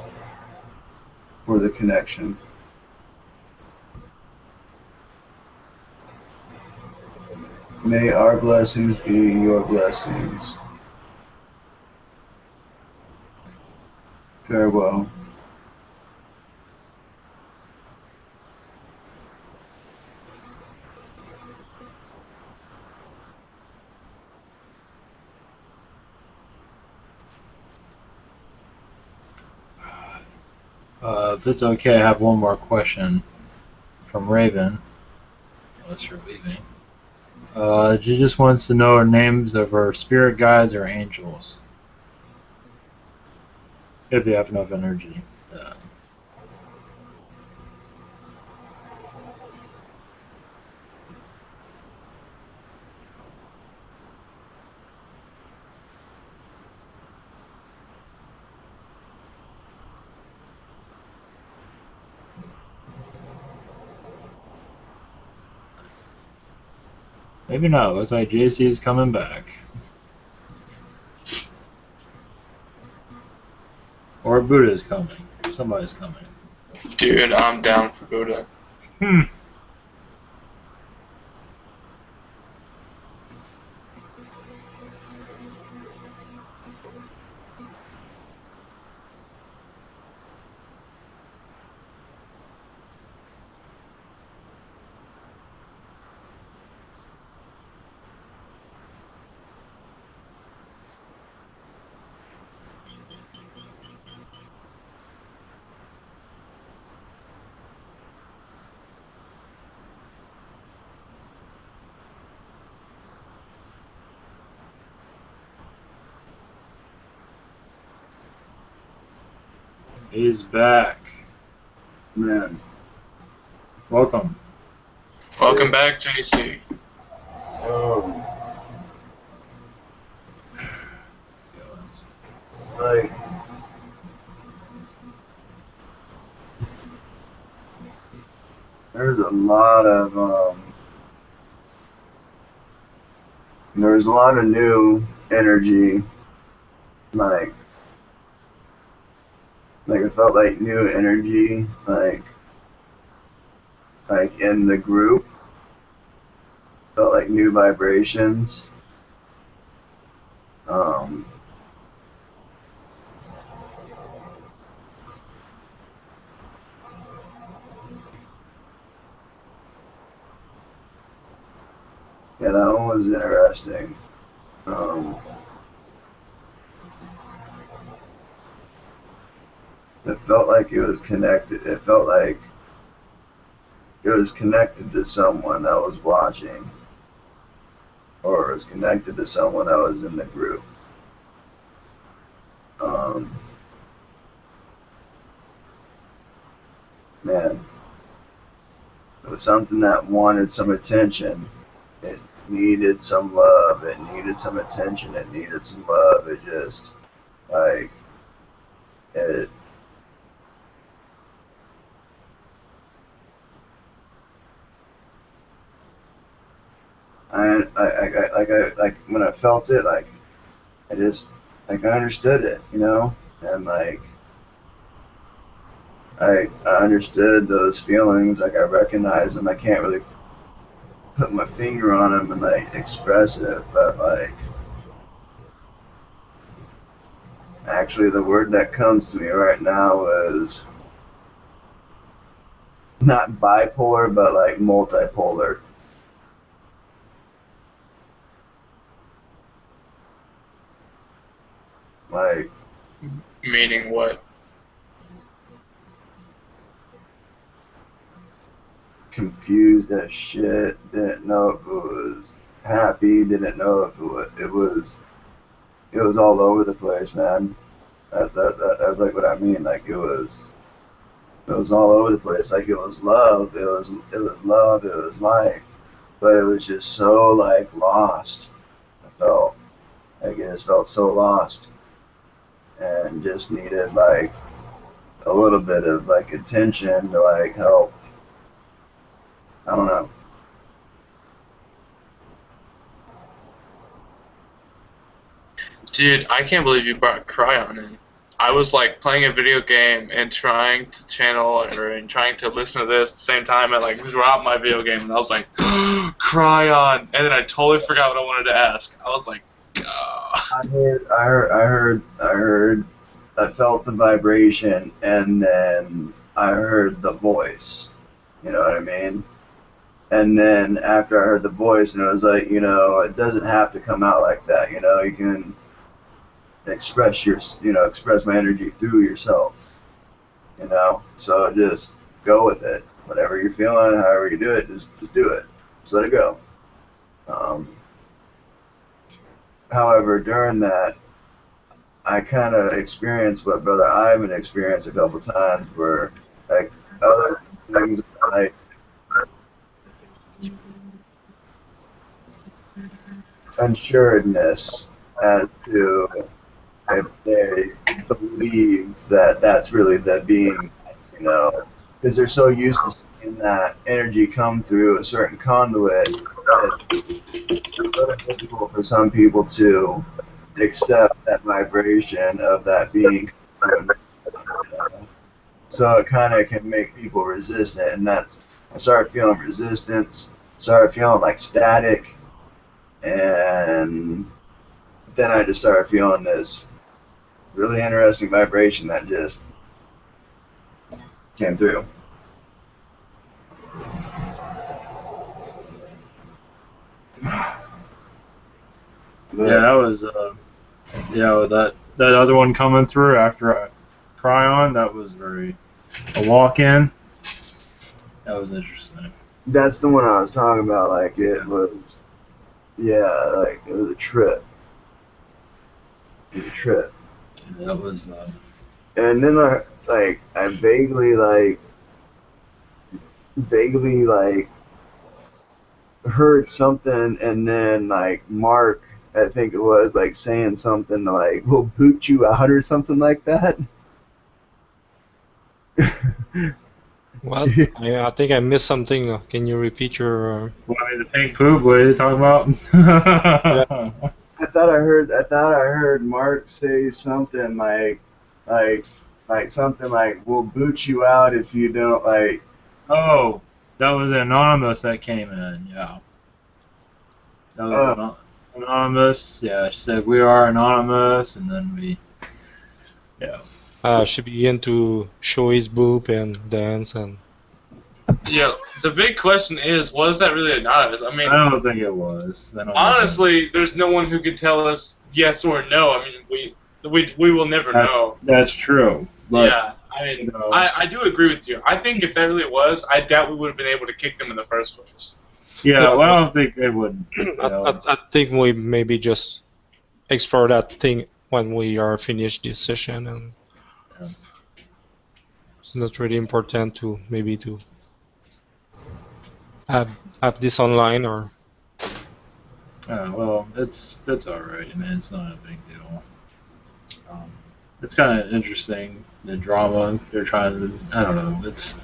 for the connection. May our blessings be your blessings. Farewell. If it's okay, I have one more question from Raven. Unless you're leaving. She just wants to know her names of her spirit guides or angels. If they have enough energy. Maybe not. Looks like JC is coming back. Or Buddha's coming. Somebody's coming. Dude, I'm down for Buddha. He's back. Man. Welcome. Welcome back, JC. Like, there's a lot of new energy, like it felt like new energy, like in the group, felt like new vibrations. Yeah, that one was interesting. It felt like it was connected. It felt like it was connected to someone that was watching, or it was connected to someone that was in the group. Man, it was something that wanted some attention. It needed some love. It needed some attention. It needed some love. It just, like, it. Like when I felt it, like I just, like, I understood it, you know, and like I understood those feelings, like I recognized them. I can't really put my finger on them and like express it, but like actually the word that comes to me right now is not bipolar, but like multipolar. Like, Meaning what? confused as shit, didn't know if it was happy, didn't know if it was all over the place, man. That's like what I mean. Like it was all over the place. Like it was love, it was love, it was life, but it was just so like lost. I felt like it just felt so lost, and just needed like a little bit of like attention to like help. I don't know. Dude, I can't believe you brought Kryon in. I was like playing a video game and trying to channel and trying to listen to this at the same time. I like dropped my video game and I was like, Kryon, and then I totally forgot what I wanted to ask. I was like, I felt the vibration, and then I heard the voice. You know what I mean? And then after I heard the voice, and it was like, you know, it doesn't have to come out like that. You know, you can express express my energy through yourself. You know, so just go with it. Whatever you're feeling, however you do it, just do it. Just let it go. However, during that, I kind of experienced what Brother Ivan experienced a couple times, where like other things like unsureness as to if they believe that that's really the being, you know, because they're so used to seeing that energy come through a certain conduit that it's a little difficult for some people to accept that vibration of that being. So it kind of can make people resistant, and that's, I started feeling resistance, started feeling like static, and then I just started feeling this really interesting vibration that just came through. Yeah, that was that other one coming through after Kryon, that was a walk-in. That was interesting. That's the one I was talking about. Like it was, yeah, like it was a trip. It was a trip. Yeah, that was. And then I vaguely heard something, and then like Mark, I think it was, like saying something like "we'll boot you out" or something like that. What? I think I missed something. Can you repeat your? What, I mean, the pink poop? What are you talking about? I thought I heard Mark say something like something like "we'll boot you out if you don't like." Oh, that was Anonymous that came in. Yeah, that was Anonymous. Yeah, she said we are Anonymous, and then we. Yeah. She began to show his boob and dance and. Yeah, the big question is, was that really anonymous? I mean, I don't think it was. Honestly, there's no one who can tell us yes or no. I mean, we will never know. That's true. But, yeah, I mean, I do agree with you. I think if that really was, I doubt we would have been able to kick them in the first place. Yeah, well, I don't think they would. I think we maybe just explore that thing when we are finished this session, and it's not really important to maybe to have this online or. Well, it's alright. I mean, it's not a big deal. It's kind of interesting, the drama they're trying to. I don't know. It's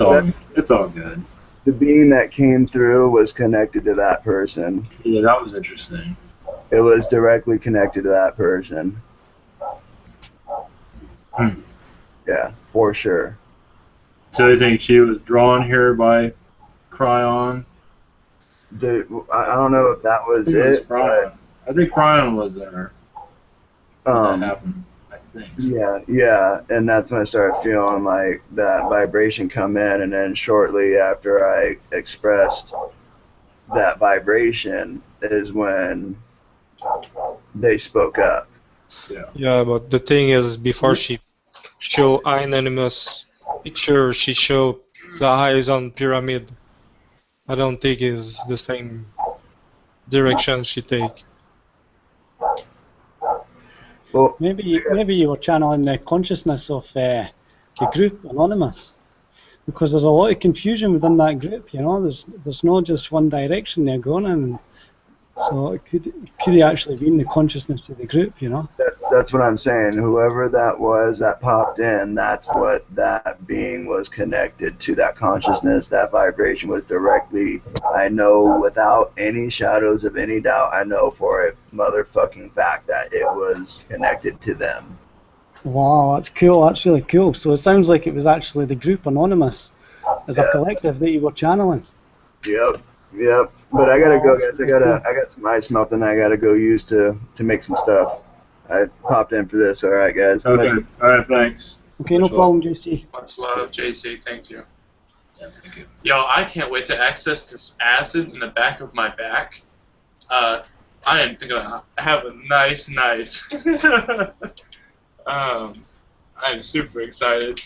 all good. The being that came through was connected to that person. Yeah, that was interesting. It was directly connected to that person. Yeah, for sure. So you think she was drawn here by Kryon? I don't know if that was it. I think Kryon was there. That happened, I think. Yeah, and that's when I started feeling like that vibration come in, and then shortly after I expressed that vibration is when they spoke up. Yeah, but the thing is, before she show anonymous picture, she showed the eyes on pyramid. I don't think is the same direction she take. Well, maybe you were channeling the consciousness of the group Anonymous, because there's a lot of confusion within that group. You know, there's not just one direction they're going in. So it could actually be in the consciousness of the group, you know. That's what I'm saying. Whoever that was that popped in, that's what that being was connected to. That consciousness, that vibration was directly. I know without any shadows of any doubt. I know for a motherfucking fact that it was connected to them. Wow, that's cool. That's really cool. So it sounds like it was actually the group Anonymous as a collective that you were channeling. Yep. But I gotta go, guys. I got some ice melting I gotta go use to make some stuff. I popped in for this. All right, guys. Okay. All right. Thanks. Okay, no problem, JC. Much love, JC. Thank you. Yeah, thank you. Yo, I can't wait to access this acid in the back of my back. I am gonna have a nice night. I'm super excited.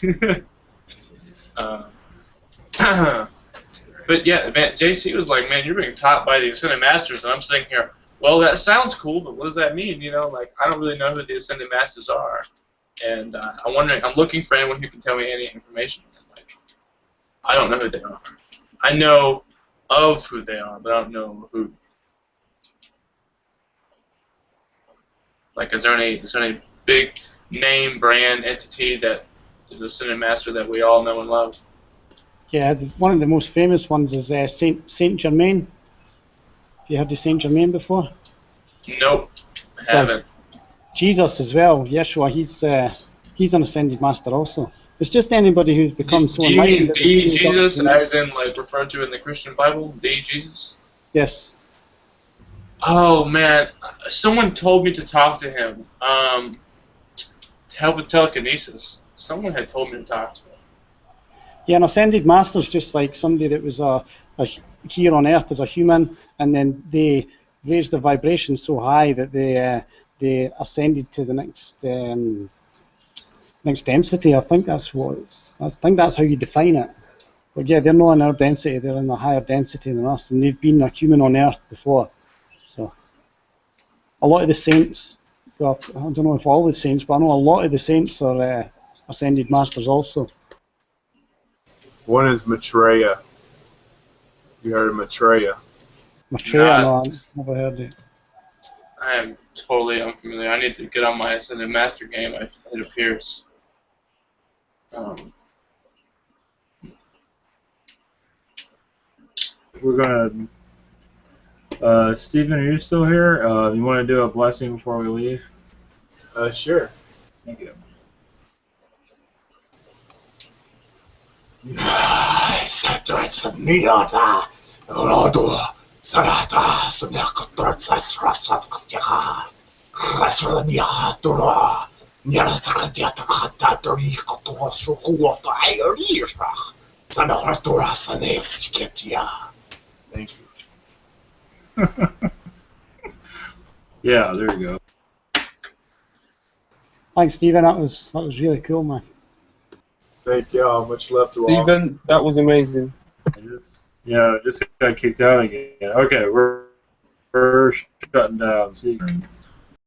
But yeah, man, JC was like, man, you're being taught by the Ascended Masters, and I'm sitting here, well, that sounds cool, but what does that mean? You know, like, I don't really know who the Ascended Masters are. And I'm looking for anyone who can tell me any information. Like, I don't know who they are. I know of who they are, but I don't know who. Like, is there any big name, brand, entity that is the Ascended Master that we all know and love? Yeah, one of the most famous ones is Saint Germain. Have you heard of Saint Germain before? Nope, I haven't. Jesus as well, Yeshua, he's an Ascended Master also. It's just anybody who's become so enlightened. Do you mean the Jesus, as in like referred to in the Christian Bible, the Jesus? Yes. Oh man, someone told me to talk to him to help with telekinesis. Someone had told me to talk to him. Yeah, an Ascended Master is just like somebody that was here on Earth as a human, and then they raised the vibration so high that they ascended to the next density. I think that's how you define it. But yeah, they're not in our density; they're in a higher density than us, and they've been a human on Earth before. So a lot of the saints, well, I don't know if all the saints, but I know a lot of the saints are ascended masters also. One is Maitreya. You heard of Maitreya? Maitreya, no, I've never heard it. I am totally unfamiliar. I need to get on my Ascended Master game, it appears. We're going to... Stephen, are you still here? You want to do a blessing before we leave? Sure. Thank you. Thank you. Yeah, there you go. Thanks, Stephen. That was really cool, man. Thank y'all. Much love to all. Stephen, that was amazing. Just got kicked out again. Okay, we're shutting down. See you.